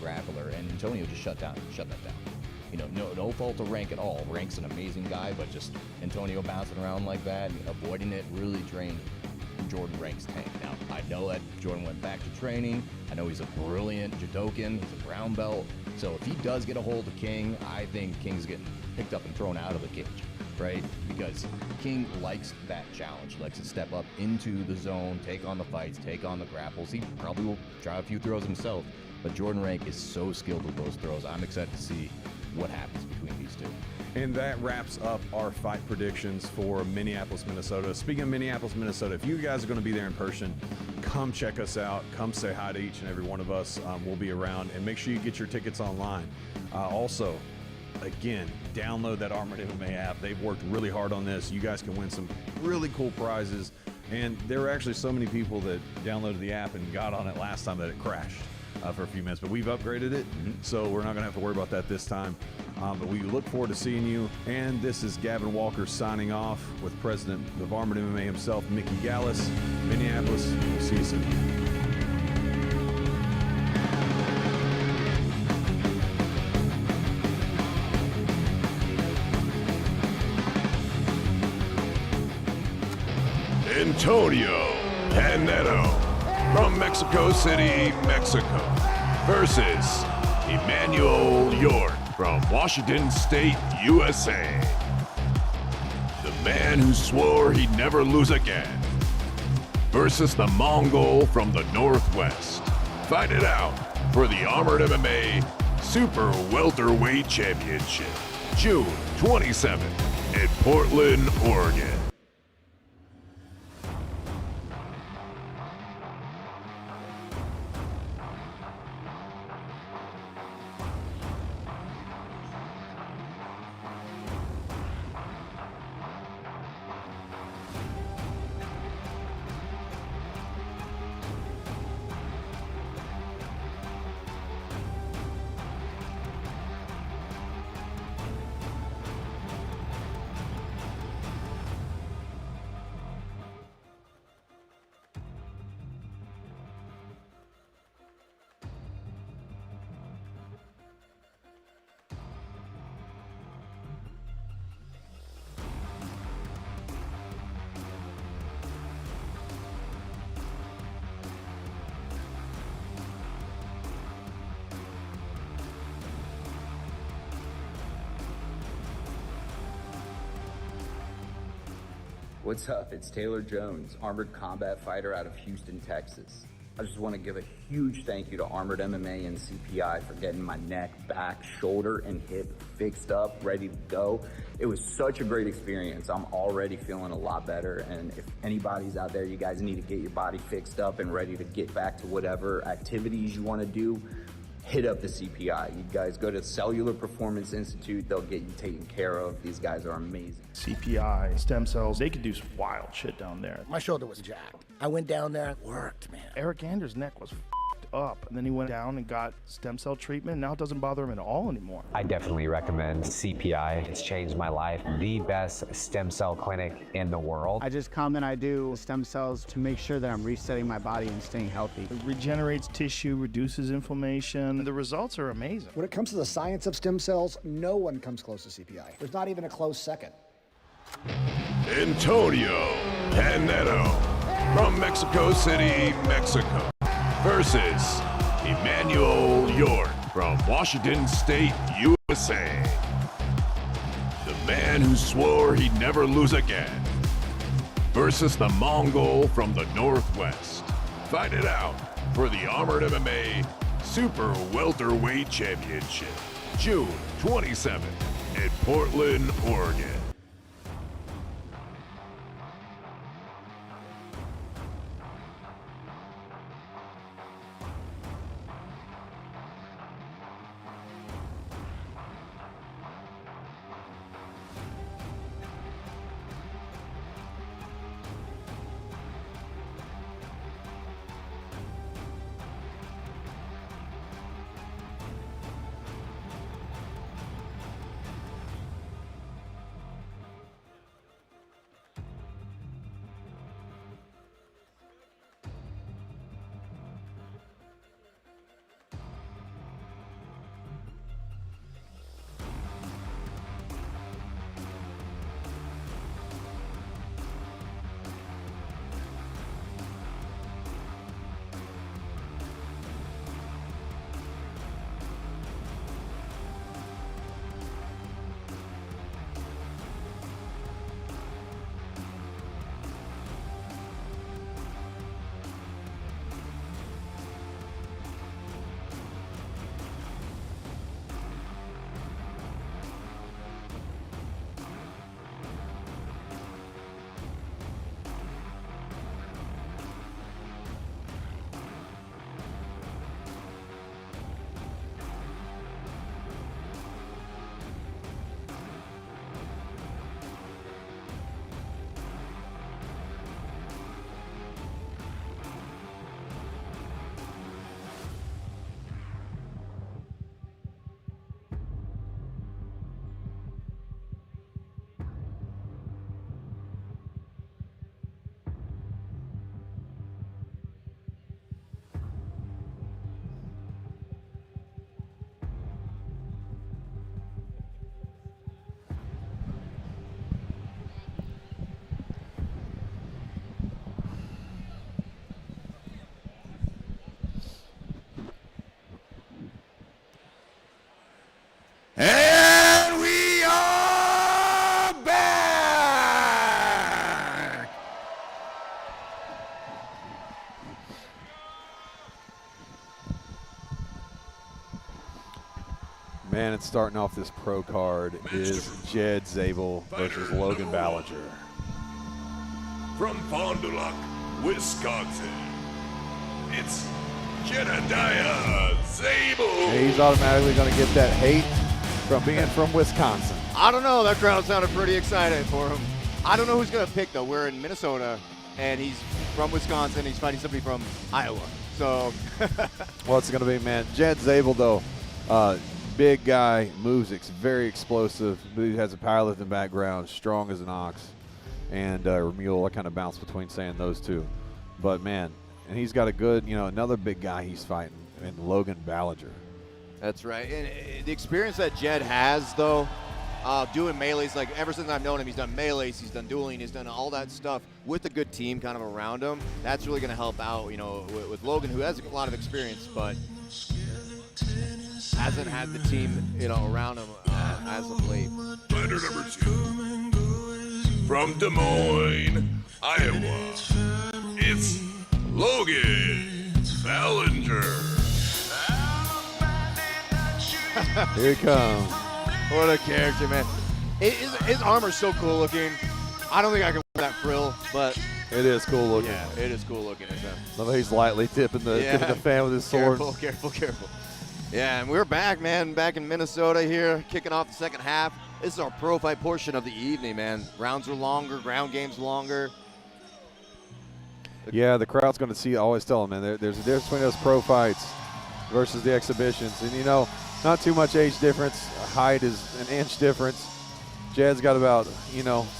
grappler, and Antonio just shut that down. No fault to Rank at all. Rank's an amazing guy, but just Antonio bouncing around like that and avoiding it really drained Jordan Rank's tank. Now, I know that Jordan went back to training. I know he's a brilliant judokan. He's a brown belt. So if he does get a hold of King, I think King's getting picked up and thrown out of the cage, right? Because King likes that challenge. He likes to step up into the zone, take on the fights, take on the grapples. He probably will try a few throws himself, but Jordan Rank is so skilled with those throws. I'm excited to see what happens between these two. And that wraps up our fight predictions for Minneapolis, Minnesota. Speaking of Minneapolis, Minnesota, if you guys are going to be there in person, come check us out. Come say hi to each and every one of us. We'll be around, and make sure you get your tickets online. Also, again, download that Armored MMA app. They've worked really hard on this. You guys can win some really cool prizes. And there were actually so many people that downloaded the app and got on it last time that it crashed for a few minutes. But we've upgraded it, so we're not going to have to worry about that this time. But we look forward to seeing you. And this is Gavin Walker signing off with President of Armored MMA himself, Mickey Gallus, Minneapolis. We'll see you soon. Antonio Caneto from Mexico City, Mexico versus Emmanuel York from Washington State, USA. The man who swore he'd never lose again versus the Mongol from the Northwest. Fight it out for the Armored MMA Super Welterweight Championship, June 27th in Portland, Oregon. What's up? It's Taylor Jones, armored combat fighter out of Houston, Texas. I just want to give a huge thank you to Armored MMA and CPI for getting my neck, back, shoulder, and hip fixed up, ready to go. It was such a great experience. I'm already feeling a lot better, and if anybody's out there, you guys need to get your body fixed up and ready to get back to whatever activities you want to do, hit up the CPI. You guys go to Cellular Performance Institute. They'll get you taken care of. These guys are amazing. CPI, stem cells, they could do some wild shit down there. My shoulder was jacked. I went down there, it worked, man. Eric Anders' neck was up, and then he went down and got stem cell treatment. Now it doesn't bother him at all anymore. I definitely recommend CPI. It's changed my life. The best stem cell clinic in the world. I just come and I do stem cells to make sure that I'm resetting my body and staying healthy. It regenerates tissue, reduces inflammation. The results are amazing. When it comes to the science of stem cells, no one comes close to CPI. There's not even a close second. Antonio Caneto from Mexico City, Mexico versus Emmanuel York from Washington State, USA. The man who swore he'd never lose again versus the Mongol from the Northwest. Fight it out for the Armored MMA Super Welterweight Championship, June 27th in Portland, Oregon. Man, it's starting off this pro card is Jed Zabel versus Logan Ballinger. From Fond du Lac, Wisconsin, it's Jedediah Zabel. And he's automatically going to get that hate from being from Wisconsin. I don't know. That crowd sounded pretty excited for him. I don't know who's going to pick, though. We're in Minnesota, and he's from Wisconsin. He's fighting somebody from Iowa. So, well, it's going to be, man, Jed Zabel, though, big guy, moves very explosive. He has a powerlifting background, strong as an ox, and or mule. I kind of bounce between saying those two. But, man, and he's got a good, another big guy he's fighting, and Logan Ballinger. that's right. And the experience that Jed has, though, doing melees, like ever since I've known him, he's done melees, he's done dueling, he's done all that stuff with a good team kind of around him. That's really going to help out, with Logan, who has a lot of experience, but hasn't had the team, around him as of late. Fighter number 2, from Des Moines, Iowa, it's Logan Ballinger. Here he comes. What a character, man. His armor's so cool looking. I don't think I can wear that frill, but it is cool looking. Yeah, it is cool looking. Love how he's lightly tipping the fan with his sword. Careful. Yeah, and we're back, man. Back in Minnesota here, kicking off the second half. This is our pro fight portion of the evening, man. Rounds are longer, ground game's longer. Yeah, the crowd's going to see. I always tell them, man, there's a difference between those pro fights versus the exhibitions. And, not too much age difference. Height is an inch difference. Jed's got about,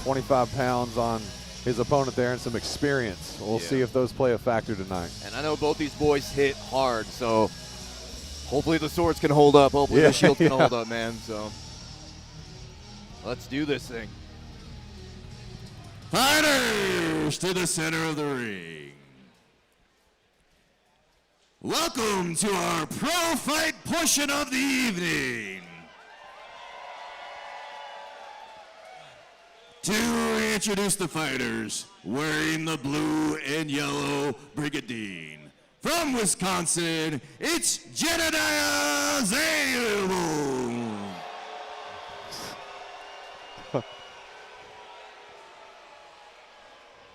25 pounds on his opponent there and some experience. We'll see if those play a factor tonight. And I know both these boys hit hard, so hopefully the swords can hold up. Hopefully the shields can hold up, man. So let's do this thing. Fighters to the center of the ring. Welcome to our pro fight portion of the evening. To introduce the fighters, wearing the blue and yellow brigandine. From Wisconsin, it's Jedediah Zabel.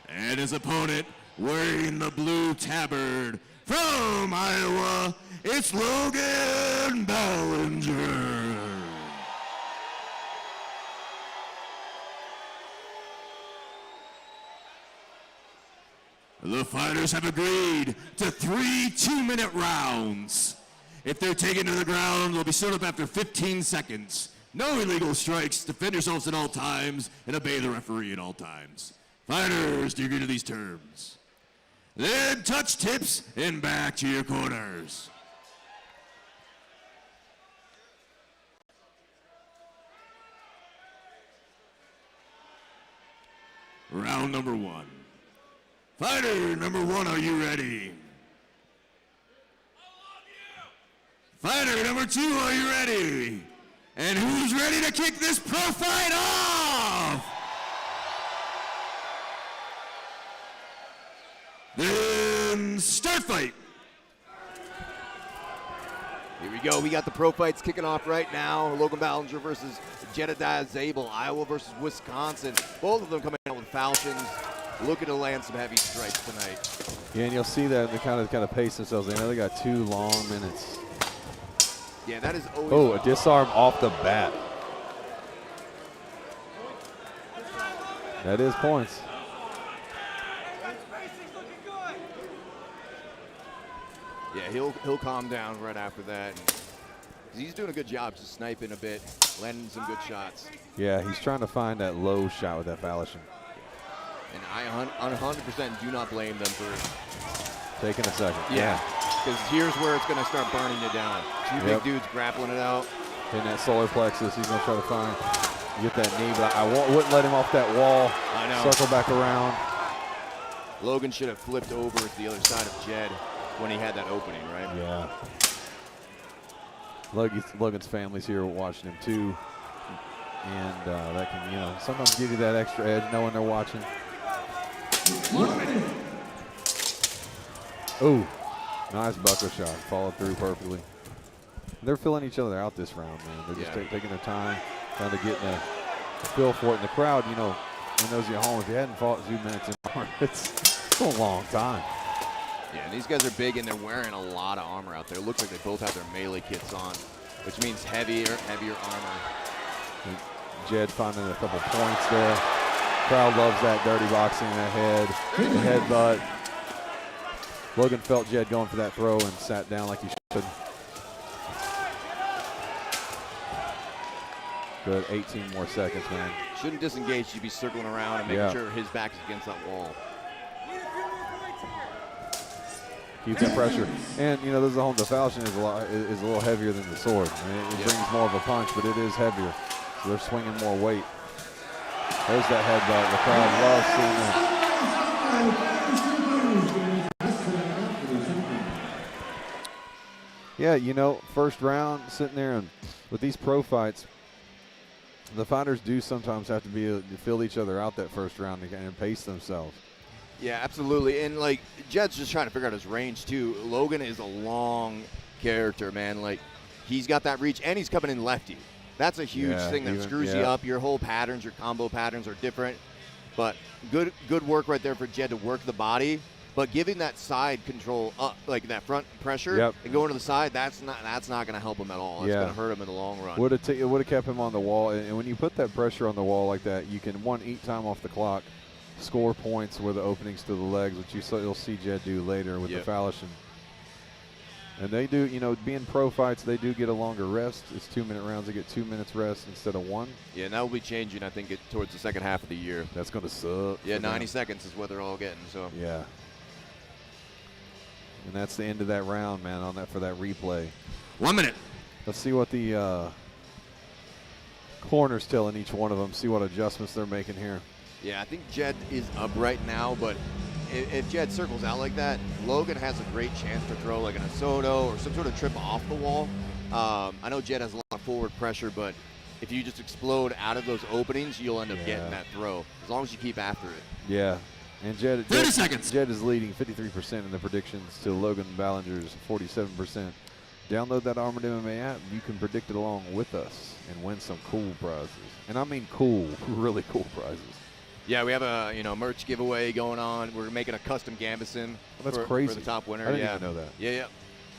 And his opponent, wearing the blue tabard. From Iowa, it's Logan Ballinger. The fighters have agreed to 3 2-minute rounds. If they're taken to the ground, they'll be stood up after 15 seconds. No illegal strikes, defend yourselves at all times, and obey the referee at all times. Fighters, do you agree to these terms? Then touch tips and back to your corners. Round number 1. Fighter number 1, are you ready? Fighter number 2, are you ready? And who's ready to kick this pro fight off? Then start fight. Here we go. We got the pro fights kicking off right now. Logan Ballinger versus Jedediah Zabel. Iowa versus Wisconsin. Both of them coming out with falchions. Looking to land some heavy strikes tonight. Yeah, and you'll see that they kind of pace themselves. They know they got 2 long minutes. Yeah, that is always. Oh, a disarm off the bat. That is points. Yeah, he'll calm down right after that. He's doing a good job just sniping a bit, landing some good shots. Yeah, he's trying to find that low shot with that falchion. And I 100% do not blame them for taking a second. Yeah, because here's where it's going to start burning it down. 2 big dudes grappling it out. Hitting that solar plexus, he's going to try to get that knee, but I wouldn't let him off that wall. I know. Circle back around. Logan should have flipped over to the other side of Jed when he had that opening, right? Yeah. Logan's family's here watching him too, and that can, sometimes give you that extra edge knowing they're watching. Oh, nice buckle shot, followed through perfectly. They're filling each other out this round, man. They're just taking their time, trying to get in a feel for it. And the crowd, you know, when those at home, if you hadn't fought 2 minutes in armor, it's a long time. Yeah, and these guys are big, and they're wearing a lot of armor out there. It looks like they both have their melee kits on, which means heavier armor. And Jed finding a couple points there. Crowd loves that dirty boxing, that headbutt. Logan felt Jed going for that throw and sat down like he should. Good, 18 more seconds, man. Shouldn't disengage. Should be circling around and making sure his back is against that wall. Keep that pressure. And, you know, the falchion is a little heavier than the sword. I mean, it brings more of a punch, but it is heavier. So they're swinging more weight. There's that headbutt. The crowd loves seeing that. Yeah, you know, first round, sitting there, and with these pro fights, the fighters do sometimes have to be to fill each other out that first round and pace themselves. Yeah, absolutely. And, like, Jed's just trying to figure out his range, too. Logan is a long character, man. Like, he's got that reach, and he's coming in lefty. That's a huge thing that screws you up. Your whole patterns, your combo patterns are different. But good work right there for Jed to work the body. But giving that side control up, like that front pressure, and going to the side, that's not going to help him at all. It's going to hurt him in the long run. It would have kept him on the wall. And when you put that pressure on the wall like that, you can, eat time off the clock, score points with the openings to the legs, which you'll see Jed do later with the falchion. And they do, you know, being pro fights, they do get a longer rest. It's 2-minute rounds. They get 2 minutes rest instead of 1. Yeah, and that will be changing, I think, towards the second half of the year. That's going to suck. Yeah, 90 seconds is what they're all getting. So yeah. And that's the end of that round, man, for that replay. 1 minute. Let's see what the corner's telling each one of them, see what adjustments they're making here. Yeah, I think Jed is up right now, but if Jed circles out like that, Logan has a great chance to throw like an Asoto or some sort of trip off the wall. I know Jed has a lot of forward pressure, but if you just explode out of those openings, you'll end up getting that throw, as long as you keep after it. Yeah. And Jed 30 seconds. Jed is leading 53% in the predictions to Logan Ballinger's 47%. Download that Armored MMA app. You can predict it along with us and win some cool prizes. And I mean cool, really cool prizes. Yeah, we have a merch giveaway going on. We're making a custom Gambison that's crazy. For the top winner. I didn't even know that. Yeah,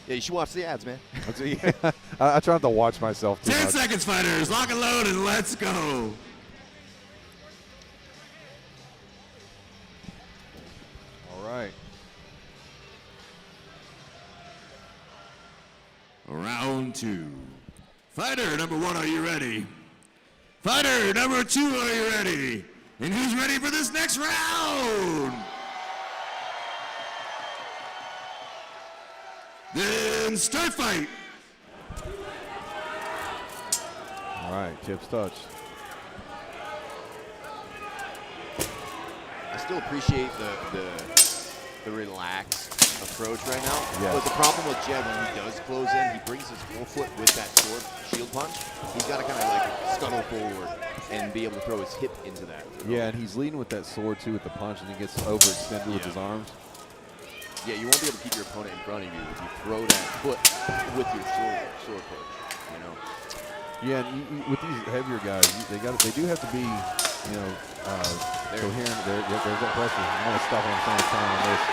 you should watch the ads, man. I try not to watch myself too 10 much. seconds, fighters. Lock and load, and let's go. All right. Round 2. Fighter number 1, are you ready? Fighter number 2, are you ready? And who's ready for this next round? Then start fight. All right, tips touch. I still appreciate the relaxed approach right now. Yes. But the problem with Jed, when he does close in, he brings his forefoot with that sword shield punch. He's got to kind of like scuttle forward and be able to throw his hip into that. Yeah, and he's leading with that sword too with the punch, and he gets overextended with his arms. Yeah, you won't be able to keep your opponent in front of you if you throw that foot with your sword punch. You know. Yeah, and with these heavier guys, they do have to be, coherent. There's that pressure. I'm gonna stop what I'm saying. Time on this.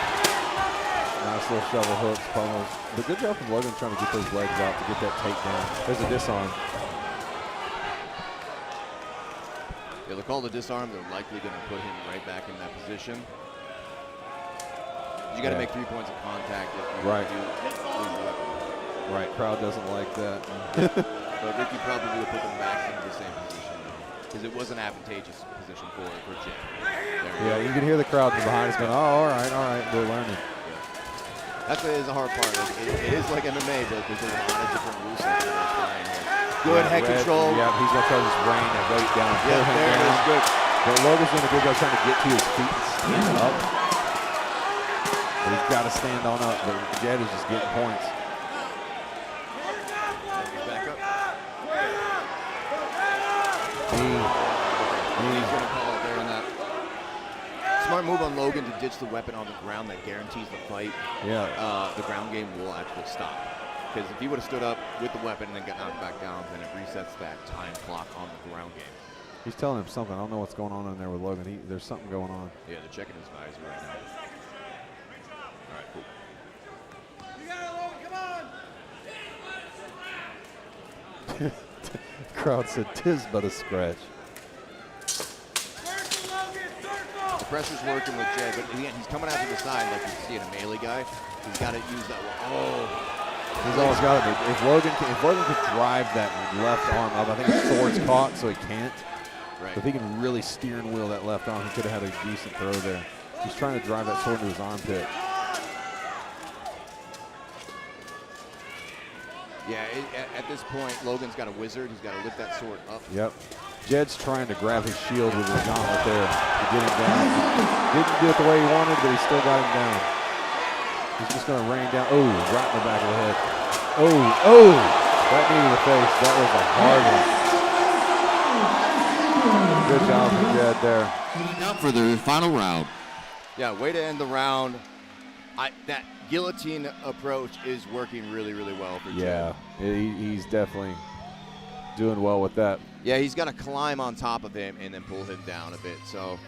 Nice little shovel hooks, pummels. But good job from Logan trying to get those legs out to get that takedown. There's a disarm. Yeah, they'll call the disarm. They're likely going to put him right back in that position. You got to make 3 points of contact if you do lose the weapon. Right, crowd doesn't like that. But Ricky probably would put them back into the same position because it was an advantageous position for Jed. Yeah, you can hear the crowd from behind us going, "Oh, all right, we're learning." That is a hard part. It is like MMA, but there's a lot of different rules that are flying here. Good head control. Yeah, he's going to try to just rain that weight down. Yeah, there it is. Good. But Logan's doing a good job trying to get to his feet and stand up. But he's got to stand on up. But Jed is just getting points. Back up. He's going to call it there on that. Smart move on Logan to ditch the weapon on the ground. That guarantees the fight. Yeah. The ground game will actually stop. Because if he would have stood up with the weapon and then got knocked back down, then it resets that time clock on the ground game. He's telling him something. I don't know what's going on in there with Logan. There's something going on. Yeah, they're checking his visor right now. All right, cool. You got it, Logan, come on! Crowd said, "'Tis but a scratch." The pressure's working with Jed, but again, he's coming out to the side like you see in a melee guy. He's got to use that one. Oh. He's always got it. If Logan could drive that left arm up, I think his sword's caught, so he can't. Right. But if he can really steer and wheel that left arm, he could have had a decent throw there. He's trying to drive that sword into his armpit. Yeah, at this point, Logan's got a wizard. He's got to lift that sword up. Yep. Jed's trying to grab his shield with his gauntlet there to get him down. Didn't do it the way he wanted, but he still got him down. He's just going to rain down. Oh, right in the back of the head. Oh, that knee to the face. That was a hard one. Good job from Jed there. Now for the final round. Yeah, way to end the round. That guillotine approach is working really, really well for Jed. Yeah, he's definitely doing well with that. Yeah, he's got to climb on top of him and then pull him down a bit. So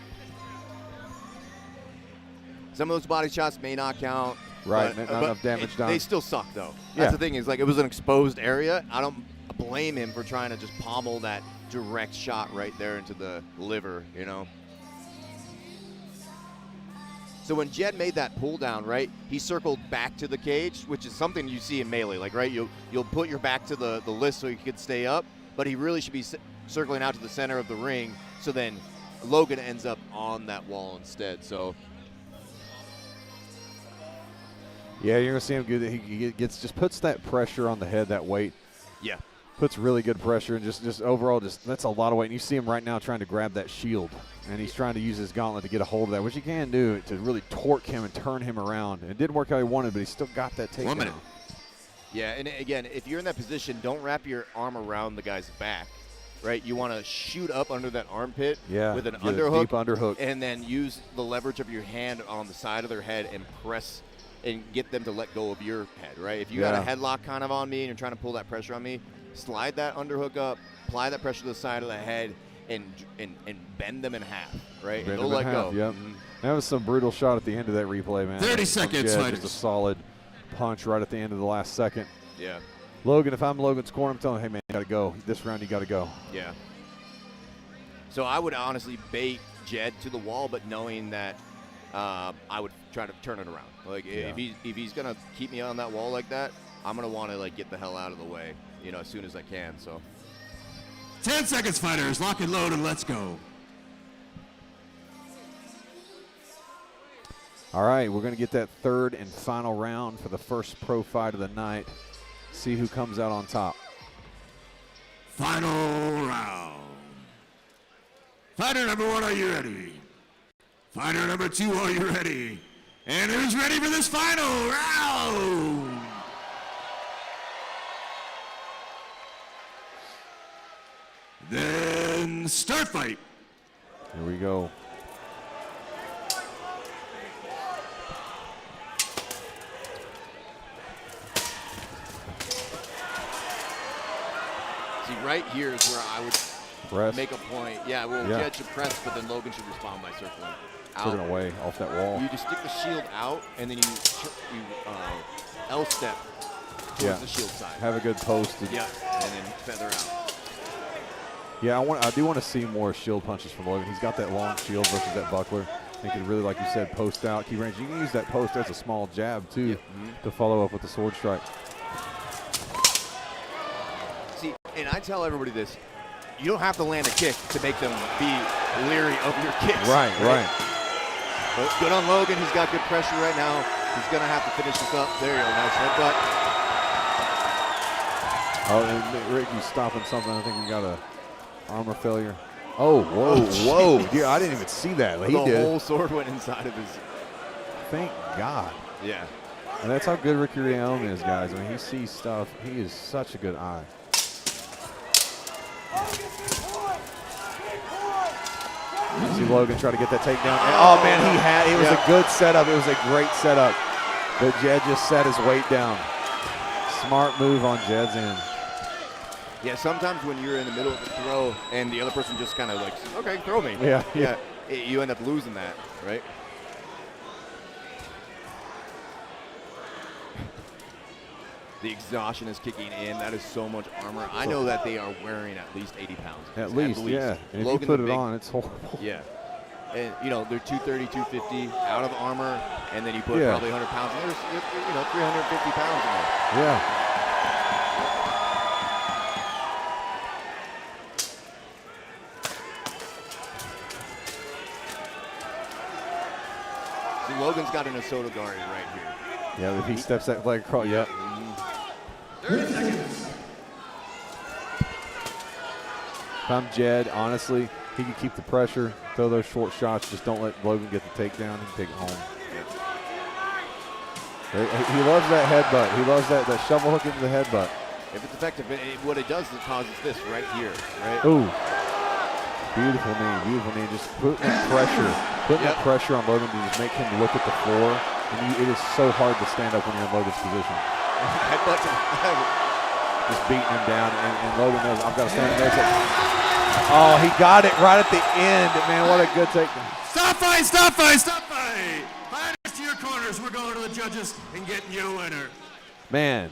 some of those body shots may not count. Right, not enough damage done. They still suck, though. That's the thing is, like, it was an exposed area. I don't blame him for trying to just pommel that direct shot right there into the liver, you know? So when Jed made that pull down, right, he circled back to the cage, which is something you see in melee. Like, right, you'll put your back to the list so you can stay up, but he really should be circling out to the center of the ring, so then Logan ends up on that wall instead. So yeah, you're gonna see him good. He just puts that pressure on the head, that weight. Yeah, puts really good pressure, and just overall, that's a lot of weight. And you see him right now trying to grab that shield, and he's trying to use his gauntlet to get a hold of that, which he can do to really torque him and turn him around. And it didn't work how he wanted, but he still got that takedown. 1 minute. Yeah, and again, if you're in that position, don't wrap your arm around the guy's back, right? You want to shoot up under that armpit with an underhook, deep underhook, and then use the leverage of your hand on the side of their head and press and get them to let go of your head, right? If you got a headlock kind of on me and you're trying to pull that pressure on me, slide that underhook up, apply that pressure to the side of the head, and bend them in half, right? And they'll let go. Yep. That was some brutal shot at the end of that replay, man. 30 seconds, Just a solid punch right at the end of the last second. Yeah. Logan, if I'm Logan's corner, I'm telling him, hey, man, you got to go. This round, you got to go. Yeah. So I would honestly bait Jed to the wall, but knowing that I would try to turn it around. Like, if he's going to keep me on that wall like that, I'm going to want to, like, get the hell out of the way, you know, as soon as I can. So 10 seconds, fighters. Lock and load, and let's go. All right, we're going to get that third and final round for the first pro fight of the night. See who comes out on top. Final round. Fighter number 1, are you ready? Fighter number 2, are you ready? And who's ready for this final round? Then start fight. Here we go. see, right here is where I would press. Make a point. Yeah, well, Jed should press, but then Logan should respond by circling out. Circling away off that wall. You just stick the shield out, and then you L-step towards the shield side. Have a good post. And then feather out. Yeah, I do want to see more shield punches from Logan. He's got that long shield versus that buckler. He could really, like you said, post out, keep range. You can use that post as a small jab, too, to follow up with the sword strike. See, and I tell everybody this. You don't have to land a kick to make them be leery of your kicks. Right. But good on Logan. He's got good pressure right now. He's going to have to finish this up. There you go. Nice headbutt. Oh, and Rick, you stopping something. I think we got a armor failure. Oh, whoa. Yeah, I didn't even see that. He did. The whole sword went inside of his. Thank God. Yeah. And that's how good Ricky Rion is, guys. I mean, he sees stuff. He is such a good eye. You see Logan try to get that takedown. And, oh, man, it was a good setup. It was a great setup. But Jed just set his weight down. smart move on Jed's end. Yeah, sometimes when you're in the middle of the throw and the other person just kind of like, okay, throw me. Yeah. You end up losing that, right? The exhaustion is kicking in. That is so much armor. I know that they are wearing at least 80 pounds. At least, yeah. And if you put it on, it's horrible. Yeah. And, you know, they're 230, 250 out of armor, and then you put probably 100 pounds, and there's, 350 pounds in there. Yeah. See, Logan's got an Asoto guard right here. Yeah, if he steps that leg across, yep. 30 seconds. If I'm Jed, honestly, he can keep the pressure, throw those short shots. Just don't let Logan get the takedown and take it home. He loves that headbutt. He loves that shovel hook into the headbutt. If it's effective, what it does is it causes this right here, right? Ooh. Beautiful knee. Just putting that pressure on Logan to just make him look at the floor. And it is so hard to stand up when you're in Logan's position. Just beating him down, and Logan knows I've got to stand there. Oh, he got it right at the end. Man, what a good takedown. Stop fight. Fighters to your corners. We're going to the judges and getting you a winner. Man.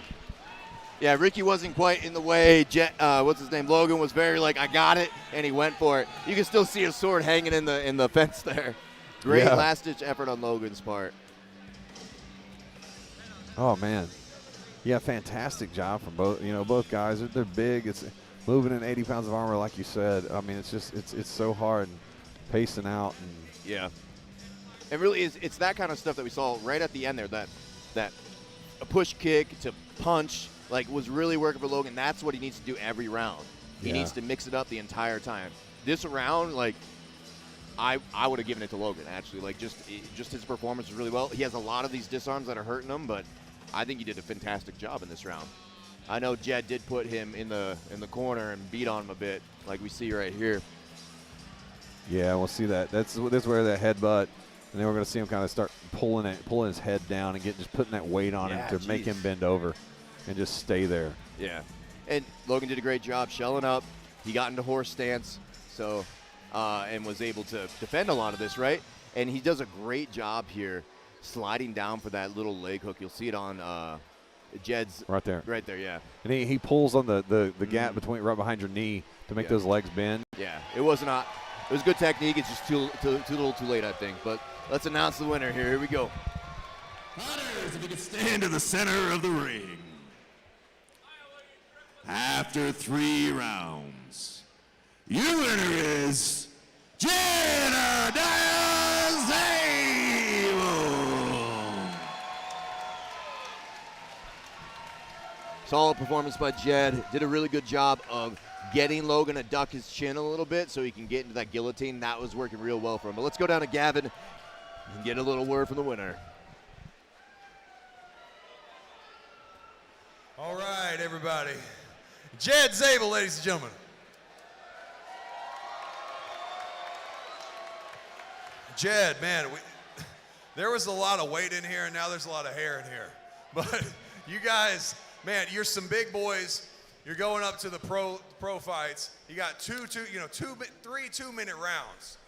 Yeah, Ricky wasn't quite in the way. What's his name? Logan was very like, I got it, and he went for it. You can still see his sword hanging in the fence there. Great last-ditch effort on Logan's part. Oh, man. Yeah, fantastic job from both guys. They're big. It's moving in 80 pounds of armor, like you said. I mean, it's so hard and pacing out. Yeah. It really is. It's that kind of stuff that we saw right at the end there. That a push kick to punch, like, was really working for Logan. That's what he needs to do every round. He needs to mix it up the entire time. This round, like, I would have given it to Logan, actually. Like, just his performance was really well. He has a lot of these disarms that are hurting him, but I think he did a fantastic job in this round. I know Jed did put him in the corner and beat on him a bit, like we see right here. Yeah, we'll see that. That's where that headbutt, and then we're going to see him kind of start pulling his head down and just putting that weight on him to make him bend over and just stay there. Yeah, and Logan did a great job shelling up. He got into horse stance, so and was able to defend a lot of this, right? And he does a great job here sliding down for that little leg hook. You'll see it on Jed's right there. Right there, yeah. And he pulls on the gap between right behind your knee to make those legs bend. Yeah, it was good technique. It's just too little too late, I think. But let's announce the winner here. Here we go. Fighters, if you could stand in the center of the ring. After 3 rounds, your winner is Jed Solid performance by Jed. Did a really good job of getting Logan to duck his chin a little bit so he can get into that guillotine. That was working real well for him. But let's go down to Gavin and get a little word from the winner. All right, everybody. Jed Zabel, ladies and gentlemen. Jed, man, there was a lot of weight in here, and now there's a lot of hair in here. But you guys, man, you're some big boys. You're going up to the pro fights. You got 3 2-minute rounds.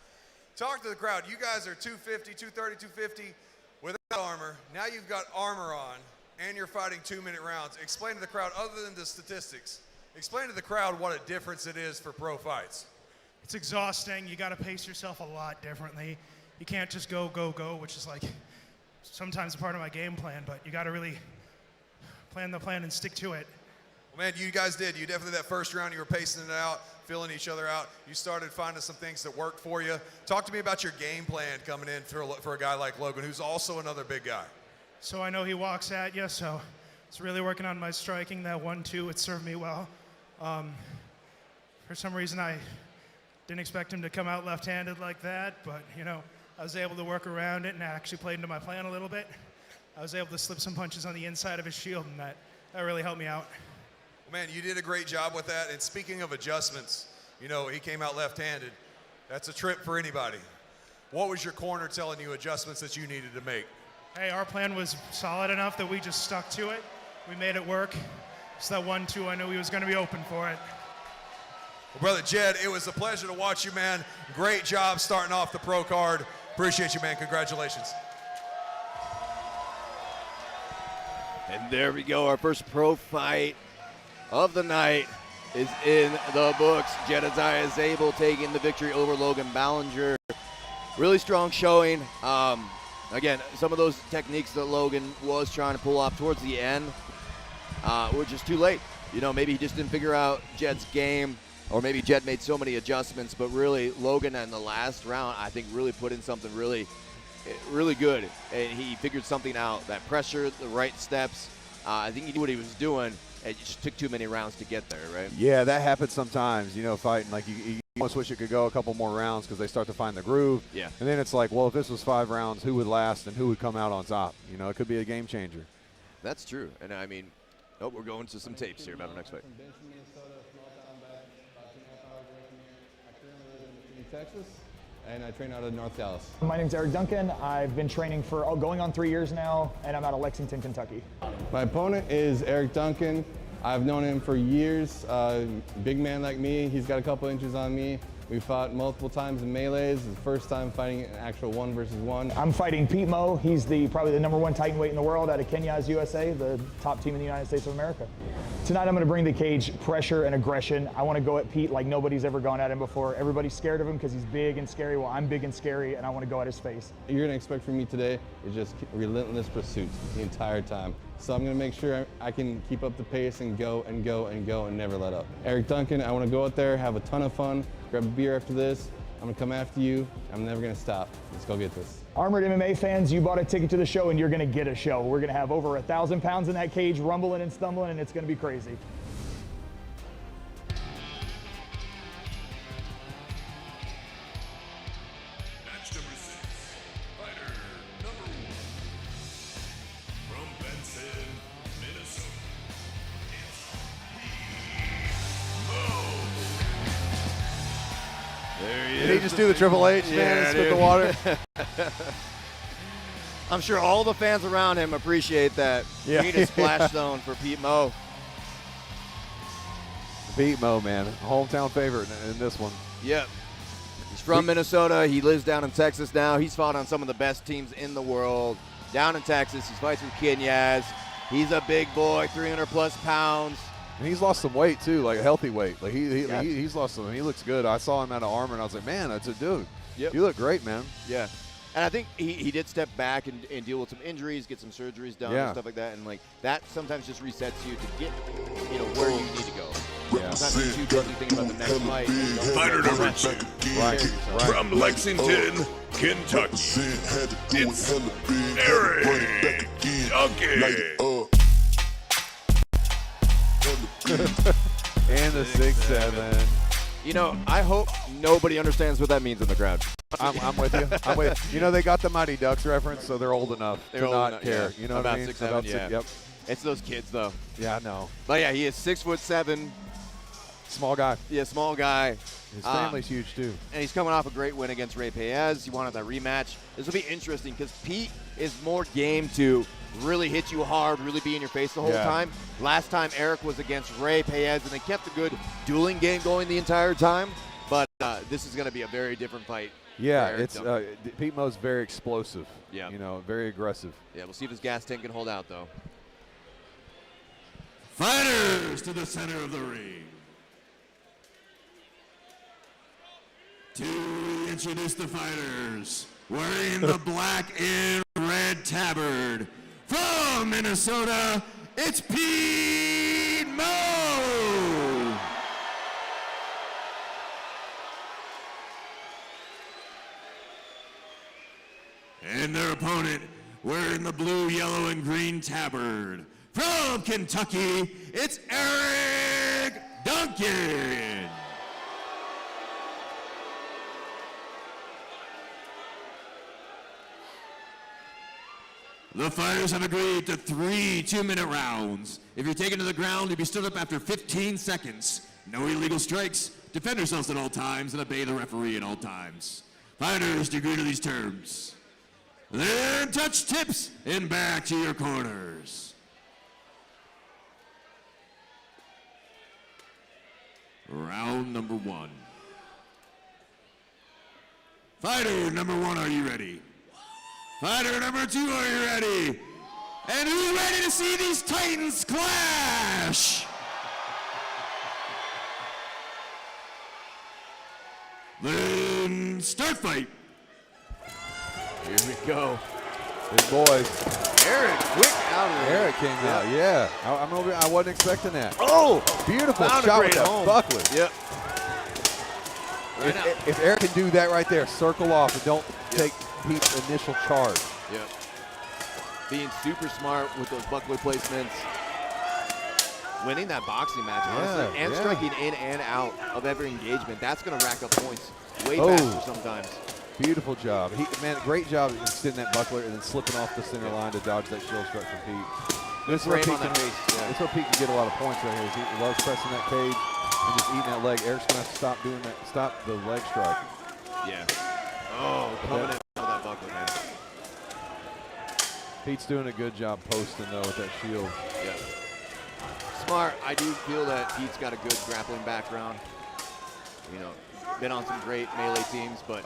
Talk to the crowd. You guys are 250, 230, 250 without armor. Now you've got armor on, and you're fighting 2-minute rounds. Explain to the crowd, other than the statistics, explain to the crowd what a difference it is for pro fights. It's exhausting. You got to pace yourself a lot differently. You can't just go, which is like sometimes a part of my game plan, but you got to really plan the plan and stick to it. Well, man, you guys did. You definitely, that first round, you were pacing it out, filling each other out. You started finding some things that worked for you. Talk to me about your game plan coming in for a guy like Logan, who's also another big guy. So I know he walks at you, so it's really working on my striking. That 1-2, it served me well. For some reason, I didn't expect him to come out left-handed like that, but, I was able to work around it and actually played into my plan a little bit. I was able to slip some punches on the inside of his shield, and that really helped me out. Well, man, you did a great job with that. And speaking of adjustments, he came out left-handed. That's a trip for anybody. What was your corner telling you adjustments that you needed to make? Hey, our plan was solid enough that we just stuck to it. We made it work. It's that 1-2, I knew he was going to be open for it. Well, Brother Jed, it was a pleasure to watch you, man. Great job starting off the pro card. Appreciate you, man. Congratulations. And there we go. Our first pro fight of the night is in the books. Jedediah Zabel taking the victory over Logan Ballinger. Really strong showing. Again, some of those techniques that Logan was trying to pull off towards the end were just too late. You know, maybe he just didn't figure out Jed's game, or maybe Jed made so many adjustments, but really Logan in the last round, I think, really put in something really good. And he figured something out, that pressure, the right steps. I think he knew what he was doing. It just took too many rounds to get there, right? Yeah, that happens sometimes, you know, fighting. Like, you almost wish it could go a couple more rounds because they start to find the groove. Yeah. And then it's like, well, if this was 5 rounds, who would last and who would come out on top? You know, it could be a game changer. That's true. And, I mean, we're going to some tapes here about the next fight. Texas, and I train out of North Dallas. My name's Eric Duncan. I've been training for going on 3 years now, and I'm out of Lexington, Kentucky. My opponent is Eric Duncan. I've known him for years. Big man like me. He's got a couple inches on me. We fought multiple times in melees. It's the first time fighting an actual 1-versus-1. I'm fighting Pete Mo. He's probably the #1 Titan weight in the world out of Kenya's USA, the top team in the United States of America. Tonight I'm going to bring the cage pressure and aggression. I want to go at Pete like nobody's ever gone at him before. Everybody's scared of him because he's big and scary. Well, I'm big and scary, and I want to go at his face. You're going to expect from me today is just relentless pursuit the entire time. So I'm going to make sure I can keep up the pace and go and go and go and never let up. Eric Duncan, I want to go out there, have a ton of fun, grab a beer after this. I'm going to come after you. I'm never going to stop. Let's go get this. Armored MMA fans, you bought a ticket to the show, and you're going to get a show. We're going to have over 1,000 pounds in that cage, rumbling and stumbling, and it's going to be crazy. Match number 6. Fighter number 1. From Benson, Minnesota. There he is. Did he just do the Triple H, man, spit the water? I'm sure all the fans around him appreciate that. Yeah. We need a splash zone for Pete Mo. Pete Mo, man. Hometown favorite in this one. Yep. He's from Minnesota. He lives down in Texas now. He's fought on some of the best teams in the world. Down in Texas, he fights with Kenyas. He's a big boy, 300-plus pounds. And he's lost some weight, too, like a healthy weight. Like he's lost some. He looks good. I saw him out of Armor, and I was like, man, that's a dude. Yep. You look great, man. Yeah. And I think he did step back and deal with some injuries, get some surgeries done and stuff like that. And, like, that sometimes just resets you to get, where you need to go. Yeah. Sometimes you're too busy thinking about the next fight. Fighter number 2. Right. From Lexington, Kentucky. It's Eric Duncan. And the 6'7". I hope nobody understands what that means in the crowd. I'm with you. I'm with you. You know, they got the Mighty Ducks reference, so they're old enough to not care. Yeah. You know what I mean? 6'7", yeah. Yep. It's those kids, though. Yeah, I know. But, yeah, he is 6'7". Small guy. Yeah, small guy. His family's huge, too. And he's coming off a great win against Ray Paez. He wanted that rematch. This will be interesting because Pete is more game to really hit you hard, really be in your face the whole time. Last time Eric was against Ray Paez, and they kept a good dueling game going the entire time. But this is going to be a very different fight. Yeah, it's Pete Mo's very explosive. Yeah. Very aggressive. Yeah, we'll see if his gas tank can hold out, though. Fighters to the center of the ring. To introduce the fighters, wearing the black and red tabard, from Minnesota, it's Pete Mo! And their opponent, wearing the blue, yellow, and green tabard, from Kentucky, it's Eric Duncan! The fighters have agreed to 3 2-minute rounds. If you're taken to the ground, you'll be stood up after 15 seconds. No illegal strikes. Defend yourselves at all times and obey the referee at all times. Fighters, do you agree to these terms? Then touch tips and back to your corners. Round number 1. Fighter number 1, are you ready? Fighter number 2, are you ready? And who's ready to see these Titans clash? Then start fight. Here we go. Big boys. Eric, quick out of there. Eric came out, yeah. I wasn't expecting that. Oh! Beautiful Found a shot great with that home. buckler. Yep. If Eric can do that right there, circle off and don't take Pete's initial charge. Yep. Being super smart with those buckler placements. Winning that boxing match, honestly, and striking in and out of every engagement. That's going to rack up points way faster sometimes. Beautiful job. Man, great job extending that buckler and then slipping off the center line to dodge that shield strike from Pete. This is where Pete can get a lot of points right here. He loves pressing that cage and just eating that leg. Eric's going to have to stop doing that, stop the leg strike. Yeah. Oh, coming in with that buckler, man. Pete's doing a good job posting, though, with that shield. Yeah. Smart. I do feel that Pete's got a good grappling background. You know, been on some great melee teams, but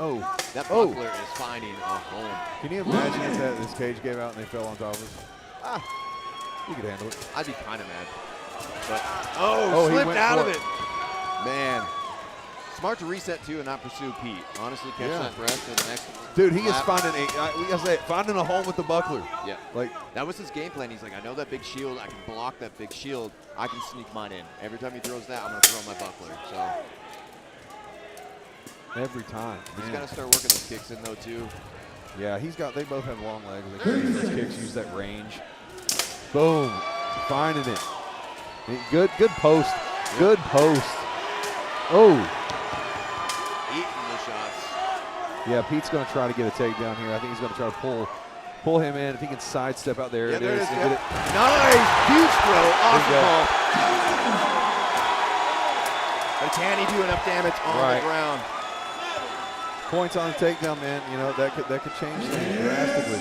that buckler is finding a home. Can you imagine if this cage gave out and they fell on top of us? You could handle it. I'd be kind of mad. But he slipped went out of for it. Man. Smart to reset too and not pursue Pete. Honestly, catch that breath for the next. Dude, he is lap. finding a home with the buckler. Yeah. Like that was his game plan. He's like, I know that big shield. I can block that big shield. I can sneak mine in. Every time he throws that, I'm gonna throw my buckler. So every time. he's got to start working those kicks in though too. Yeah, they both have long legs. They can use those kicks, use that range. Boom, finding it. Good post. Good post. Oh. Eating the shots. Yeah, Pete's going to try to get a takedown here. I think he's going to try to pull him in. If he can sidestep out there. Yeah, there it is. Get it. Nice, huge throw off the ball. But can he do enough damage on the ground? Points on the takedown, man. You know that could change things drastically.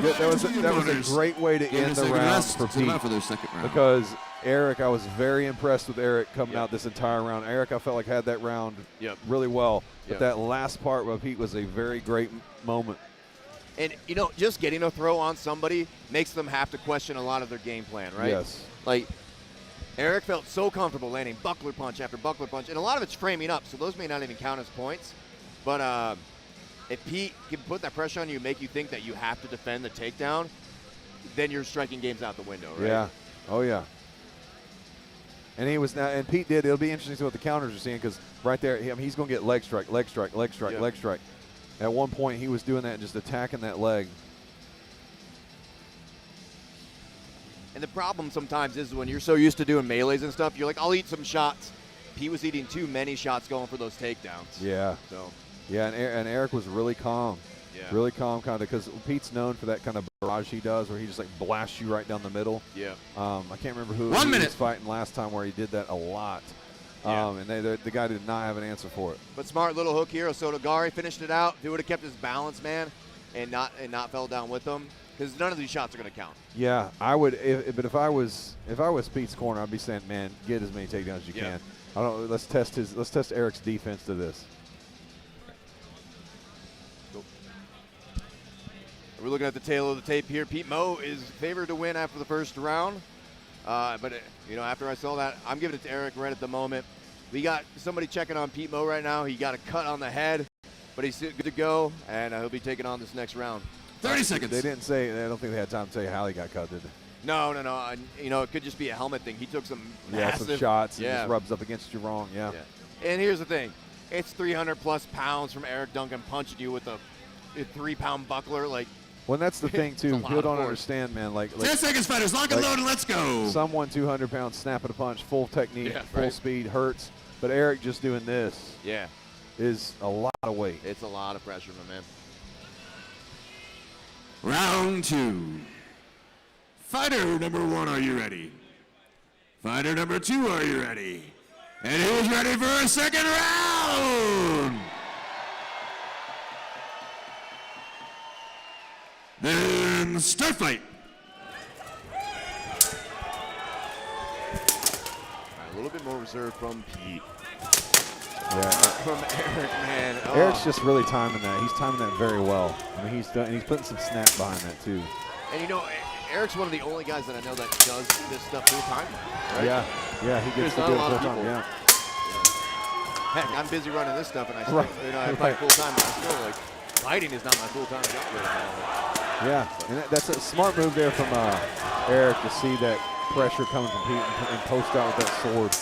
Good. That was a great way to end the round for Pete. For their second round. Because Eric, I was very impressed with Eric coming out this entire round. Eric, I felt like had that round really well. But that last part with Pete was a very great moment. And, you know, just getting a throw on somebody makes them have to question a lot of their game plan, right? Yes. Like, Eric felt so comfortable landing buckler punch after buckler punch. And a lot of it's framing up, so those may not even count as points. But if Pete can put that pressure on you, make you think that you have to defend the takedown, then you're striking games out the window, right? Yeah. Oh, yeah. And Pete did. It'll be interesting to see what the counters are seeing because right there, he's going to get leg strike, leg strike, leg strike, leg strike. At one point, he was doing that and just attacking that leg. And the problem sometimes is when you're so used to doing melees and stuff, you're like, I'll eat some shots. Pete was eating too many shots going for those takedowns. Yeah. So. Yeah, and Eric was really calm. Yeah. Really calm, kind of, because Pete's known for that kind of barrage he does, where he just like blasts you right down the middle. Yeah. I can't remember who he was fighting last time where he did that a lot. Yeah. And the guy did not have an answer for it. But smart little hook here. Osotogari finished it out. If he would have kept his balance, man, and not fell down with them, because none of these shots are going to count. Yeah, I would. But if I was Pete's corner, I'd be saying, man, get as many takedowns as you can. I don't. Let's test Eric's defense to this. We're looking at the tail of the tape here. Pete Mo is favored to win after the first round. But after I saw that, I'm giving it to Eric right at the moment. We got somebody checking on Pete Mo right now. He got a cut on the head, but he's good to go, and he'll be taking on this next round. 30 seconds. They didn't say. I don't think they had time to say how he got cut, did they? No. It could just be a helmet thing. He took some massive some shots. And just rubs up against you wrong. Yeah. And here's the thing. It's 300-plus pounds from Eric Duncan punching you with a 3-pound buckler. Like, well, that's the thing, too. People don't understand, man. Like 10 seconds, fighters. Lock and load, and let's go. Someone 200 pounds snapping a punch, full technique, full speed, hurts. But Eric just doing this is a lot of weight. It's a lot of pressure, my man. Round 2. Fighter number 1, are you ready? Fighter number 2, are you ready? And who's ready for a second round? Then start fight. A little little bit more reserved from Pete. Yeah. From Eric, man. Oh. Eric's just really timing that. He's timing that very well. I mean, he's putting some snap behind that too. And you know, Eric's one of the only guys that I know that does this stuff full time. Right? Yeah, he gets to do it full time. Yeah. Heck, I'm busy running this stuff, and I still, I fight full time. And I still like fighting is not my full time job right now. Yeah, and that's a smart move there from Eric to see that pressure coming from Pete and post out with that sword.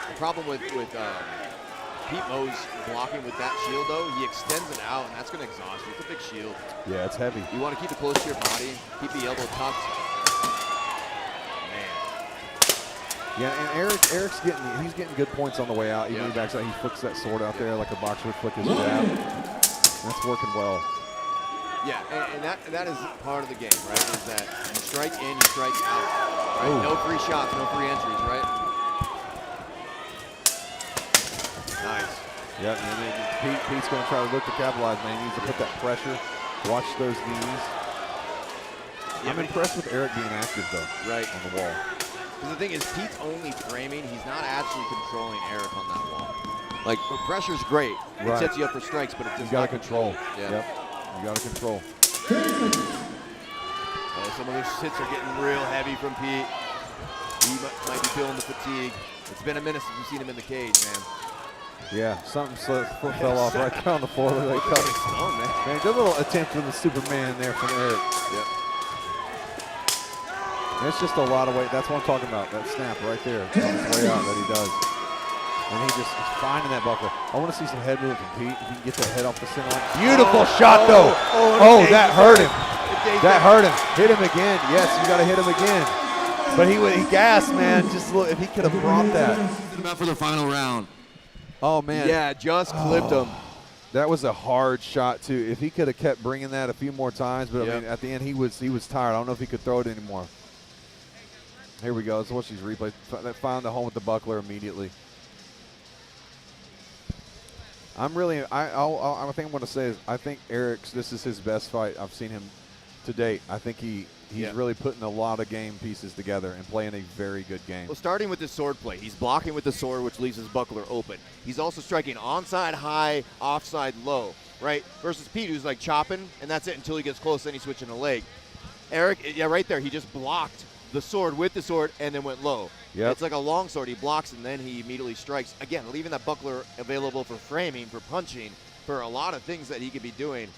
The problem with Pete Mo's blocking with that shield, though, he extends it out, and that's going to exhaust you. It's a big shield. Yeah, it's heavy. You want to keep it close to your body, keep the elbow tucked. Yeah, and Eric's getting good points on the way out. Even when he backs out, he flicks that sword out there like a boxer would flick his jab. That's working well. Yeah, and that is part of the game, right? Is that you strike in, you strike out. Right? Ooh. No free shots, no free entries, right? Nice. Yeah, and Pete's going to try to look to capitalize, man. He needs to put that pressure. Watch those knees. I'm impressed with Eric being active, though, right on the wall. Because the thing is, Pete's only framing. He's not actually controlling Eric on that wall. Like, the pressure's great. It sets you up for strikes, but it's just you got to control. Yeah. Yep. You got to control. Oh, some of those hits are getting real heavy from Pete. He might be feeling the fatigue. It's been a minute since we've seen him in the cage, man. Yeah, something foot fell off right there on the floor. Like, oh, man, good little attempt with the Superman there from Eric. Yep. And it's just a lot of weight. That's what I'm talking about. That snap right there on his way out that he does. And he just is finding that buckler. I want to see some head movement from Pete. If he can get that head off the center line. Beautiful shot, though. Oh, that hurt him. That hurt him. Hit him again. Yes, you got to hit him again. But he gassed, man. Just look, if he could have brought that. About for the final round. Oh, man. Yeah, just clipped him. That was a hard shot, too. If he could have kept bringing that a few more times, but I mean, at the end, he was tired. I don't know if he could throw it anymore. Here we go. Let's watch these replays. Found the home with the buckler immediately. I think I'm going to say is I think this is his best fight I've seen him to date. I think he's really putting a lot of game pieces together and playing a very good game. Well, starting with his sword play, he's blocking with the sword, which leaves his buckler open. He's also striking onside high, offside low, right? Versus Pete, who's like chopping, and that's it until he gets close, then he's switching the leg. Eric, right there, he just blocked the sword with the sword and then went low. Yep. It's like a long sword. He blocks and then he immediately strikes. Again, leaving that buckler available for framing, for punching, for a lot of things that he could be doing.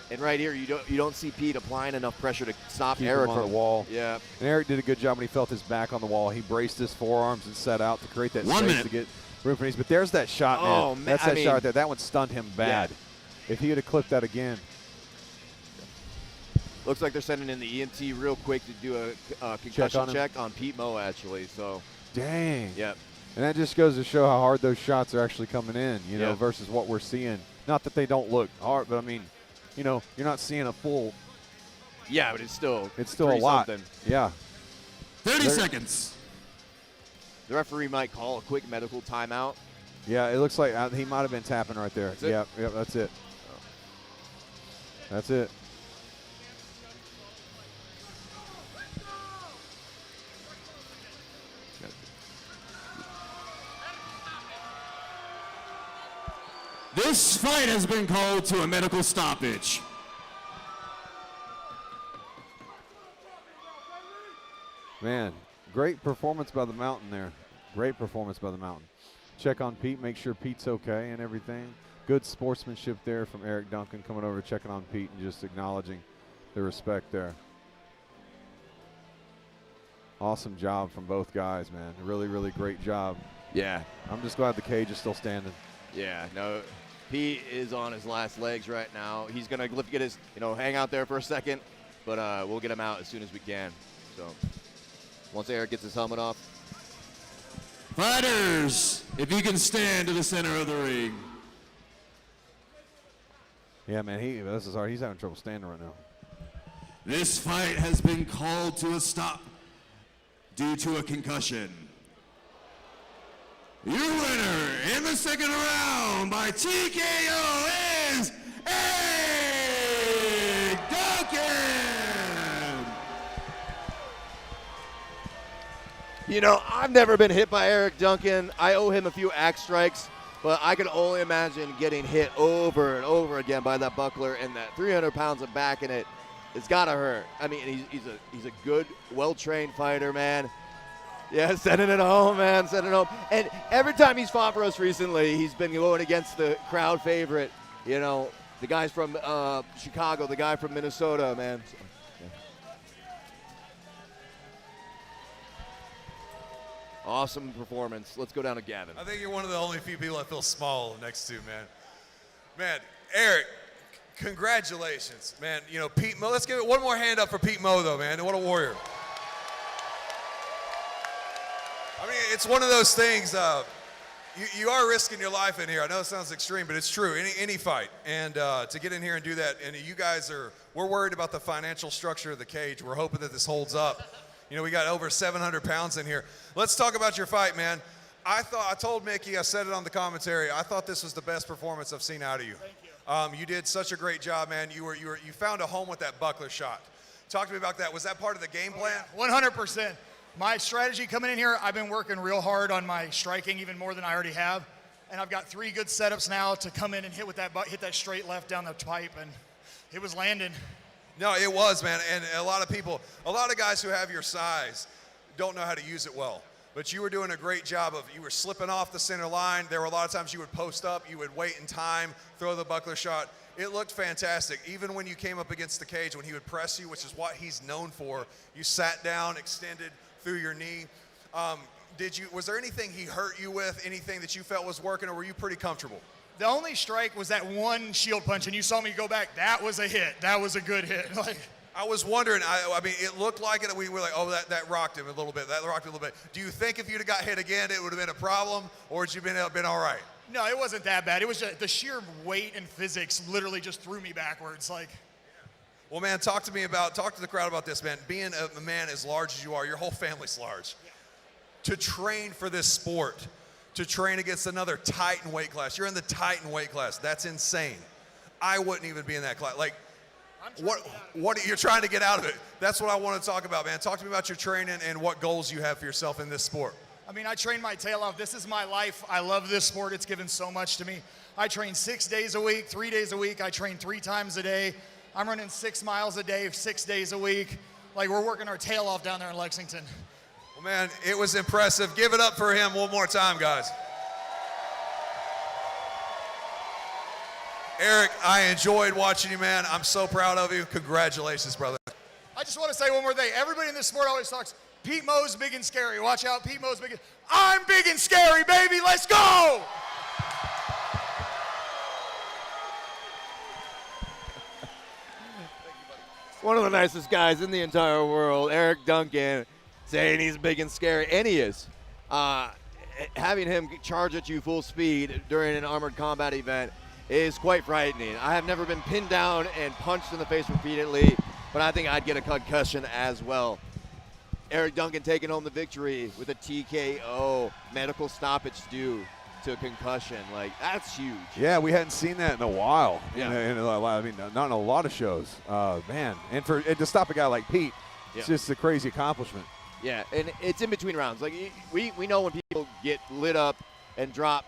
And right here, you don't see Pete applying enough pressure to stop Keep Eric him on the wall. Yeah. And Eric did a good job when he felt his back on the wall. He braced his forearms and set out to create that 1 space minute. to get room for knees. But there's that shot, man. Oh, man. That's that shot right there. That one stunned him bad. Yeah. If he had have clipped that again. Looks like they're sending in the ENT real quick to do a concussion check on Pete Mo, actually. So. Dang. Yep. And that just goes to show how hard those shots are actually coming in, you know, versus what we're seeing. Not that they don't look hard, but I mean, you know, you're not seeing a full. Yeah, but it's still a lot. Something. Yeah. 30 seconds. The referee might call a quick medical timeout. Yeah, it looks like he might have been tapping right there. Yeah, that's it. That's it. This fight has been called to a medical stoppage. Man, great performance by the Mountain there. Great performance by the Mountain. Check on Pete, make sure Pete's okay and everything. Good sportsmanship there from Eric Duncan coming over, checking on Pete and just acknowledging the respect there. Awesome job from both guys, man. Really, really great job. Yeah. I'm just glad the cage is still standing. Yeah, no, Pete is on his last legs right now. He's going to get his, hang out there for a second, but we'll get him out as soon as we can. So once Eric gets his helmet off. Fighters, if you can stand to the center of the ring. Yeah, man, this is hard. He's having trouble standing right now. This fight has been called to a stop due to a concussion. Your winner in the second round by TKO is Eric Duncan. You know, I've never been hit by Eric Duncan. I owe him a few axe strikes, but I can only imagine getting hit over and over again by that buckler, and that 300 pounds of back in it. It's got to hurt. I mean, he's a good, well-trained fighter, man. Yeah, sending it home, man, sending it home. And every time he's fought for us recently, he's been going against the crowd favorite, you know, the guys from Chicago, the guy from Minnesota, man. Yeah. Awesome performance. Let's go down to Gavin. I think you're one of the only few people I feel small next to, man. Man, Eric, congratulations, man. You know, Pete Mo, let's give it one more hand up for Pete Mo, though, man. What a warrior. I mean, it's one of those things, you are risking your life in here. I know it sounds extreme, but it's true, any fight. And to get in here and do that, and you guys we're worried about the financial structure of the cage. We're hoping that this holds up. You know, we got over 700 pounds in here. Let's talk about your fight, man. I told Mickey, I said it on the commentary, I thought this was the best performance I've seen out of you. Thank you. You did such a great job, man. You found a home with that buckler shot. Talk to me about that. Was that part of the game plan? 100%. My strategy coming in here, I've been working real hard on my striking, even more than I already have. And I've got 3 good setups now to come in and hit that straight left down the pipe, and it was landing. No, it was, man. And a lot of guys who have your size don't know how to use it well. But you were doing a great job you were slipping off the center line. There were a lot of times you would post up, you would wait in time, throw the buckler shot. It looked fantastic. Even when you came up against the cage, when he would press you, which is what he's known for, you sat down, extended through your knee. Was there anything he hurt you with, anything that you felt was working, or were you pretty comfortable? The only strike was that one shield punch, and you saw me go back. That was a hit. That was a good hit. I was wondering, I mean, it looked like it. We were like, oh, that rocked him a little bit. That rocked him a little bit. Do you think if you'd have got hit again, it would have been a problem, or would you have been all right? No, it wasn't that bad. It was just the sheer weight and physics literally just threw me backwards. Well, man, talk to the crowd about this, man. Being a man as large as you are, your whole family's large. Yeah. To train for this sport, to train against another Titan weight class. You're in the Titan weight class. That's insane. I wouldn't even be in that class. What you're trying to get out of it. That's what I want to talk about, man. Talk to me about your training and what goals you have for yourself in this sport. I mean, I train my tail off. This is my life. I love this sport. It's given so much to me. I train 6 days a week, 3 days a week. I train 3 times a day. I'm running 6 miles a day, 6 days a week. We're working our tail off down there in Lexington. Well, man, it was impressive. Give it up for him one more time, guys. Eric, I enjoyed watching you, man. I'm so proud of you. Congratulations, brother. I just want to say one more thing. Everybody in this sport always talks, Pete Mo's big and scary. Watch out, Pete Mo's big and... I'm big and scary, baby. Let's go! One of the nicest guys in the entire world, Eric Duncan, saying he's big and scary, and he is. Having him charge at you full speed during an armored combat event is quite frightening. I have never been pinned down and punched in the face repeatedly, but I think I'd get a concussion as well. Eric Duncan taking home the victory with a TKO, medical stoppage due to concussion. That's huge. Yeah, we hadn't seen that in a while. Yeah. I mean, not in a lot of shows. Man, and to stop a guy like Pete, it's just a crazy accomplishment. Yeah, and it's in between rounds. We know when people get lit up and drop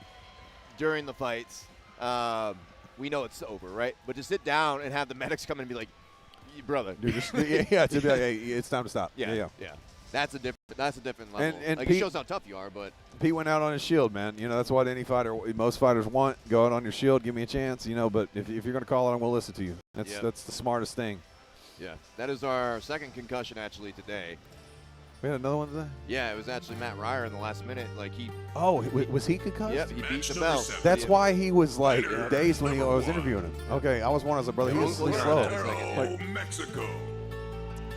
during the fights, we know it's over, right? But to sit down and have the medics come in and be like, brother. Dude, to be like, hey, it's time to stop. Yeah. That's a different level. And Pete, Pete, it shows how tough you are, but Pete went out on his shield, man. You know, that's what most fighters want. Go out on your shield, give me a chance, but if you're going to call it, we'll listen to you. That's the smartest thing. Yeah, that is our second concussion actually today. We had another one today? Yeah, it was actually Matt Ryer in the last minute. Was he concussed? Yep, he beat the bell. That's why he was dazed when I was interviewing him. Okay, I was wondering, I was like, brother, he's slow. Mexico.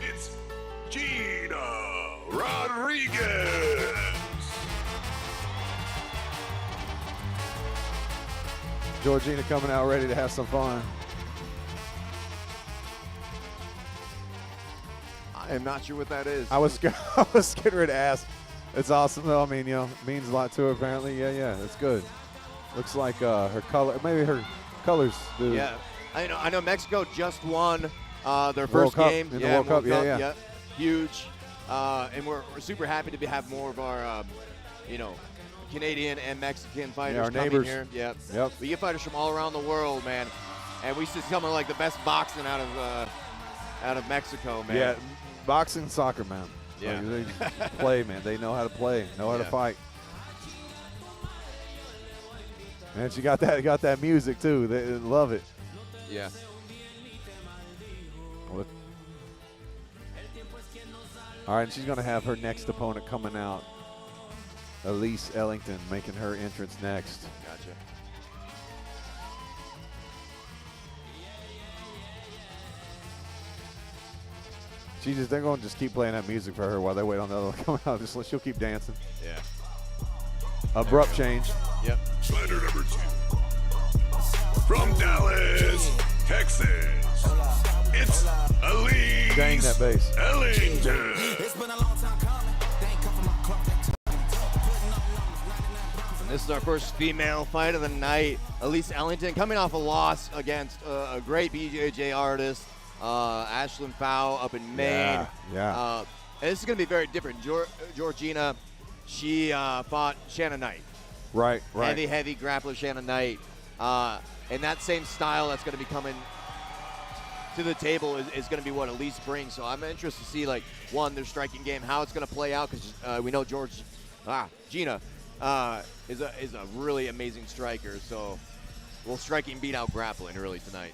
It's Gina Rodriguez. Georgina coming out ready to have some fun. I am not sure what that is. I was getting ready to ask. It's awesome though. I mean, means a lot to her apparently. Yeah, it's good. Looks like her color, maybe her colors. Yeah, I know Mexico just won their first game in the World Cup. Yeah. Huge. and we're super happy to have more of our, you know, Canadian and Mexican fighters our coming neighbors. here. Yep. Yep. We get fighters from all around the world, man. And we see some of like the best boxing out of Mexico, man. Yeah, boxing and soccer, man. Yeah. Like, they play, man. They know how to play, know how to fight. And she got that music too. They love it. Yeah. Look. All right, and she's going to have her next opponent coming out. Elise Ellington making her entrance next. Gotcha. They're going to just keep playing that music for her while they wait on the other one to come out. She'll keep dancing. Yeah. Abrupt change. Yep. Fighter number 2. From Dallas, Texas, it's Elise Dang that bass. Ellington. And this is our first female fight of the night. Elise Ellington coming off a loss against a great BJJ artist, Ashlyn Fow up in Maine. Yeah. And this is going to be very different. Georgina, she fought Shannon Knight. Right. Heavy grappler Shannon Knight. And that same style that's going to be coming to the table is going to be what Elise brings. So I'm interested to see, like, one, their striking game, how it's going to play out, because we know Gina is a really amazing striker. So will striking beat out grappling early tonight?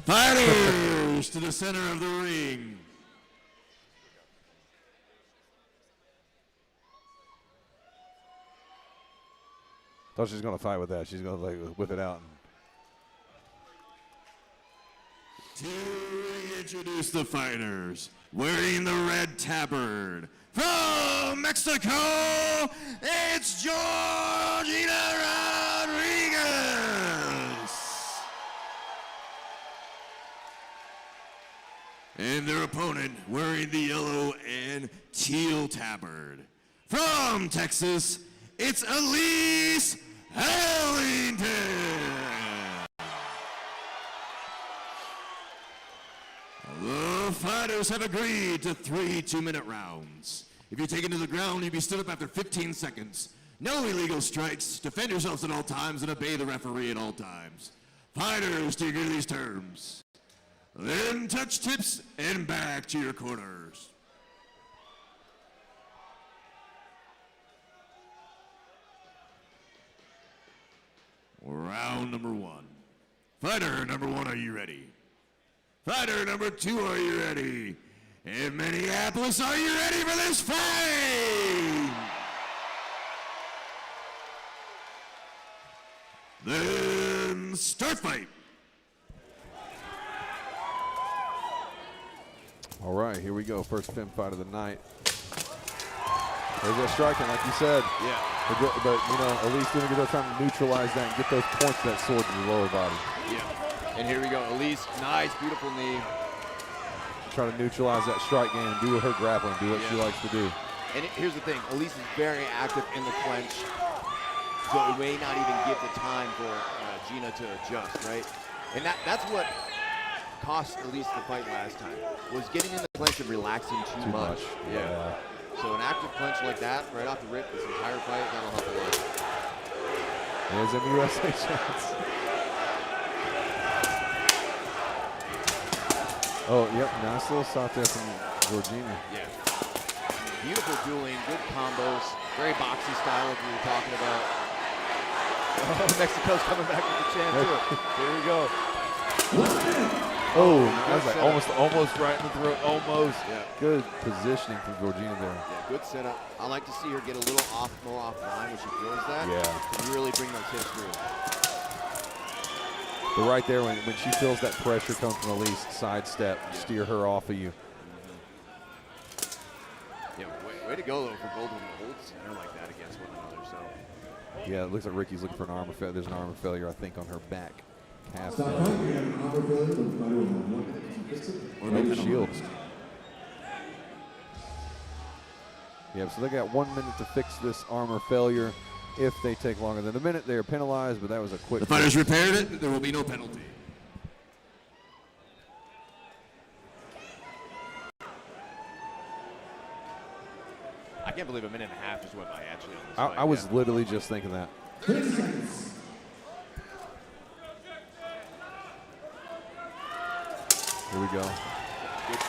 Fighters to the center of the ring. Thought she was going to fight with that. She's going to like whip it out. To introduce the fighters, wearing the red tabard, from Mexico, it's Georgina Rodriguez. And their opponent, wearing the yellow and teal tabard, from Texas, it's Elise Ellington. The fighters have agreed to 3 2-minute rounds. If you're taken to the ground, you'll be stood up after 15 seconds. No illegal strikes. Defend yourselves at all times and obey the referee at all times. Fighters, do you agree to these terms? Then touch tips and back to your corners. Round number 1. Fighter number 1, are you ready? Fighter number 2, are you ready? In Minneapolis, are you ready for this fight? Then start fight. All right, here we go. First fem fight of the night. There's that striking, like you said. Yeah. But you know, Elise going to go trying to neutralize that and get those points to that sword in the lower body. Yeah. And here we go. Elise, nice, beautiful knee. Try to neutralize that strike game and do her grappling, do what she likes to do. And here's the thing. Elise is very active in the clinch. So it may not even give the time for Gina to adjust, right? And that's what cost Elise the fight last time, was getting in the clinch and relaxing too much. Yeah. So an active clinch like that, right off the rip, this entire fight, that'll help a lot. There's a USA chance. Oh, yep, nice little shot there from Georgina. Yeah. Beautiful dueling, good combos, very boxy style like we were talking about. Oh, Mexico's coming back with the chance too. Here we go. Oh, that was like almost right in the throat, almost. Yeah. Good positioning from Georgina there. Yeah, good setup. I like to see her get a little more offline when she throws that. Yeah. To really bring those hits through. But right there, when she feels that pressure come from Elise, sidestep, steer her off of you. Yeah, way to go though for both of them to hold center like that against one another. So. Yeah, it looks like Ricky's looking for an armor failure. There's an armor failure, I think, on her back calf. Or maybe shield. Yeah, so they got 1 minute to fix this armor failure. If they take longer than a minute, they are penalized, but that was a quick. The fighters repaired it. There will be no penalty. I can't believe a minute and a half just went by actually on this I, fight. I was literally just thinking that. Good Here we go.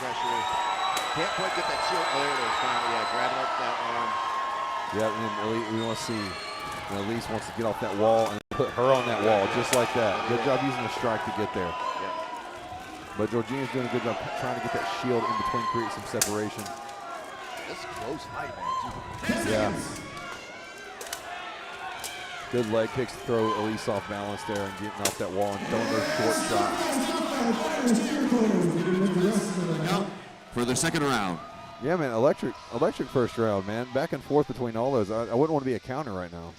pressure. Can't quite get that shield. Oh, there it is. Finally, yeah, grabbing up that arm. Yeah, and then we want to see, Elise wants to get off that wall and put her on that wall just like that. Good job using the strike to get there. Yeah. But Georgina's doing a good job trying to get that shield in between, create some separation. That's a close fight, man. Yeah. Good leg kicks to throw Elise off balance there and getting off that wall and throwing those short shots. Now, for the second round. Yeah, man, electric first round, man. Back and forth between all those. I wouldn't want to be a counter right now.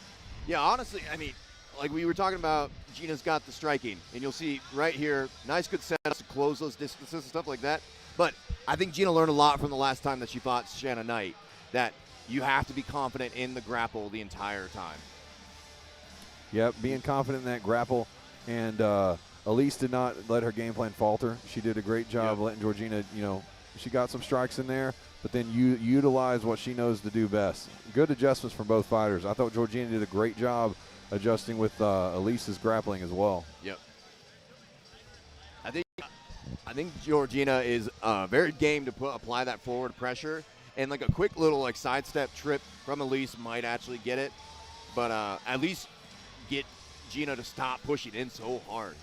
Yeah, honestly, I mean, like we were talking about, Gina's got the striking, and you'll see right here, nice good setups to close those distances and stuff like that. But I think Gina learned a lot from the last time that she fought Shanna Knight, that you have to be confident in the grapple the entire time. Yep, being confident in that grapple, and Elise did not let her game plan falter. She did a great job letting Georgina, she got some strikes in there, but then utilize what she knows to do best. Good adjustments from both fighters. I thought Georgina did a great job adjusting with Elise's grappling as well. Yep. I think Georgina is very game to apply that forward pressure, and like a quick little sidestep trip from Elise might actually get it, but at least get Gina to stop pushing in so hard.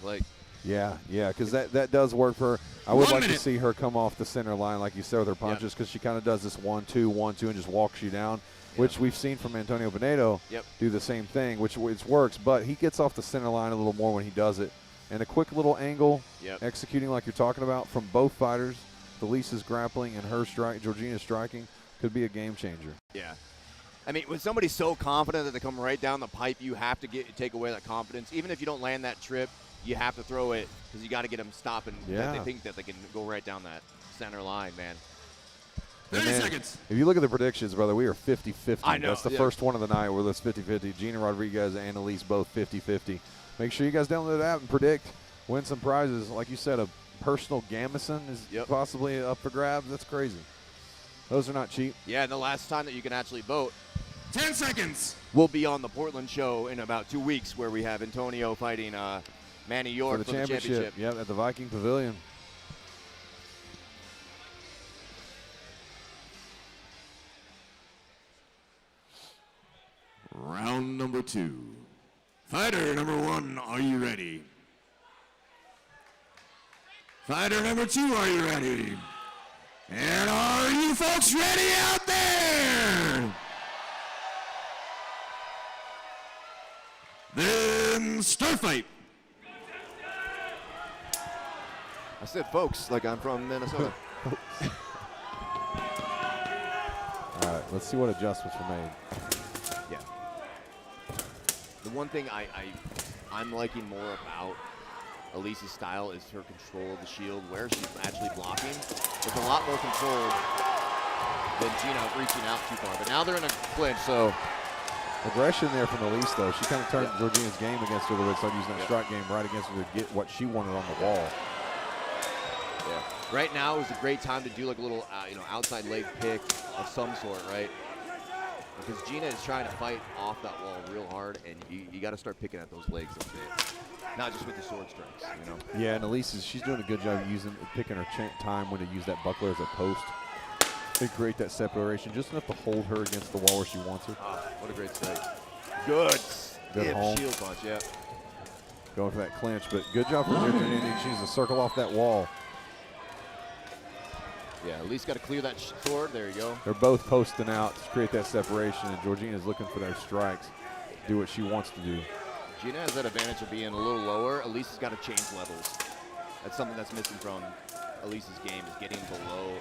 Yeah, because that does work for her. I would like to see her come off the center line, like you said, with her punches, because she kind of does this 1-2, 1-2, and just walks you down, which we've seen from Antonio Pinedo do the same thing, which works, but he gets off the center line a little more when he does it. And a quick little angle, executing like you're talking about from both fighters, Elise's grappling and her Georgina's striking, could be a game changer. Yeah. I mean, when somebody's so confident that they come right down the pipe, you have to take away that confidence. Even if you don't land that trip, you have to throw it because you got to get them stopping. Yeah. They think that they can go right down that center line, man. 30 seconds. If you look at the predictions, brother, we are 50-50. I know. That's the first one of the night where it's 50-50. Gina Rodriguez and Elise both 50-50. Make sure you guys download the app and predict. Win some prizes. Like you said, a personal Gamison is possibly up for grabs. That's crazy. Those are not cheap. Yeah, and the last time that you can actually vote. 10 seconds. We'll be on the Portland show in about 2 weeks where we have Antonio fighting Manny York for the championship. Yep, at the Viking Pavilion. Round number 2. Fighter number 1, are you ready? Fighter number 2, are you ready? And are you folks ready out there? Then start fight. I said folks, like I'm from Minnesota. All right, let's see what adjustments were made. Yeah. The one thing I'm liking more about Elise's style is her control of the shield, where she's actually blocking. There's a lot more control than Gina reaching out too far. But now they're in a clinch, so. Aggression there from Elise, though. She kind of turned Georgina's game against her a little bit, started using that strike game right against her to get what she wanted on the wall. Yeah. Right now is a great time to do like a little, outside leg pick of some sort, right? Because Gina is trying to fight off that wall real hard, and you got to start picking at those legs a bit. Not just with the sword strikes, Yeah, and Elise, she's doing a good job picking her time when to use that buckler as a post. They create that separation, just enough to hold her against the wall where she wants her. What a great strike. Good home. shield punch, yeah. Going for that clinch, but good job from Georgina. She needs to circle off that wall. Yeah, at least got to clear that sword. There you go. They're both posting out to create that separation, and Georgina's looking for those strikes, do what she wants to do. Gina has that advantage of being a little lower. Elise has got to change levels. That's something that's missing from Elise's game, is getting below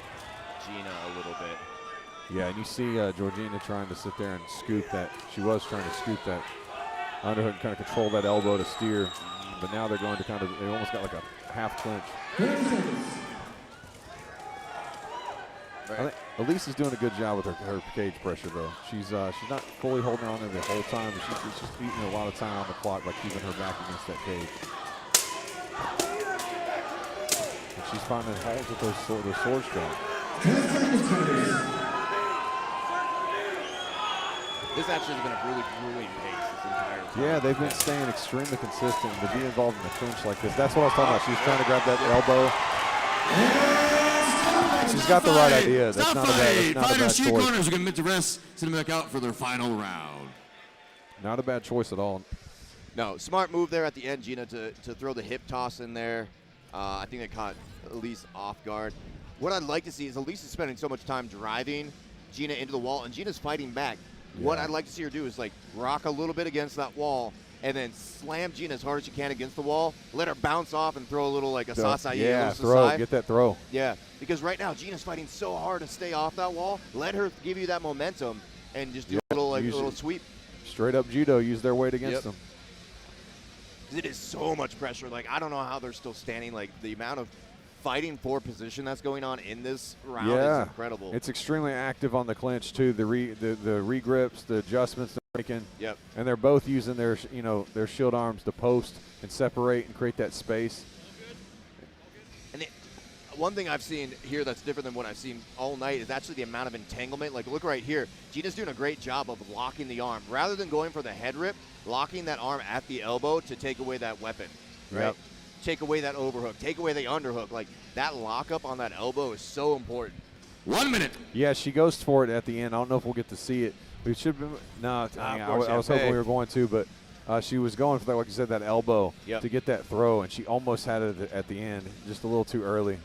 Gina a little bit. Yeah, and you see Georgina trying to sit there and scoop that. She was trying to scoop that underhook and kind of control that elbow to steer. But now they're going to they almost got like a half clinch. I think Elise is doing a good job with her cage pressure, though. She's not fully holding her on there the whole time, but she's just eating a lot of time on the clock by keeping her back against that cage. And she's finding holes with those sword strikes. This actually has been a really grueling pace this entire time. Yeah, they've been staying extremely consistent. To be involved in the clinch like this, that's what I was talking about. She's trying to grab that elbow. She's got the right idea. That's not a bad Fighters, choice. corners are going to admit the rest, send them back out for their final round. Not a bad choice at all. No, smart move there at the end, Gina, to throw the hip toss in there. I think that caught Elise off guard. What I'd like to see is Elise is spending so much time driving Gina into the wall, and Gina's fighting back. Yeah. What I'd like to see her do is like rock a little bit against that wall and then slam Gina as hard as you can against the wall. Let her bounce off and throw a little like a sasai. Yeah, throw. Get that throw. Yeah, because right now Gina's fighting so hard to stay off that wall. Let her give you that momentum and just do a little sweep. Straight up judo. Use their weight against them. It is so much pressure. Like, I don't know how they're still standing. Like, the amount of fighting for position that's going on in this round is incredible. It's extremely active on the clinch too. The regrips, the adjustments they're making. Yep. And they're both using their their shield arms to post and separate and create that space. And one thing I've seen here that's different than what I've seen all night is actually the amount of entanglement. Like, look right here. Gina's doing a great job of locking the arm. Rather than going for the head rip, locking that arm at the elbow to take away that weapon, right? Yep. Take away that overhook, take away the underhook. Like, that lockup on that elbow is so important. 1 minute. Yeah, she goes for it at the end. I don't know if we'll get to see it. We should have been. No, I was hoping we were going to, but she was going for that, like you said, that elbow to get that throw, and she almost had it at the end, just a little too early.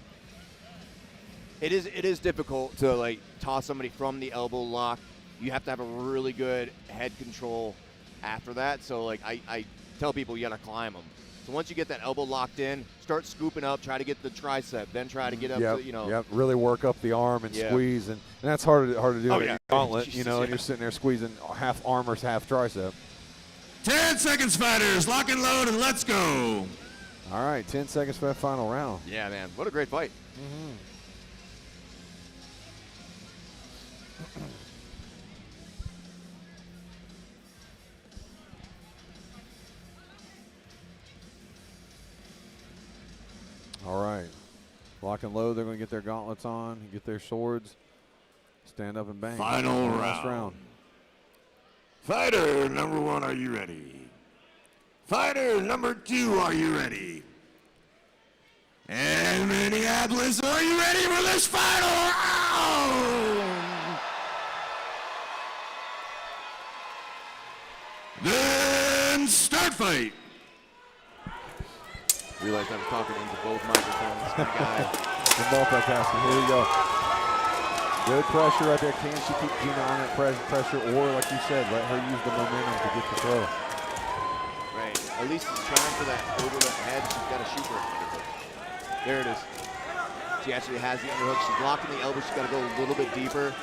It is difficult to like toss somebody from the elbow lock. You have to have a really good head control after that. So like I tell people you got to climb them. So once you get that elbow locked in, start scooping up, try to get the tricep, then try to get up to, Yep, really work up the arm and squeeze, and that's hard to do in a gauntlet, and you're sitting there squeezing half arm or half tricep. 10 seconds, fighters. Lock and load, and let's go. All right, 10 seconds for that final round. Yeah, man. What a great fight. All right. Lock and load. They're going to get their gauntlets on, get their swords, stand up and bang. Final last round. Fighter number 1, are you ready? Fighter number 2, are you ready? And Minneapolis, are you ready for this final round? Then start fight. Realized I was talking into both microphones. My guy. The multitasking. Here we go. Good pressure right there. Can she keep Gina on that pressure? Or, like you said, let her use the momentum to get the throw. Right. At least she's trying for that over the head. She's got to shoot for it. There it is. She actually has the underhook. She's blocking the elbow. She's got to go a little bit deeper.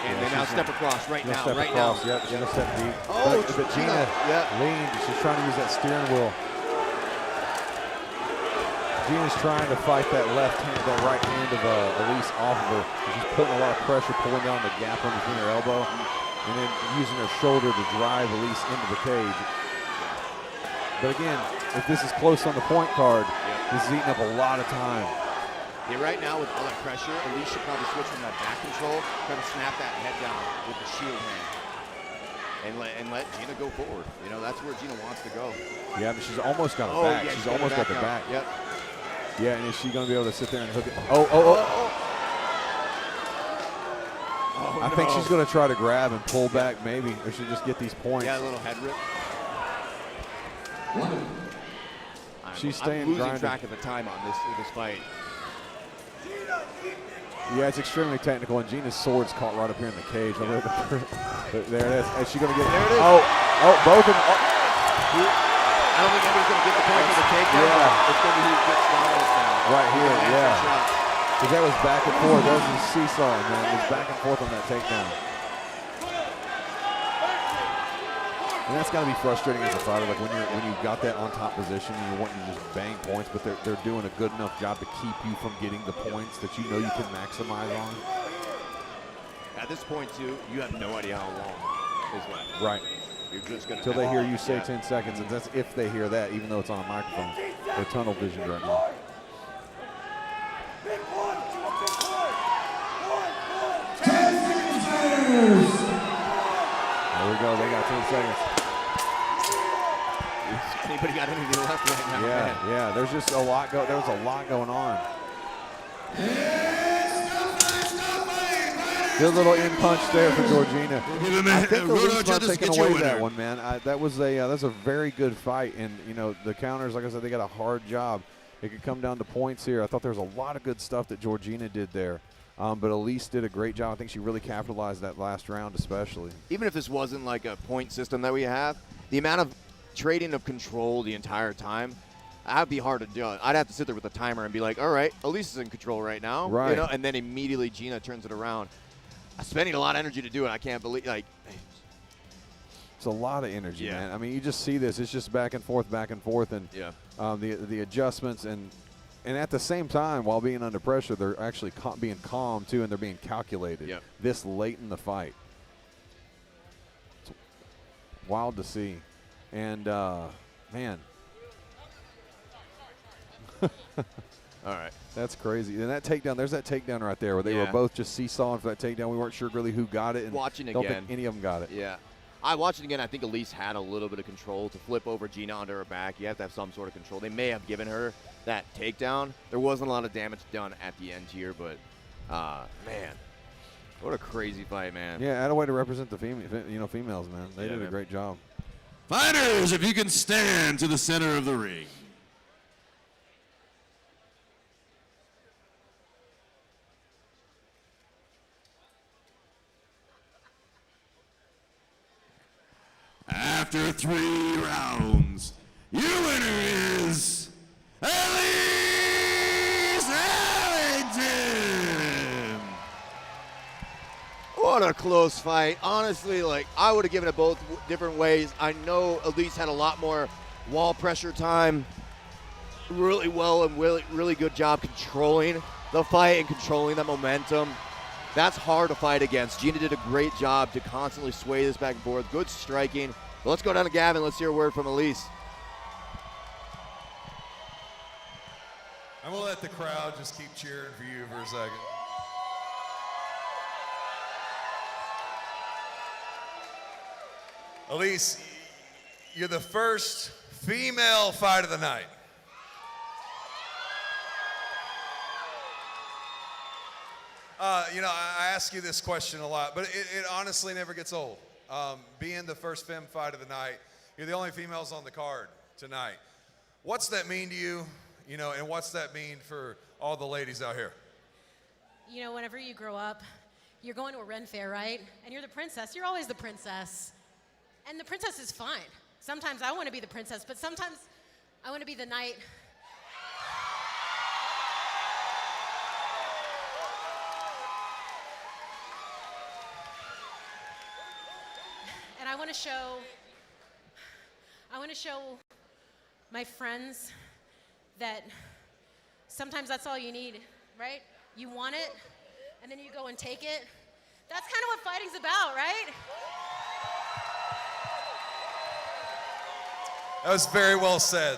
And then now step across right now. Right now. Yep, she's going to step deep. Oh, but Gina leaned. She's trying to use that steering wheel. Gina's trying to fight that left hand, that right hand of Elise off of her. She's putting a lot of pressure, pulling down the gap in between her elbow, and then using her shoulder to drive Elise into the cage. But again, if this is close on the point card, this is eating up a lot of time. Yeah, right now with all that pressure, Elise should probably switch from that back control, try to snap that head down with the shield hand. And let Gina go forward. You know, that's where Gina wants to go. Yeah, but she's almost got her back. Yeah, she's almost got the back. Yep. Yeah, and is she going to be able to sit there and hook it? I think she's going to try to grab and pull back maybe, or she'll just get these points. Yeah, a little head rip. She's staying I'm losing grinding. track of the time on this fight. Yeah, it's extremely technical, and Gina's sword's caught right up here in the cage. There it is. Is she going to get it? There it is. Oh, both of them. I don't think anybody's going to get the point for the takedown. Yeah. It's going to be who gets Donald's down. Right here, because that was back and forth. That was a seesaw, man. It was back and forth on that takedown. And that's got to be frustrating as a fighter, like when you've got that on top position and you're wanting to just bang points, but they're doing a good enough job to keep you from getting the points that you know you can maximize on. At this point, too, you have no idea how long is left. Right. You're just going to Until they hear you say 10 seconds, and that's if they hear that, even though it's on a microphone. They're tunnel visioned right now. we go. They got 10 seconds. Anybody got anything left right now? Yeah, man? yeah. There's just a lot there was a lot going on. Good little in punch there for Georgina. I think Elise not taking away that one, man. That's a very good fight, and you know the counters. Like I said, they got a hard job. It could come down to points here. I thought there was a lot of good stuff that Georgina did there, but Elise did a great job. I think she really capitalized that last round, especially. Even if this wasn't like a point system that we have, the amount of trading of control the entire time, that'd be hard to do. I'd have to sit there with a timer and be like, all right, Elise is in control right now, right? You know, and then immediately Gina turns it around. I'm spending a lot of energy to do it. I can't believe, like. It's a lot of energy, man. I mean, you just see this. It's just back and forth, and the adjustments, and at the same time, while being under pressure, they're actually being calm too, and they're being calculated. This late in the fight, it's wild to see, and man. All right. That's crazy. And that takedown, there's that takedown right there where they were both just seesawing for that takedown. We weren't sure really who got it. And watching don't again. think any of them got it. Yeah. I watched it again. I think Elise had a little bit of control to flip over Gina onto her back. You have to have some sort of control. They may have given her that takedown. There wasn't a lot of damage done at the end here, but, man, what a crazy fight, man. Yeah, add a way to represent the females, man. They did a great job. Fighters, if you can stand to the center of the ring. After 3 rounds, your winner is Elise Ellington. What a close fight. Honestly, like, I would have given it both different ways. I know Elise had a lot more wall pressure time. Really well and really good job controlling the fight and controlling the momentum. That's hard to fight against. Gina did a great job to constantly sway this back and forth. Good striking. But let's go down to Gavin. Let's hear a word from Elise. I'm going to let the crowd just keep cheering for you for a second. Elise, you're the first female fight of the night. You know, I ask you this question a lot, but it honestly never gets old. Being the first femme fight of the night, you're the only females on the card tonight. What's that mean to you, you know, and what's that mean for all the ladies out here? You know, whenever you grow up, you're going to a Ren fair, right? And you're the princess. You're always the princess. And the princess is fine. Sometimes I want to be the princess, but sometimes I want to be the knight. And I want to show my friends that sometimes that's all you need, right? You want it, and then you go and take it. That's kind of what fighting's about, right? That was very well said.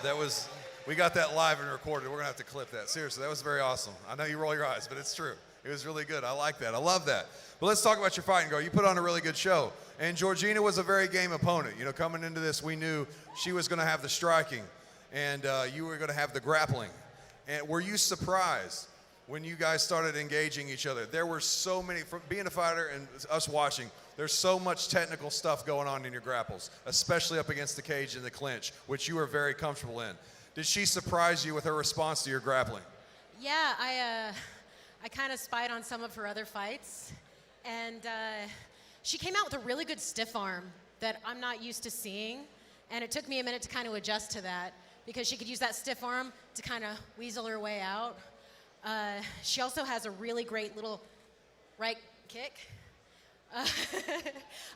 We got that live and recorded. We're gonna have to clip that. Seriously, that was very awesome. I know you roll your eyes, but it's true. It was really good. I like that. I love that. But let's talk about your fighting, girl. You put on a really good show. And Georgina was a very game opponent. You know, coming into this, we knew she was gonna have the striking, and you were gonna have the grappling. And were you surprised when you guys started engaging each other? There were so many, from being a fighter and us watching, there's so much technical stuff going on in your grapples, especially up against the cage and the clinch, which you were very comfortable in. Did she surprise you with her response to your grappling? Yeah, I kind of spied on some of her other fights, and she came out with a really good stiff arm that I'm not used to seeing, and it took me a minute to kind of adjust to that because she could use that stiff arm to kind of weasel her way out. She also has a really great little right kick.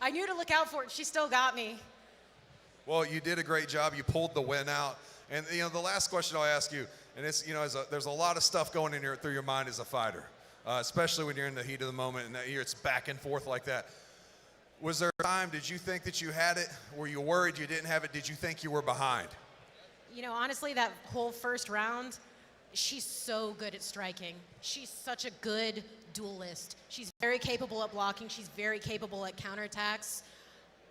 I knew to look out for it. She still got me. Well, you did a great job. You pulled the win out. And, you know, the last question I'll ask you, and it's, you know, there's a lot of stuff going through your mind as a fighter, especially when you're in the heat of the moment and that it's back and forth like that. Was there a time, did you think that you had it? Were you worried you didn't have it? Did you think you were behind? You know, honestly, that whole first round, she's so good at striking. She's such a good duelist. She's very capable at blocking. She's very capable at counterattacks.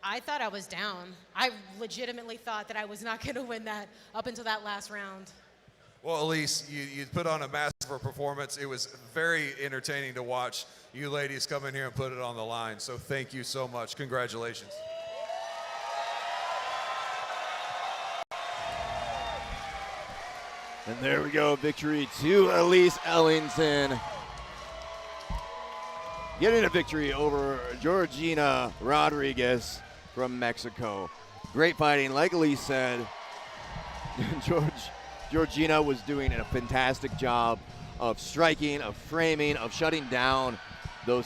I thought I was down. I legitimately thought that I was not going to win that up until that last round. Well, Elise, you put on a massive performance. It was very entertaining to watch you ladies come in here and put it on the line. So thank you so much. Congratulations. And there we go, victory to Elise Ellington. Getting a victory over Georgina Rodriguez from Mexico. Great fighting, like Elise said. Georgina was doing a fantastic job of striking, of framing, of shutting down those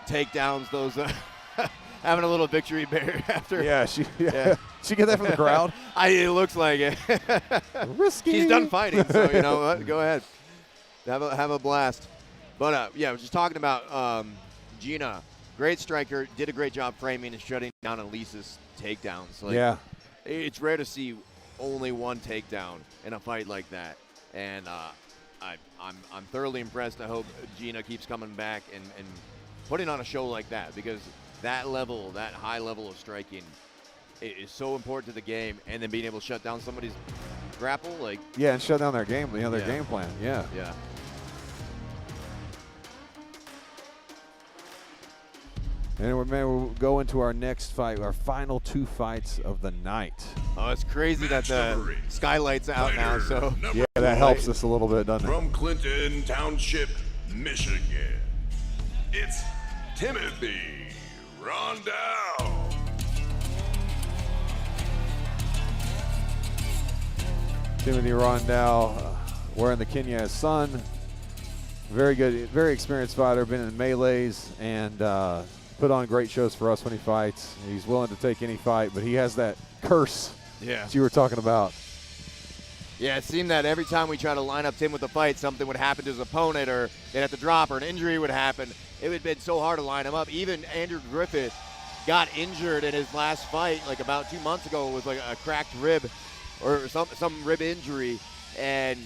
takedowns, those having a little victory bear after. Yeah, she get that from the crowd? It looks like it. Risky. She's done fighting, so you know what? Go ahead. Have a blast. But yeah, I was just talking about Gina. Great striker, did a great job framing and shutting down Elise's takedowns. Like, yeah. It's rare to see only one takedown in a fight like that. And I'm thoroughly impressed. I hope Gina keeps coming back and putting on a show like that, because that high level of striking is so important to the game, and then being able to shut down somebody's grapple, like and shut down their game, their game plan. Yeah. And we'll go into our next fight, our final 2 fights of the night. Oh, it's crazy that the skylight's out now, so yeah, that helps us a little bit, doesn't it? From Clinton Township, Michigan, it's Timothy Rondell. Timothy Rondell, wearing the Kenya son. Very good, very experienced fighter, been in melees, and put on great shows for us when he fights. He's willing to take any fight, but he has that curse that you were talking about. Yeah, it seemed that every time we try to line up Tim with a fight, something would happen to his opponent, or they'd have to drop, or an injury would happen. It would have been so hard to line him up. Even Andrew Griffith got injured in his last fight, like about 2 months ago, with like a cracked rib or some rib injury, and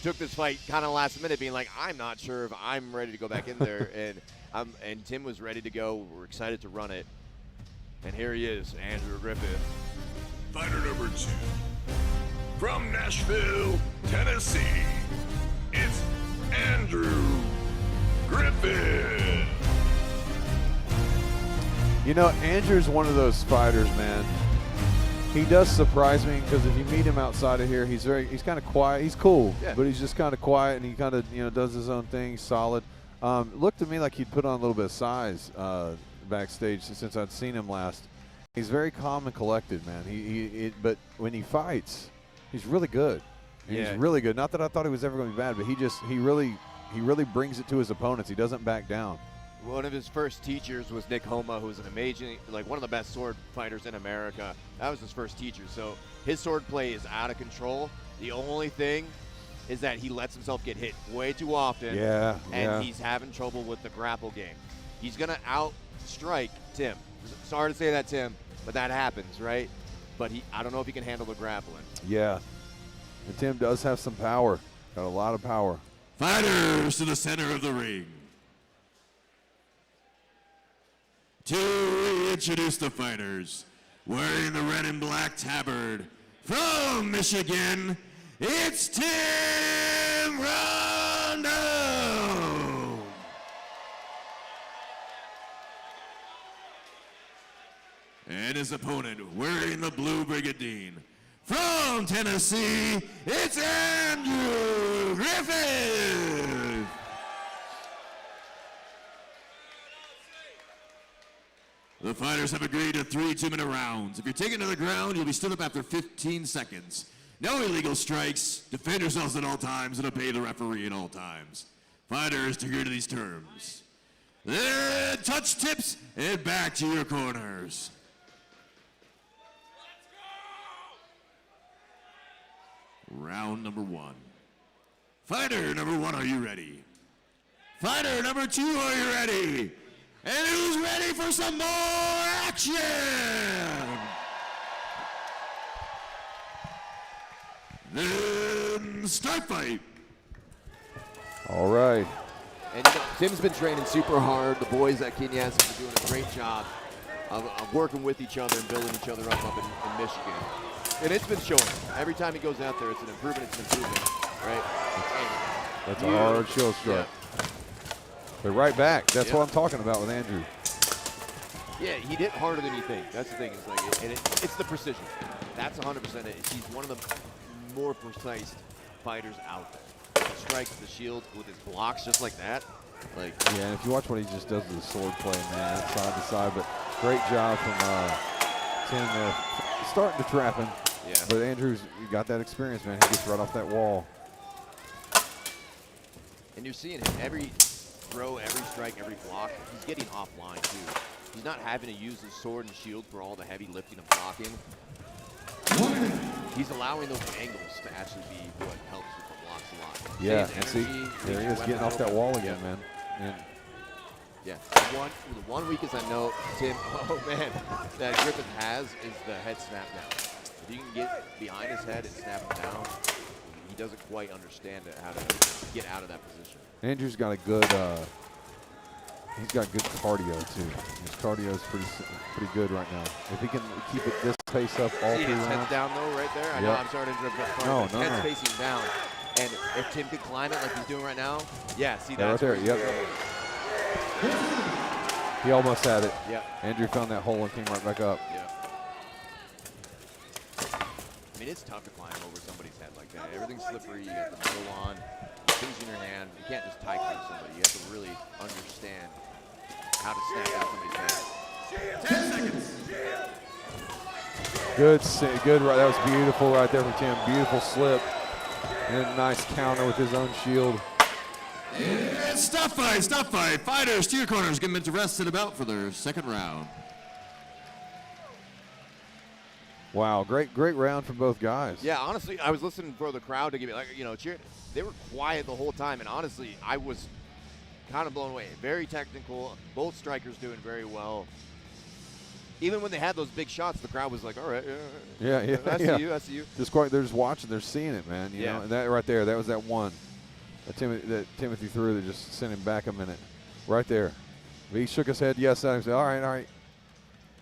took this fight kind of last minute, being like, I'm not sure if I'm ready to go back in there. And Tim was ready to go. We're excited to run it. And here he is, Andrew Griffith. Fighter number 2. From Nashville, Tennessee, it's Andrew Griffith. You know, Andrew's one of those fighters, man. He does surprise me, because if you meet him outside of here, he's kind of quiet. He's cool, but he's just kind of quiet, and he kind of does his own thing, solid. Looked to me like he'd put on a little bit of size backstage since I'd seen him last. He's very calm and collected, man. But when he fights, he's really good. He's really good. Not that I thought he was ever going to be bad, but he really brings it to his opponents. He doesn't back down. One of his first teachers was Nick Homa, who's an amazing, like one of the best sword fighters in America. That was his first teacher. So his sword play is out of control. The only thing is that he lets himself get hit way too often. And he's having trouble with the grapple game. He's going to outstrike Tim. Sorry to say that, Tim, but that happens, right? But I don't know if he can handle the grappling. Yeah. And Tim does have some power. Got a lot of power. Fighters to the center of the ring. To introduce the fighters, wearing the red and black tabard, from Michigan, it's Tim Rondell. And his opponent, wearing the blue brigandine, from Tennessee, it's Andrew Griffith. The fighters have agreed to 3 2-minute rounds. If you're taken to the ground, you'll be stood up after 15 seconds. No illegal strikes. Defend yourselves at all times and obey the referee at all times. Fighters, to agree to these terms. There, touch tips and back to your corners. Round number 1. Fighter number 1, are you ready? Fighter number 2, are you ready? And who's ready for some more action? Then start fight. All right. And Tim's been training super hard. The boys at Kenya have been doing a great job. working with each other and building each other up in Michigan. And it's been showing. Every time he goes out there, it's an improvement, right? That's a hard shield strike. Yeah. They're right back. That's what I'm talking about with Andrew. Yeah, he hit harder than you think. That's the thing. It's like, it's the precision. That's 100% it. He's one of the more precise fighters out there. The strikes, the shield, with his blocks, just like that. Like, yeah, and if you watch what he just does with the sword play, man, side to side. But great job from Tim there, starting to trap him. Yeah. But Andrew's got that experience, man. He gets right off that wall. And you're seeing him every throw, every strike, every block. He's getting offline too. He's not having to use his sword and shield for all the heavy lifting and blocking. He's allowing those angles to actually be what helps with the blocks a lot. Yeah, and see, there he is getting off that wall again, man. And yeah, the one weakness I know, Tim, oh man, that Griffith has is the head snap down. If you can get behind his head and snap him down, he doesn't quite understand how to get out of that position. Andrew's got a good, he's got good cardio too. His cardio is pretty good right now. If he can keep it this pace up all See, three his rounds. head's down though, right there. I know I'm sorry to interrupt. No, his head's facing down, and if Tim could climb it like he's doing right now, yeah, see that right there. Yep. He almost had it. Yeah. Andrew found that hole and came right back up. Yeah. I mean, it's tough to climb over somebody's head like that. Everything's slippery. You got the middle on, things in your hand. You can't just tie climb somebody. You have to really understand how to snap out somebody's head. 10 seconds. Good. Right. That was beautiful right there from Tim. Beautiful slip. And a nice counter with his own shield. And stop fight. Fighters to your corners. Get them to rest and about for their second round. Wow, great round from both guys. Yeah, honestly, I was listening for the crowd to give it, cheer. They were quiet the whole time, and honestly, I was kind of blown away. Very technical. Both strikers doing very well. Even when they had those big shots, the crowd was like, all right. Yeah. I see you. They're just watching. They're seeing it, man. You know, and that right there, that was that one that Timothy threw that just sent him back a minute. Right there. He shook his head, yes. I said, all right.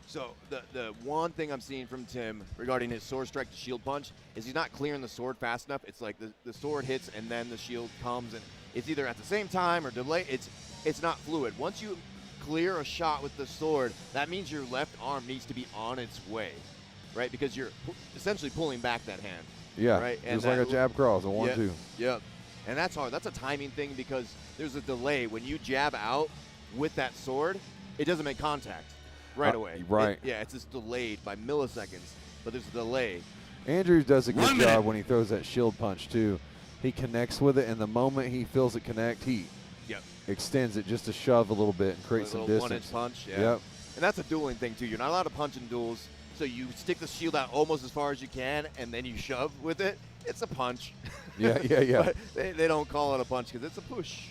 So the one thing I'm seeing from Tim regarding his sword strike to shield punch is he's not clearing the sword fast enough. It's like the sword hits and then the shield comes, and it's either at the same time or delay. It's not fluid. Once you clear a shot with the sword, that means your left arm needs to be on its way, right? Because you're essentially pulling back that hand. Yeah, right. Just like a jab cross, a 1-2. Yep. And that's hard. That's a timing thing because there's a delay. When you jab out with that sword, it doesn't make contact right away. Right. It's just delayed by milliseconds, but there's a delay. Andrew does a good job when he throws that shield punch, too. He connects with it, and the moment he feels it connect, he extends it just to shove a little bit and create some distance. One-inch punch, Yep. And that's a dueling thing, too. You're not allowed to punch in duels, so you stick the shield out almost as far as you can, and then you shove with it. It's a punch. Yeah. But they don't call it a punch because it's a push,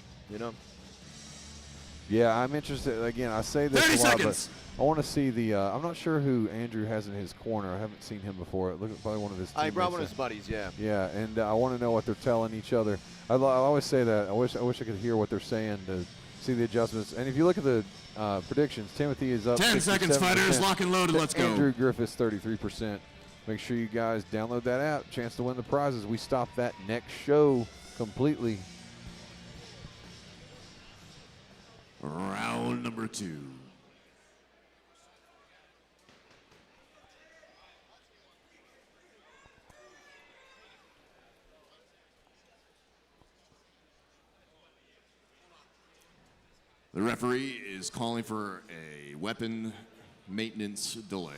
Yeah, I'm interested. Again, I say this 30 a lot, seconds. but I want to see the I'm not sure who Andrew has in his corner. I haven't seen him before. Look at probably one of his teammates. I brought one of his buddies, yeah. Yeah, and I want to know what they're telling each other. I always say that. I wish I could hear what they're saying to see the adjustments. And if you look at the predictions, Timothy is up 10 seconds, 67%. fighters. Lock and loaded. Let's go. Andrew Griffith's 33%. Make sure you guys download that app. Chance to win the prizes. We stop that next show completely. Round number 2. The referee is calling for a weapon maintenance delay.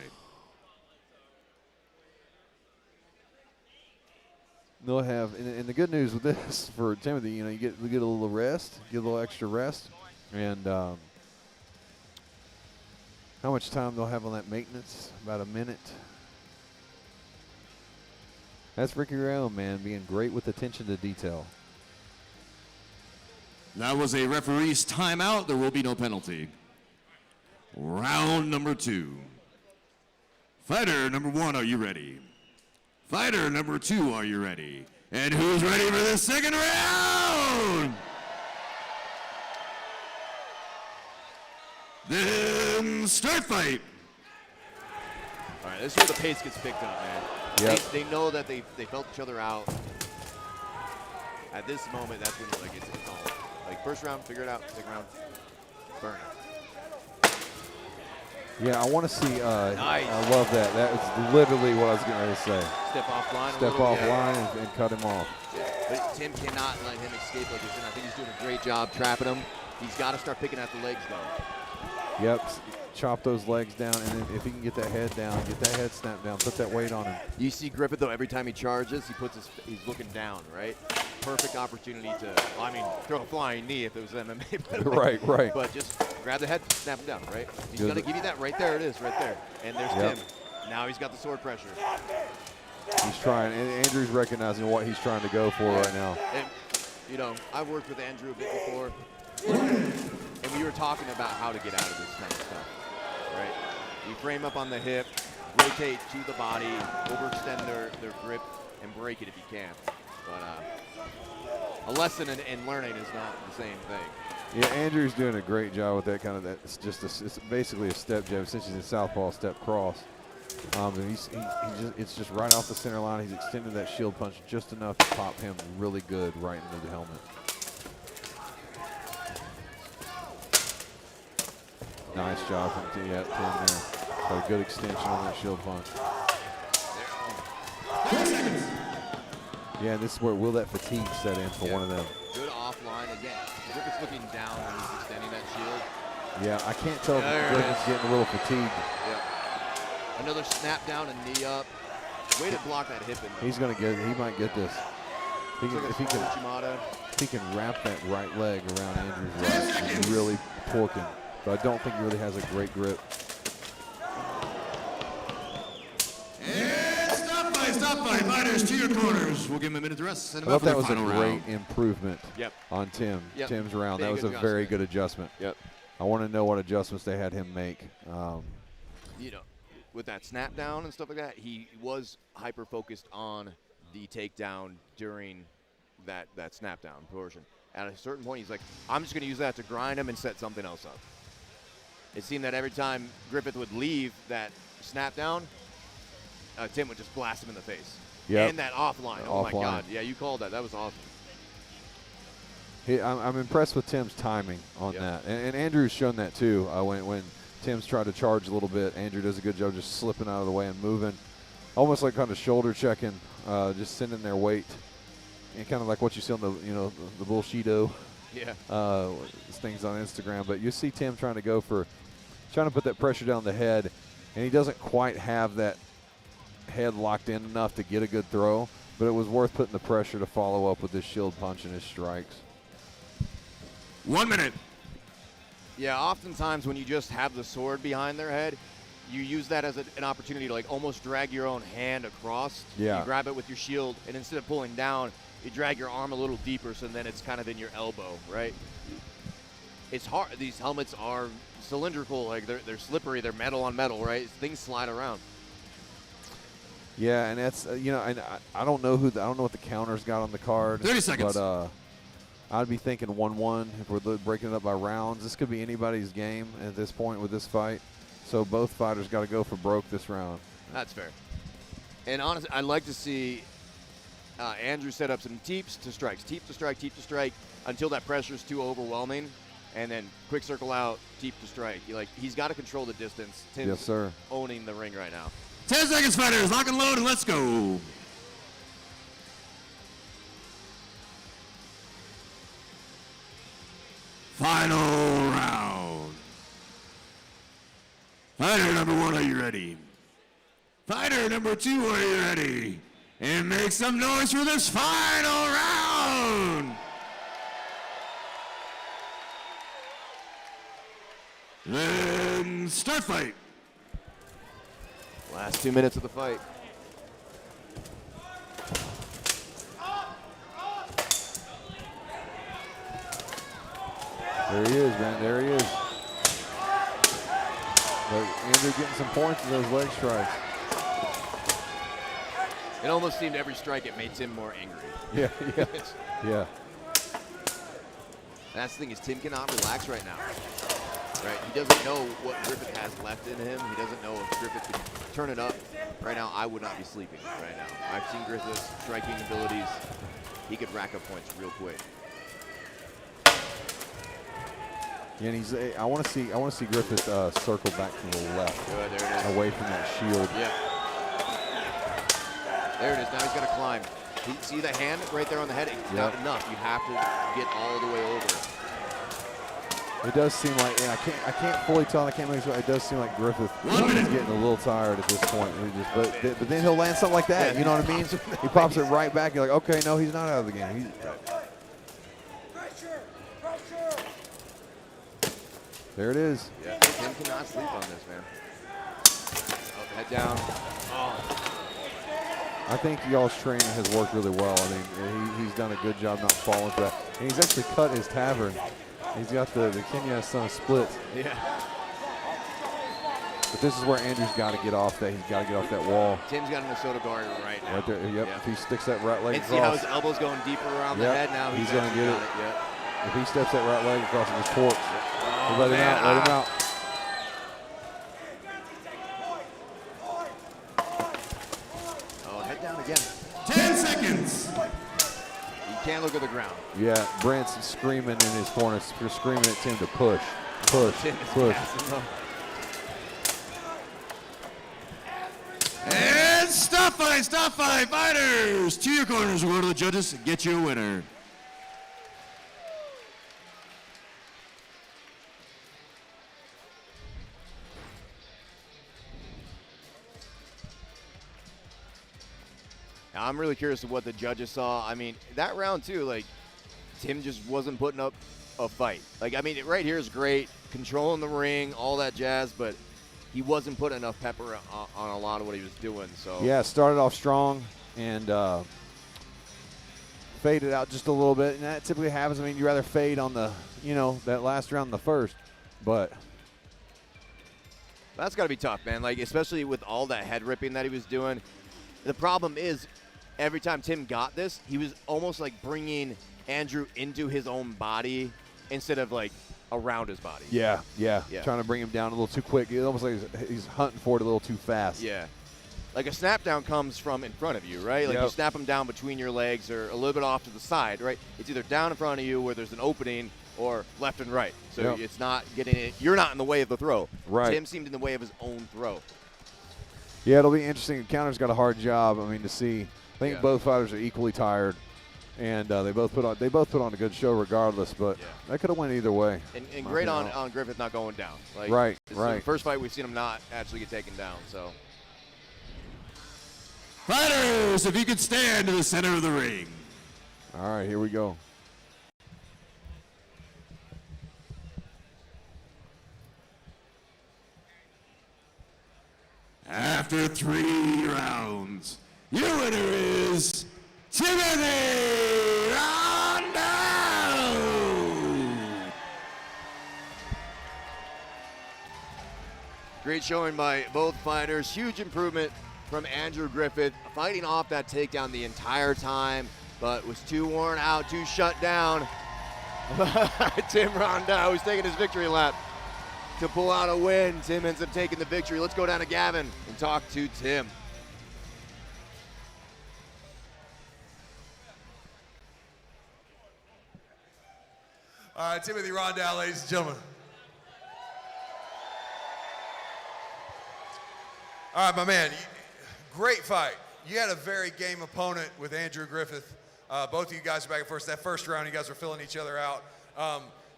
They'll have, and the good news with this for Timothy, you get a little rest, get a little extra rest, and how much time they'll have on that maintenance? About a minute. That's Ricky Rayon, man, being great with attention to detail. That was a referee's timeout. There will be no penalty. Round number 2. Fighter number 1, are you ready? Fighter number 2, are you ready? And who's ready for the second round? Then start fight. right, this is where the pace gets picked up, man. Yep. They know that they felt each other out. At this moment, that's when you're like, it's all. Like, first round, figure it out. Second round, burn it. Yeah, I want to see. Nice. I love that. That is literally what I was getting ready to say. Step off line. Step off line and cut him off. But Tim cannot let him escape like this, and I think he's doing a great job trapping him. He's got to start picking at the legs, though. Yep. Chop those legs down, and then if he can get that head down, get that head snapped down, put that weight on him. You see Griffith, though, every time he charges, he's looking down, right? Perfect opportunity to, I mean, throw a flying knee if it was MMA. But like, right. But just grab the head, snap him down, right? He's Good. going to give you that. Right there it is, right there. And there's Yep. Tim. Now he's got the sword pressure. He's trying, and Andrew's recognizing what he's trying to go for right now. And, you know, I've worked with Andrew a bit before, and we were talking about how to get out of this kind of stuff, right? You frame up on the hip, rotate to the body, overextend their grip, and break it if you can. But a lesson in learning is not the same thing. Yeah, Andrew's doing a great job with that kind of. It's just it's basically a step jab since he's in southpaw step cross. And it's just right off the center line. He's extended that shield punch just enough to pop him really good right into the helmet. Nice job from Tim there. Got a good extension on that shield punch. Yeah, and this is where will that fatigue set in for one of them. Good offline again. Griffith's looking down when he's extending that shield. Yeah, I can't tell if Griffith's getting a little fatigued. Yeah. Another snap down and knee up. Way to block that hip in there. He's gonna get. He might get this. If he can wrap that right leg around Andrew's right, he's really porking. But I don't think he really has a great grip. And stop by. Fighters to your corners. We'll give him a minute to rest. Send I him thought out for that the was a final great round. improvement on Tim. Tim's round. That was a very good adjustment. Yep. I want to know what adjustments they had him make. You know, with that snap down and stuff like that, he was hyper focused on the takedown during that snap down portion. At a certain point, he's like, I'm just going to use that to grind him and set something else up. It seemed that every time Griffith would leave that snap down, Tim would just blast him in the face. Yep. And that offline. Oh, my God. Yeah, you called that. That was awesome. I'm impressed with Tim's timing on that. And Andrew's shown that, too. When Tim's tried to charge a little bit, Andrew does a good job just slipping out of the way and moving. Almost like kind of shoulder checking, just sending their weight. And kind of like what you see on the bullshido things on Instagram. But you see Tim trying to put that pressure down the head, and he doesn't quite have that head locked in enough to get a good throw, but it was worth putting the pressure to follow up with his shield punch and his strikes. 1 minute. Yeah, oftentimes when you just have the sword behind their head, you use that as an opportunity to like almost drag your own hand across. Yeah. You grab it with your shield, and instead of pulling down, you drag your arm a little deeper, so then it's kind of in your elbow, right? It's hard. These helmets are cylindrical, like they're slippery, they're metal on metal, right? Things slide around. Yeah, and that's and I don't know what the counters got on the card. 30 seconds. But I'd be thinking 1-1 if we're breaking it up by rounds. This could be anybody's game at this point with this fight. So both fighters got to go for broke this round. That's fair. And honestly, I'd like to see Andrew set up some teeps to strikes, teep to strike, until that pressure is too overwhelming, and then quick circle out, teep to strike. He's got to control the distance. Tim's Yes, sir. owning the ring right now. 10 seconds, fighters. Lock and load, and let's go. Final round. Fighter number 1, are you ready? Fighter number 2, are you ready? And make some noise for this final round. Then start fight. Last 2 minutes of the fight. There he is, man. There he is. But Andrew getting some points with those leg strikes. It almost seemed every strike it made Tim more angry. Yeah. That's the thing is Tim cannot relax right now. right? He doesn't know what Griffith has left in him. He doesn't know if Griffith can turn it up. Right now, I would not be sleeping right now. I've seen Griffith's striking abilities. He could rack up points real quick. Yeah, and he's. I want to see Griffith circle back to the left, Good, there it is. away from that shield. Yeah. There it is. Now he's got to climb. See the hand right there on the head? It's not enough. You have to get all the way over. It does seem like, and I can't fully tell. I can't make sure. It does seem like Griffith is getting a little tired at this point. But then he'll land something like that. You know what I mean? He pops it right back. You're like, okay, no, he's not out of the game. There it is. Yeah, Tim cannot sleep on this, man. Oh, head down. Oh. I think y'all's training has worked really well. I mean, he's done a good job not falling for that. And he's actually cut his tavern. He's got the Kenya son split. Yeah. But this is where Andrew's got to get off that. He's got to get off that wall. Tim's got an Minnesota guard right now. Right there. Yep. Yeah. If he sticks that right leg and across. see how his elbow's going deeper around the head now. He's going to get it. Yep. If he steps that right leg across, he just torques. Oh, let him out. Let him out. Oh, head down again. 10 seconds. You can't look at the ground. Yeah, Brent's screaming in his corner. You're screaming at Tim to push, push, push. And stop fight, fighters. To your corners, we'll go to the judges and get you a winner. Now, I'm really curious of what the judges saw. I mean, that round too, like, Tim just wasn't putting up a fight. Like, I mean, right here is great, controlling the ring, all that jazz, but he wasn't putting enough pepper on a lot of what he was doing. So Yeah, started off strong and faded out just a little bit, and that typically happens. I mean, you rather fade on the, that last round than the first, but that's got to be tough, man. Like, especially with all that head ripping that he was doing. The problem is, every time Tim got this, he was almost like bringing Andrew into his own body instead of like around his body. Yeah. Trying to bring him down a little too quick. It's almost like he's hunting for it a little too fast. Yeah. Like a snap down comes from in front of you, right? Like you snap him down between your legs or a little bit off to the side, right? It's either down in front of you where there's an opening or left and right. So it's not getting it. You're not in the way of the throw. Right. Tim seemed in the way of his own throw. Yeah, it'll be interesting. Counter's got a hard job. I mean, to see. I think both fighters are equally tired, and they both put on a good show regardless. But that could have went either way. And great on Griffith not going down. Like, right. The first fight we've seen him not actually get taken down. So Fighters, if you could stand in the center of the ring. All right, here we go. After 3 rounds, your winner is Timothy Rondo! great showing by both fighters. Huge improvement from Andrew Griffith, fighting off that takedown the entire time, but was too worn out, too shut down. Tim Rondo, who's taking his victory lap to pull out a win. Tim ends up taking the victory. Let's go down to Gavin and talk to Tim. All right, Timothy Rondell, ladies and gentlemen. All right, my man, great fight. You had a very game opponent with Andrew Griffith. Both of you guys were back and forth. That first round, you guys were filling each other out.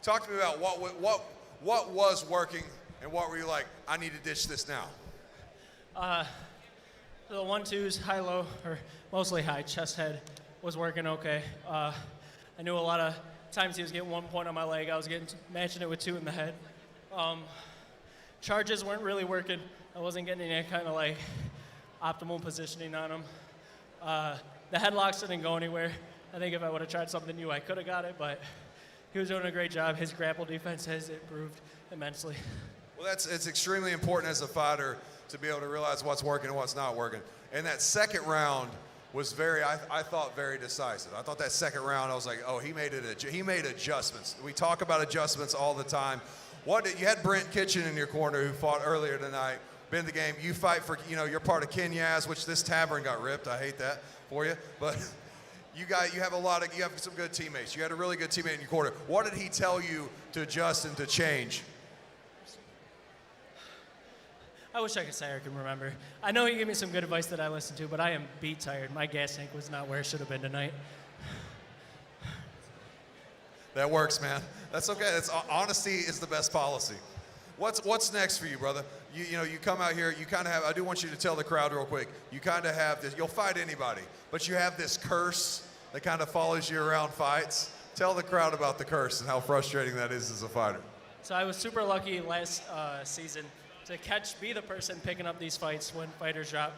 Talk to me about what was working and what were you like, I need to ditch this now? The 1-2s, high-low, or mostly high, chest head was working okay. I knew a lot of times he was getting 1 point on my leg. I was matching it with 2 in the head. Charges weren't really working. I wasn't getting any kind of like optimal positioning on him. The headlocks didn't go anywhere. I think if I would have tried something new, I could have got it, but he was doing a great job. His grapple defense has improved immensely. Well, it's extremely important as a fighter to be able to realize what's working and what's not working. And that second round was I thought very decisive. I thought that second round, I was like, oh, he made adjustments. We talk about adjustments all the time. You had Brent Kitchen in your corner who fought earlier tonight, been in the game. You fight for, you're part of Kenyaz, which this tavern got ripped. I hate that for you. But you have some good teammates. You had a really good teammate in your corner. What did he tell you to adjust and to change? I wish I could say I can remember. I know he gave me some good advice that I listened to, but I am beat tired. My gas tank was not where it should have been tonight. That works, man. That's okay. Honesty is the best policy. What's next for you, brother? You come out here, you kind of have, I do want you to tell the crowd real quick, you kind of have this, you'll fight anybody, but you have this curse that kind of follows you around fights. Tell the crowd about the curse and how frustrating that is as a fighter. So I was super lucky last season to be the person picking up these fights when fighters drop.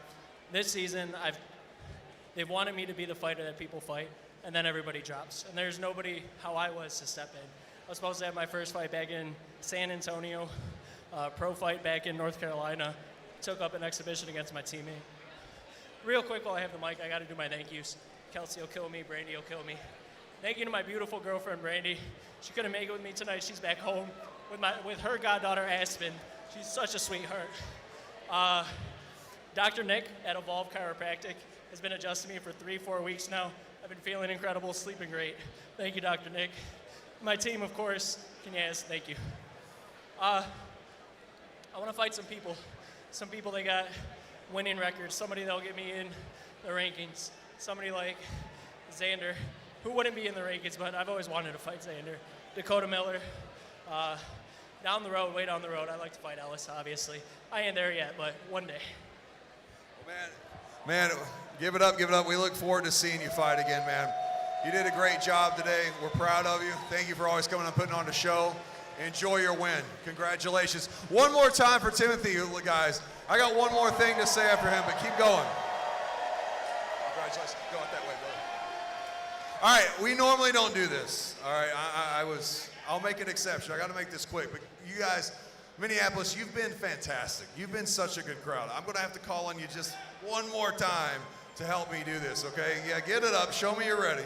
This season, they've wanted me to be the fighter that people fight, and then everybody drops. And there's nobody how I was to step in. I was supposed to have my first fight back in San Antonio, pro fight back in North Carolina. Took up an exhibition against my teammate. Real quick while I have the mic, I gotta do my thank yous. Kelsey will kill me, Brandy will kill me. Thank you to my beautiful girlfriend, Brandy. She couldn't make it with me tonight. She's back home with her goddaughter, Aspen. She's such a sweetheart. Dr. Nick at Evolve Chiropractic has been adjusting me for 3-4 weeks now. I've been feeling incredible, sleeping great. Thank you, Dr. Nick. My team, of course, Kenyaz, thank you. I want to fight some people. Some people that got winning records. Somebody that'll get me in the rankings. Somebody like Xander, who wouldn't be in the rankings, but I've always wanted to fight Xander. Dakota Miller. Down the road, way down the road, I'd like to fight Ellis, obviously. I ain't there yet, but one day. Man, give it up, give it up. We look forward to seeing you fight again, man. You did a great job today. We're proud of you. Thank you for always coming and putting on the show. Enjoy your win. Congratulations. One more time for Timothy, guys. I got one more thing to say after him, but keep going. Congratulations. Go out that way, brother. All right, we normally don't do this. All right, I'll make an exception. I got to make this quick, but you guys, Minneapolis, you've been fantastic. You've been such a good crowd. I'm going to have to call on you just one more time to help me do this, okay? Yeah, get it up. Show me you're ready.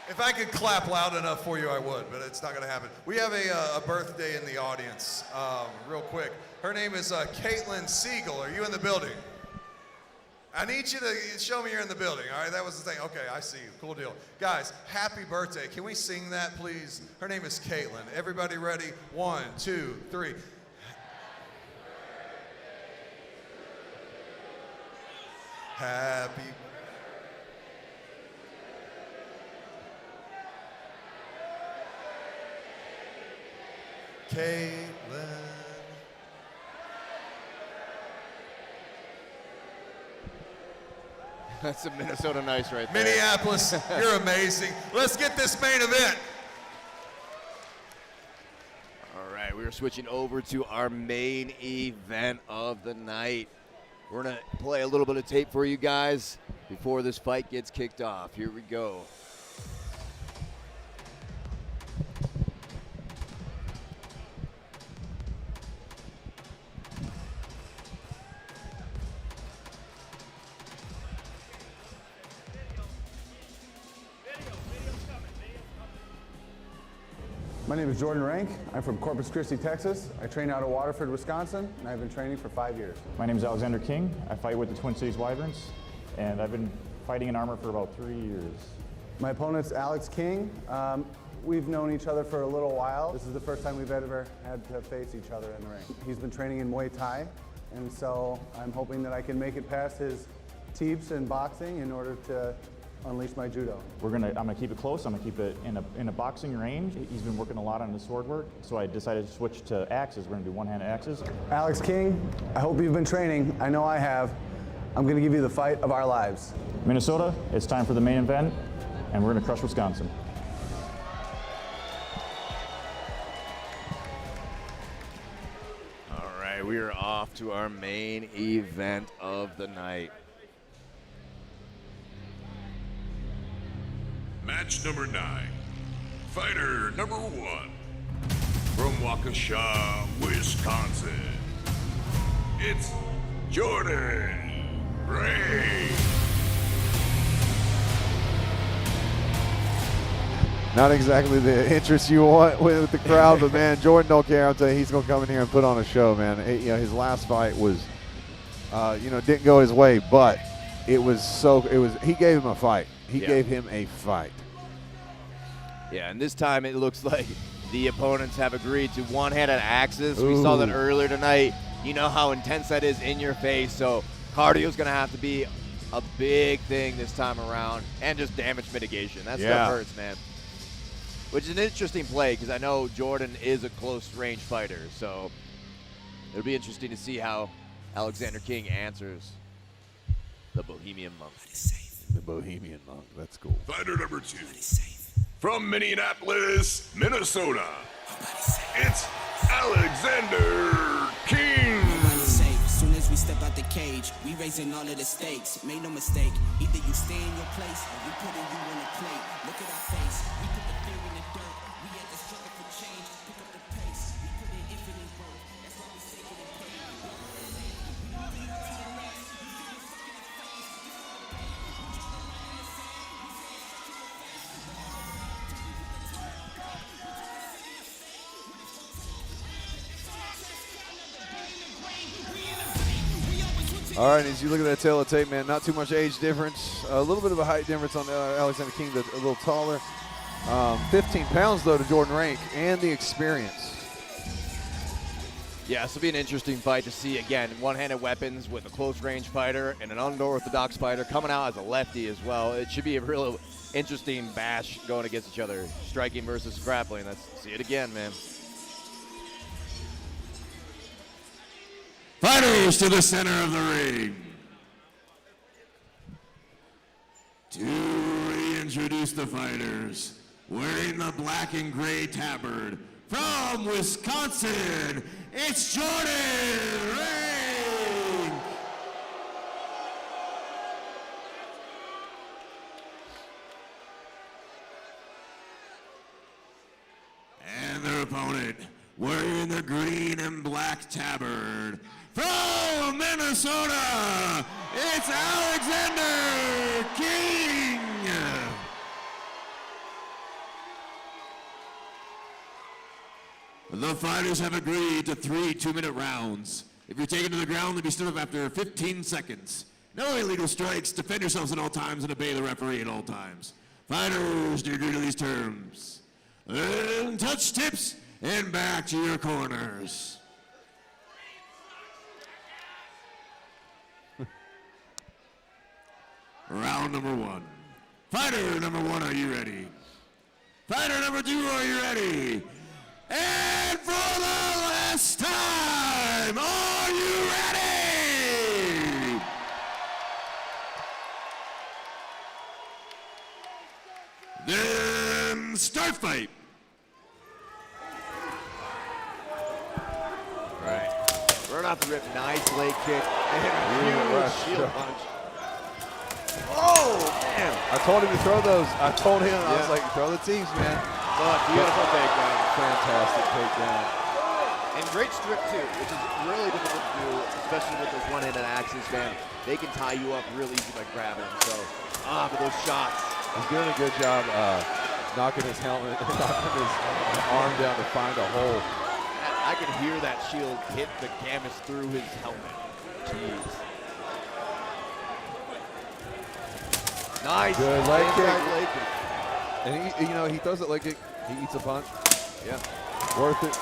If I could clap loud enough for you, I would, but it's not going to happen. We have a birthday in the audience, real quick. Her name is Caitlin Siegel. Are you in the building? I need you to show me you're in the building, all right? That was the thing. Okay, I see you. Cool deal. Guys, happy birthday. Can we sing that, please? Her name is Caitlin. Everybody ready? 1, 2, 3. Happy Caitlin. That's a Minnesota nice right there. Minneapolis, you're amazing. Let's get this main event. All right, we're switching over to our main event of the night. We're going to play a little bit of tape for you guys before this fight gets kicked off. Here we go. My name is Jordan Rank. I'm from Corpus Christi, Texas. I train out of Waterford, Wisconsin, and I've been training for 5 years. My name is Alexander King. I fight with the Twin Cities Wyverns, and I've been fighting in armor for about 3 years. My opponent's Alex King. We've known each other for a little while. This is the first time we've ever had to face each other in the ring. He's been training in Muay Thai, and so I'm hoping that I can make it past his teeps in boxing in order to unleash my judo. I'm gonna keep it close. I'm gonna keep it in a boxing range. He's been working a lot on the sword work, so I decided to switch to axes. We're gonna do one-handed axes. Alex King, I hope you've been training. I know I have. I'm gonna give you the fight of our lives. Minnesota, it's time for the main event, and we're gonna crush Wisconsin. All right, we are off to our main event of the night. Match number 9. Fighter number 1. From Waukesha, Wisconsin. It's Jordan Ray. Not exactly the interest you want with the crowd, but man, Jordan don't care. I'll tell you, he's gonna come in here and put on a show, man. His last fight was, didn't go his way, but he gave him a fight. He gave him a fight. Yeah, and this time it looks like the opponents have agreed to one-handed axes. We saw that earlier tonight. You know how intense that is in your face, so cardio's going to have to be a big thing this time around, and just damage mitigation. That stuff hurts, man. Which is an interesting play because I know Jordan is a close-range fighter, so it'll be interesting to see how Alexander King answers the Bohemian Monk. The Bohemian Monk, that's cool. Fighter number 2. From Minneapolis, Minnesota, it's Alexander King. As soon as we step out the cage, we raising all of the stakes. Make no mistake, either you stay in your place or we putting you on a plate. Look at our face, we put the fear in the dirt. We had the struggle for change, pick up the pace. We put in infinite work, that's why we stay getting paid. All right, as you look at that tail of tape, man, not too much age difference. A little bit of a height difference on Alexander King, a little taller. 15 pounds, though, to Jordan Rank, and the experience. Yeah, this will be an interesting fight to see, again, one-handed weapons with a close-range fighter and an unorthodox fighter coming out as a lefty as well. It should be a real interesting bash going against each other, striking versus grappling. Let's see it again, man. Fighters to the center of the ring. To reintroduce the fighters, wearing the black and gray tabard, from Wisconsin, it's Jordan Rank. And their opponent, wearing the green and black tabard, from Minnesota, it's Alexander King. The fighters have agreed to 3 2-minute rounds. If you're taken to the ground, they'll be stood up after 15 seconds. No illegal strikes. Defend yourselves at all times and obey the referee at all times. Fighters, do you agree to these terms? Then touch tips and back to your corners. Round number 1. Fighter number 1, are you ready? Fighter number 2, are you ready? And for the last time, are you ready? Then start fight. All right. Right off the rip, nice leg kick and a huge shield punch. Oh, man. I told him to throw those. I told him, I was like, throw the teams, man. Oh, beautiful takedown. Fantastic takedown. And great strip, too, which is really difficult to do, especially with those one-handed axes, man. They can tie you up real easy by grabbing them. So, for those shots. He's doing a good job knocking his helmet, knocking his arm down to find a hole. I can hear that shield hit the canvas through his helmet. Jeez. Nice. Good leg kick. And he throws it leg kick. He eats a punch. Yeah. Worth it,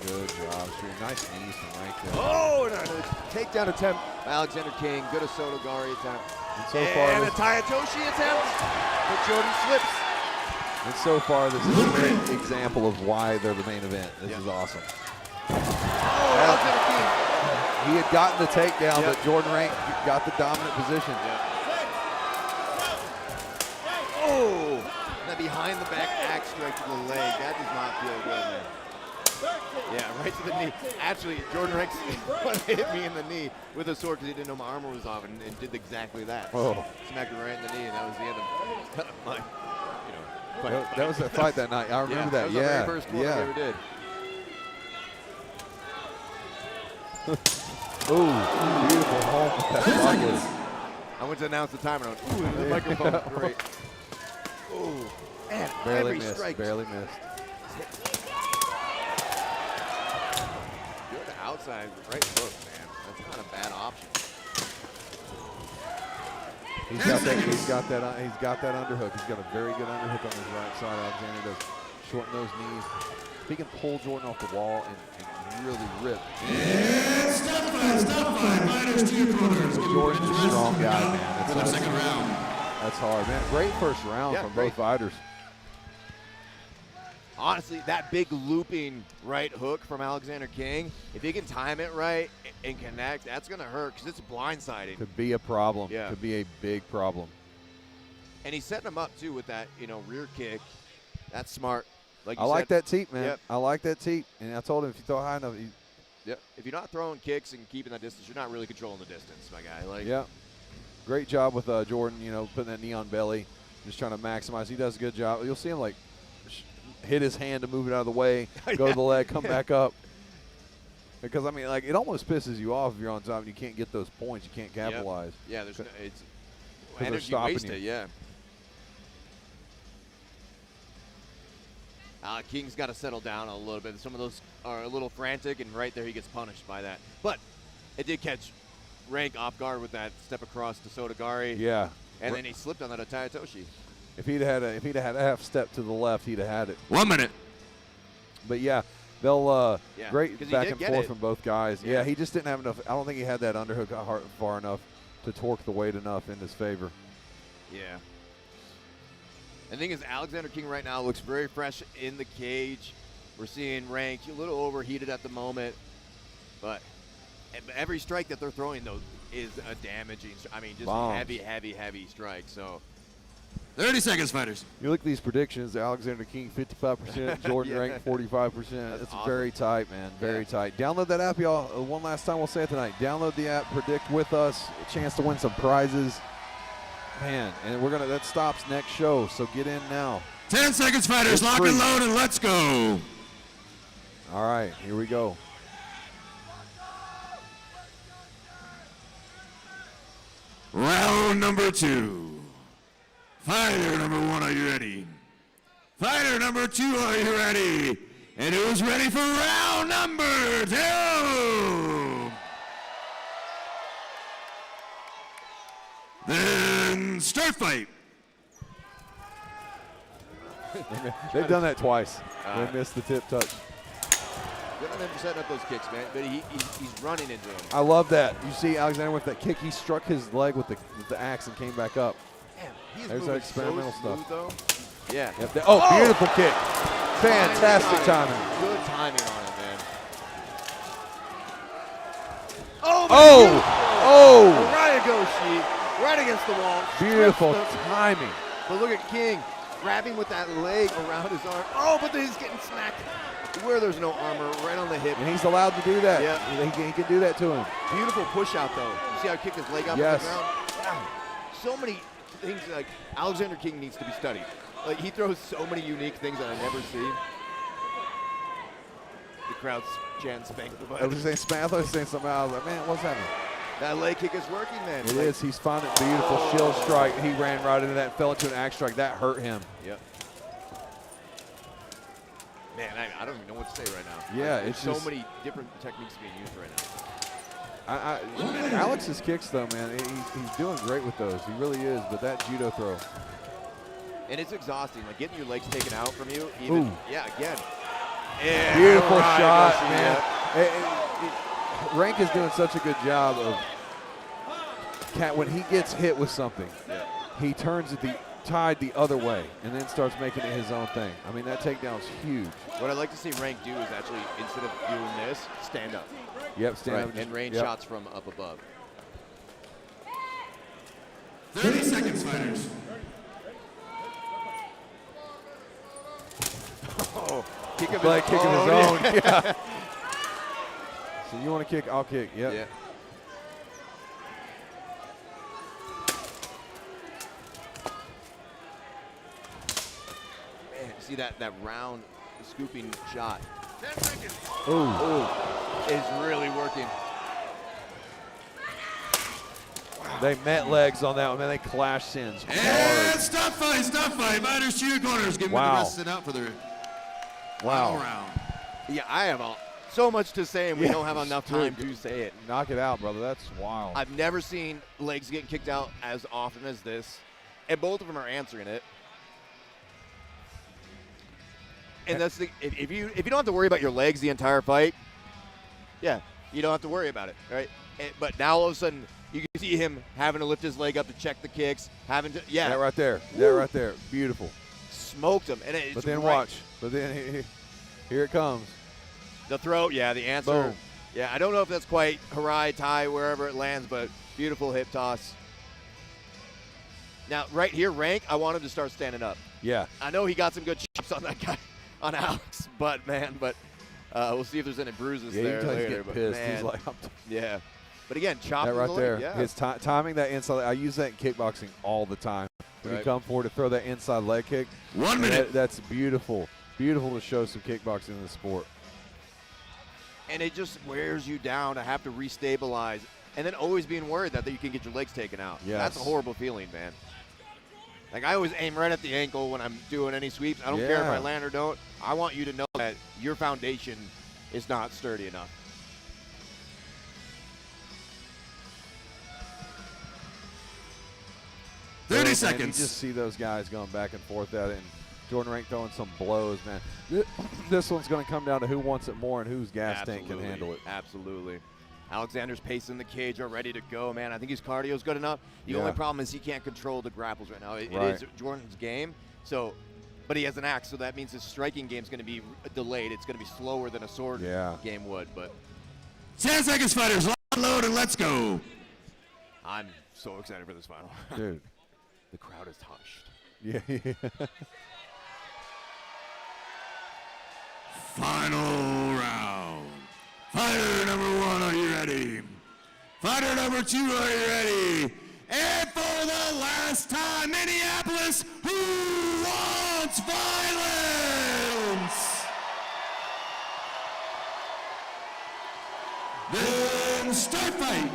Good job, Shu. Nice knees from right there. Oh, no, takedown attempt by Alexander King. Good Asotogari attempt. And so far, a Tayatoshi attempt, but Jordan slips. And so far, this is a great example of why they're the main event. This is awesome. Oh, Alexander King. He had gotten the takedown, but Jordan Rank got the dominant position. Oh, that behind the back axe strike to the leg. That does not feel good, man. Yeah, right to the knee. Actually, Jordan Rank hit me in the knee with a sword because he didn't know my armor was off and did exactly that. Oh. Smacked me right in the knee, and that was the end of my, fight. That was that fight that night. I remember that. That was the very first one we ever did. Ooh, beautiful home with that bucket. I went to announce the timer. I went, ooh, into the microphone. Great. Ooh, man, Barely every missed. strike. Barely missed. Good outside right hook, man. That's not a bad option. He's got that underhook. He's got a very good underhook on his right side. Alexander does shorten those knees. If he can pull Jordan off the wall and really rip. Stop fight. Fighters to your corners. Jordan's a strong guy, man. For the second round. That's hard, man. Great first round from both fighters. Honestly, that big looping right hook from Alexander King, if he can time it right and connect, that's going to hurt because it's blindsiding. Could be a problem. Yeah. Could be a big problem. And he's setting him up, too, with that, rear kick. That's smart. Like I like that teep, man. Yep. I like that teep. And I told him if you throw high enough, if you're not throwing kicks and keeping that distance, you're not really controlling the distance, my guy. Yeah. Great job with Jordan, putting that knee on belly, just trying to maximize. He does a good job. You'll see him, hit his hand to move it out of the way, go to the leg, come back up. Because, it almost pisses you off if you're on top and you can't get those points. You can't capitalize. Yeah, there's it's they're energy stopping wasted, you. yeah. King's got to settle down a little bit. Some of those are a little frantic, and right there he gets punished by that. But it did catch Rank off guard with that step across to Sotogari. Yeah. And then he slipped on that Atayatoshi. If he'd had a half step to the left, he'd have had it. 1 minute. But yeah, they'll great 'cause he back did and get forth it. from both guys. Yeah, he just didn't have enough. I don't think he had that underhook far enough to torque the weight enough in his favor. Yeah. The thing is, Alexander King right now looks very fresh in the cage. We're seeing Rank a little overheated at the moment, but every strike that they're throwing, though, is a damaging. Just Bombs. heavy strike. So 30 seconds, fighters. You look at these predictions: Alexander King 55%, Jordan Rank 45%. That's awesome. very tight, man. Very tight. Download that app, y'all. One last time, we'll say it tonight. Download the app. Predict with us. A chance to win some prizes. Man, and that stops next show, so get in now. 10 seconds, fighters. It's Lock free. and load, and let's go. All right, here we go. Round number 2. Fighter number 1, are you ready? Fighter number 2, are you ready? And who's ready for round number 2? Then start fight. They've done that twice. They missed the tip touch. good on him for setting up those kicks, man. But he's running into them. I love that. You see Alexander with that kick. He struck his leg with the axe and came back up. Man, he's There's that moving experimental so smooth, stuff. though. Yeah. Yep. Oh, beautiful kick. Fantastic timing. Good timing on it, man. Oh! Ryan Goshi, right against the wall. Beautiful Strips the- timing. But look at King grabbing with that leg around his arm. Oh, but then he's getting smacked where there's no armor, right on the hip. And he's allowed to do that. Yeah. He can do that to him. Beautiful push out, though. You see how he kicked his leg up Yes. on the ground? Wow. So many things, like, Alexander King needs to be studied. Like, he throws so many unique things that I never see. The crowd's chanting spank the butt. I was just saying, I was saying something. I was like, man, what's happening? That leg kick is working, man. It is. He's found a beautiful shield strike. He ran right into that, fell into an axe strike. That hurt him. Yep. Man, I don't even know what to say right now. Yeah, There's it's so just- many different techniques being used right now. Alex's kicks, though, man, he's doing great with those. He really is. But that judo throw. And it's exhausting, like getting your legs taken out from you. Even, Ooh. yeah, again. Yeah, Beautiful right, shot, Goshi, man. yeah. Rank is doing such a good job of when he gets hit with something, he turns it tide the other way and then starts making it his own thing. I mean, that takedown's huge. What I'd like to see Rank do is actually, instead of doing this, stand up. Yep, stand up. And rain Yep. shots from up above. 30 seconds, fighters. Oh, kick him Like kicking his yeah. own. Yeah. So you want to kick? I'll kick. Yep. Yeah. Man, see that round scooping shot. 10 seconds. Ooh. Is really working. Wow. They met legs on that one, man. They clashed sins And hard. stop fight. Fighters to your corners. Give me the rest sit out for the final round. Yeah, I have so much to say, and we don't have enough time Dude, to say it. Knock it out, brother. That's wild. I've never seen legs getting kicked out as often as this, and both of them are answering it. And that's the if you don't have to worry about your legs the entire fight, yeah, you don't have to worry about it, right? But now all of a sudden you can see him having to lift his leg up to check the kicks, having to That right there. That right there. Beautiful. Smoked him, and it's But then right. watch. But then here it comes. The throw, yeah, the answer. Boom. Yeah, I don't know if that's quite Harai, tie, wherever it lands, but beautiful hip toss. Now, right here, Rank, I want him to start standing up. Yeah. I know he got some good chops on that guy, on Alex, but we'll see if there's any bruises Yeah, there you can tell he's later. getting But pissed. man, He's like, yeah. But again, chopping that right the there. leg, yeah. His timing that inside. I use that in kickboxing all the time. When Right. you come forward to throw that inside leg kick. 1 minute. That's beautiful. Beautiful to show some kickboxing in the sport. And it just wears you down to have to restabilize and then always being worried that you can get your legs taken out. Yes. That's a horrible feeling, man. Like, I always aim right at the ankle when I'm doing any sweeps. I don't care if I land or don't. I want you to know that your foundation is not sturdy enough. Man, 30 you seconds. just see those guys going back and forth at it, and Jordan Rank throwing some blows, man. This one's going to come down to who wants it more and whose gas tank can handle it. Absolutely. Alexander's pacing the cage, are ready to go, man. I think his cardio's good enough. The Yeah. only problem is he can't control the grapples right now. It Right. is Jordan's game, but he has an axe, so that means his striking game's going to be delayed. It's going to be slower than a sword game would. But 10 seconds, fighters. Lock, load, and let's go. I'm so excited for this final. Dude. The crowd is hushed. Yeah. Final round. Fighter number 1, are you ready? Fighter number 2, are you ready? And for the last time, Minneapolis, who wants violence? Then start fight.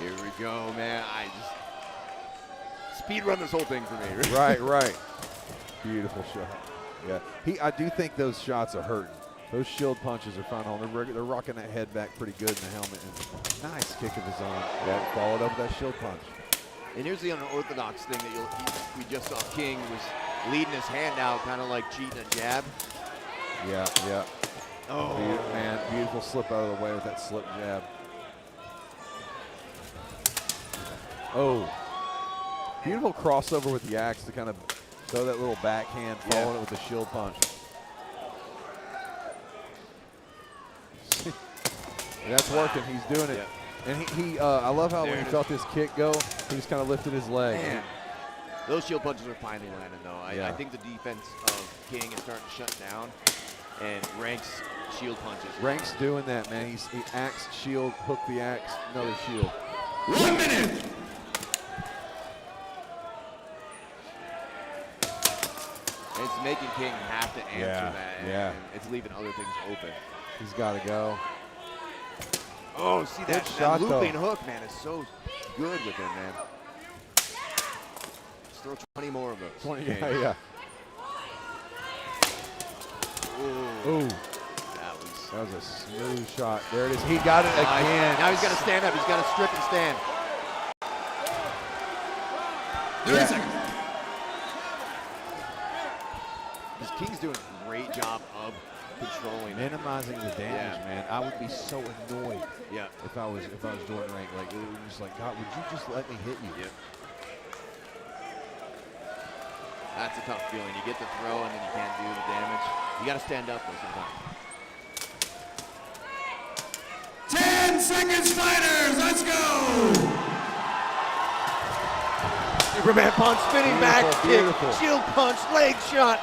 Here we go, man. I just speed run this whole thing for me. Right. Beautiful shot. Yeah. I do think those shots are hurting. Those shield punches are fun home. They're rocking that head back pretty good in the helmet. And nice kick of his own. Yeah, followed up with that shield punch. And here's the unorthodox thing that we just saw. King was leading his hand out, kind of like cheating a jab. Yeah. Oh, man, beautiful slip out of the way with that slip jab. Oh, beautiful crossover with the axe to kind of throw that little backhand, following it with the shield punch. That's working. He's doing it. And I love how when he felt this kick go, he just kind of lifted his leg. Man. Those shield punches are finally landing, though. Yeah. I think the defense of King is starting to shut down, and Rank's shield punches. Rank's doing that, man. He axe, shield, hook the axe, another shield. 1 minute. It's making King have to answer that. Yeah. And it's leaving other things open. He's got to go. Oh, see Good that shot, looping though. hook, man, is so good with him, man. Just throw 20 more of those. 20, Okay. yeah. Ooh. That was a smooth shot. There it is. He got it again. Now he's got to stand up. He's got to strip and stand. 30 seconds. This King's doing a great job of controlling, minimizing the damage, man. I would be so annoyed. Yeah. If I was Jordan Rank, like it was just like, God, would you just let me hit you? Yep. That's a tough feeling. You get the throw and then you can't do the damage. You got to stand up though sometimes. 10 seconds, fighters. Let's go. Superman punch, spinning back Beautiful. kick, shield punch, leg shot.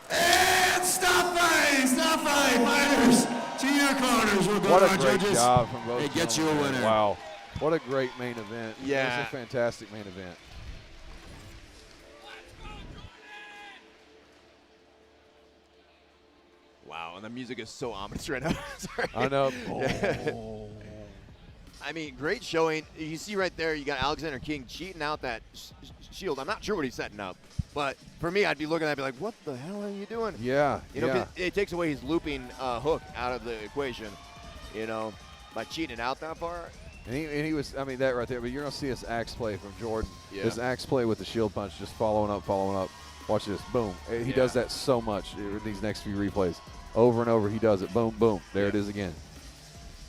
And stop fight, fighters. To your corners. We'll go What to a our great judges. job from both. It gets you a gentlemen, man. winner. Wow. What a great main event. Yeah. It was a fantastic main event. Wow, and the music is so ominous right now. Sorry. I know. I mean, great showing. You see right there, you got Alexander King cheating out that shield. I'm not sure what he's setting up, but for me, I'd be looking at it and be like, what the hell are you doing? Yeah, You know, 'cause it takes away his looping hook out of the equation, you know, by cheating out that far. And he was, I mean, that right there, but you're going to see his axe play from Jordan. Yeah. His axe play with the shield punch, just following up. Watch this, boom. He does that so much in these next few replays. Over and over, he does it. Boom, boom. There it is again.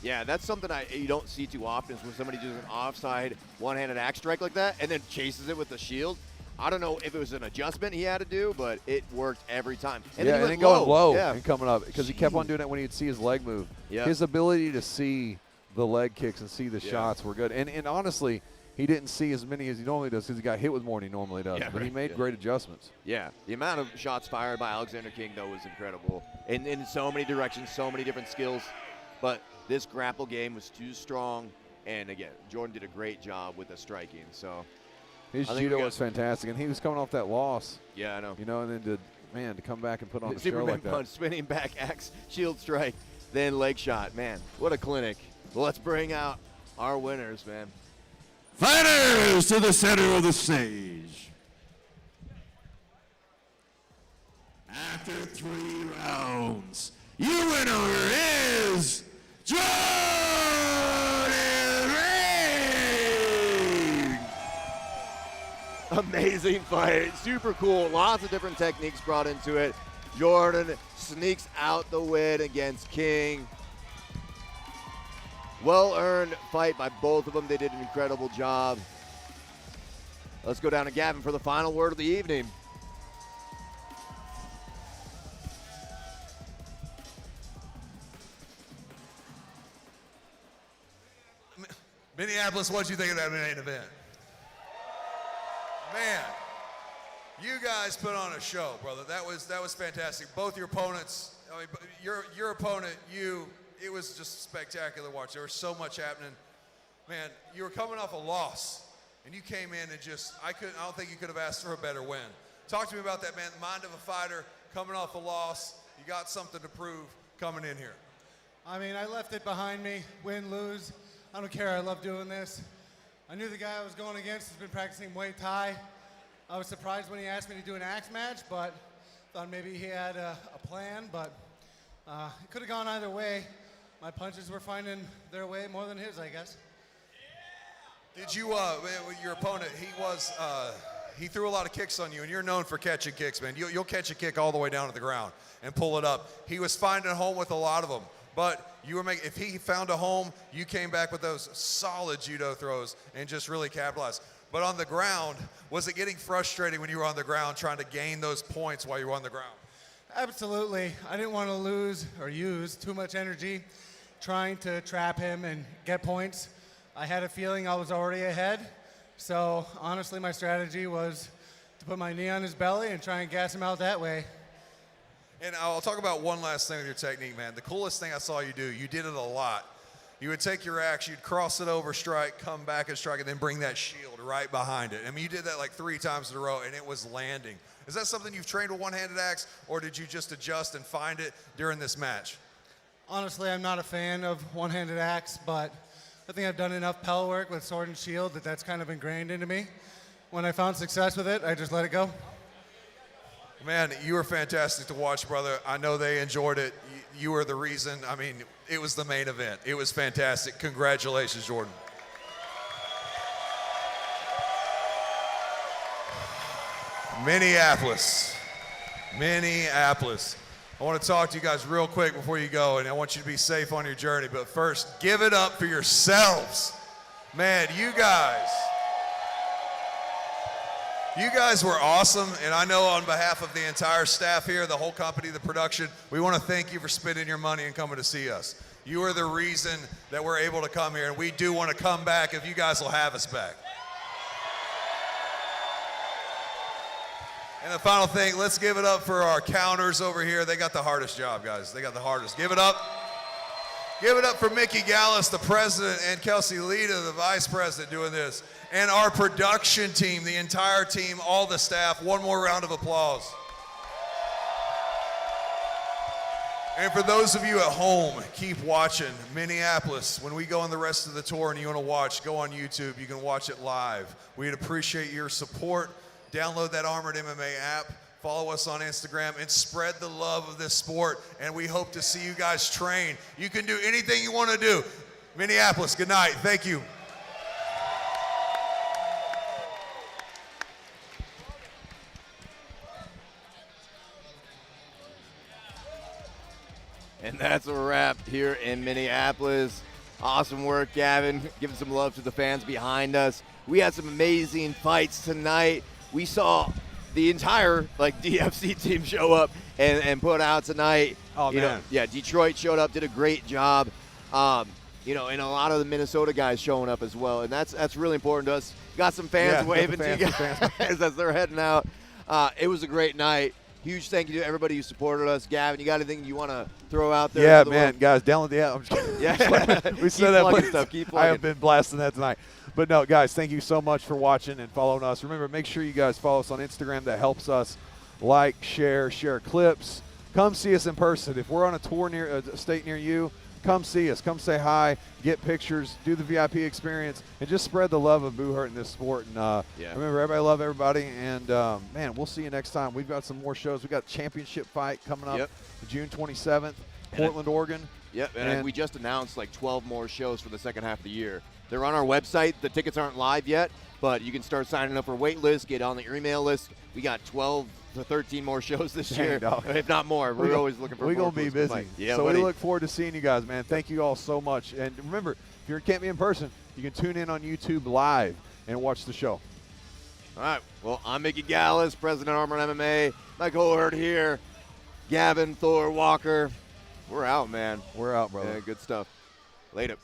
Yeah, that's something you don't see too often is when somebody does an offside one-handed axe strike like that and then chases it with the shield. I don't know if it was an adjustment he had to do, but it worked every time. And and then then going low yeah. and coming up because he kept on doing it when he'd see his leg move. Yeah. His ability to see the leg kicks and see the shots were good. And honestly, he didn't see as many as he normally does because he got hit with more than he normally does. Yeah, but he made great adjustments. Yeah, the amount of shots fired by Alexander King, though, was incredible. In so many directions, so many different skills. But this grapple game was too strong. And, again, Jordan did a great job with the striking. So His judo was fantastic. And he was coming off that loss. Yeah, I know. You know, and then to come back and put on a show Superman like that. punch, spinning back axe, shield strike, then leg shot. Man, what a clinic. Well, let's bring out our winners, man. Fighters to the center of the stage. After 3 rounds, your winner is Jordan Ring! Amazing fight. Super cool. Lots of different techniques brought into it. Jordan sneaks out the win against King. Well-earned fight by both of them. They did an incredible job. Let's go down to Gavin for the final word of the evening. Minneapolis, what'd you think of that main event? Man, you guys put on a show, brother. That was fantastic. Both your opponents, I mean, your opponent, it was just spectacular to watch. There was so much happening. Man, you were coming off a loss, and you came in and I don't think you could have asked for a better win. Talk to me about that, man. The mind of a fighter, coming off a loss. You got something to prove coming in here. I mean, I left it behind me, win, lose. I don't care, I love doing this. I knew the guy I was going against has been practicing Muay Thai. I was surprised when he asked me to do an axe match, but thought maybe he had a plan, but it could have gone either way. My punches were finding their way more than his, I guess. Did you, your opponent, he threw a lot of kicks on you, and you're known for catching kicks, man. You'll catch a kick all the way down to the ground and pull it up. He was finding a home with a lot of them, but if he found a home, you came back with those solid judo throws and just really capitalized. But on the ground, was it getting frustrating when you were on the ground trying to gain those points while you were on the ground? Absolutely. I didn't want to lose or use too much energy trying to trap him and get points. I had a feeling I was already ahead. So honestly, my strategy was to put my knee on his belly and try and gas him out that way. And I'll talk about one last thing with your technique, man. The coolest thing I saw you do, you did it a lot. You would take your axe, you'd cross it over, strike, come back and strike, and then bring that shield right behind it. I mean, you did that like 3 times in a row, and it was landing. Is that something you've trained with one-handed axe, or did you just adjust and find it during this match? Honestly, I'm not a fan of one-handed axe, but I think I've done enough pel work with sword and shield that's kind of ingrained into me. When I found success with it, I just let it go. Man, you were fantastic to watch, brother. I know they enjoyed it. You were the reason. I mean, it was the main event. It was fantastic. Congratulations, Jordan. Minneapolis. I want to talk to you guys real quick before you go, and I want you to be safe on your journey. But first, give it up for yourselves. Man, you guys were awesome, and I know on behalf of the entire staff here, the whole company, the production, we want to thank you for spending your money and coming to see us. You are the reason that we're able to come here, and we do want to come back if you guys will have us back. And the final thing, let's give it up for our counters over here. They got the hardest job, guys. They got the hardest. Give it up. Give it up for Mickey Gallus, the president, and Kelsey Lita, the vice president, doing this. And our production team, the entire team, all the staff. One more round of applause. And for those of you at home, keep watching Minneapolis. When we go on the rest of the tour and you want to watch, go on YouTube. You can watch it live. We'd appreciate your support. Download that Armored MMA app. Follow us on Instagram and spread the love of this sport. And we hope to see you guys train. You can do anything you want to do. Minneapolis, good night. Thank you. And that's a wrap here in Minneapolis. Awesome work, Gavin. Giving some love to the fans behind us. We had some amazing fights tonight. We saw the entire DFC team show up and put out tonight. Oh, man. Detroit showed up, did a great job. And a lot of the Minnesota guys showing up as well. And that's really important to us. Got some fans waving to you guys as they're heading out. It was a great night. Huge thank you to everybody who supported us. Gavin, you got anything you want to throw out there? Yeah, man, guys, download the app. I'm just kidding. Yeah. We said that. Keep plugging. I have been blasting that tonight. But no, guys, thank you so much for watching and following us. Remember, make sure you guys follow us on Instagram. That helps us. Like, share clips. Come see us in person. If we're on a tour near a state near you, come see us. Come say hi, get pictures, do the VIP experience, and just spread the love of Boo Hurt in this sport. And remember, everybody love everybody. And, man, we'll see you next time. We've got some more shows. We've got a championship fight coming up June 27th, Portland, Oregon. Yep, and we just announced 12 more shows for the second half of the year. They're on our website. The tickets aren't live yet, but you can start signing up for wait list, get on the email list. We got 12 to 13 more shows this year, if not more. We're always looking for more. We're going to be busy. So we look forward to seeing you guys, man. Thank you all so much. And remember, if you can't be in person, you can tune in on YouTube live and watch the show. All right. Well, I'm Mickey Gallus, President of Armored MMA. My cohort here, Gavin, Thor, Walker. We're out, man. We're out, brother. Yeah, good stuff. Later.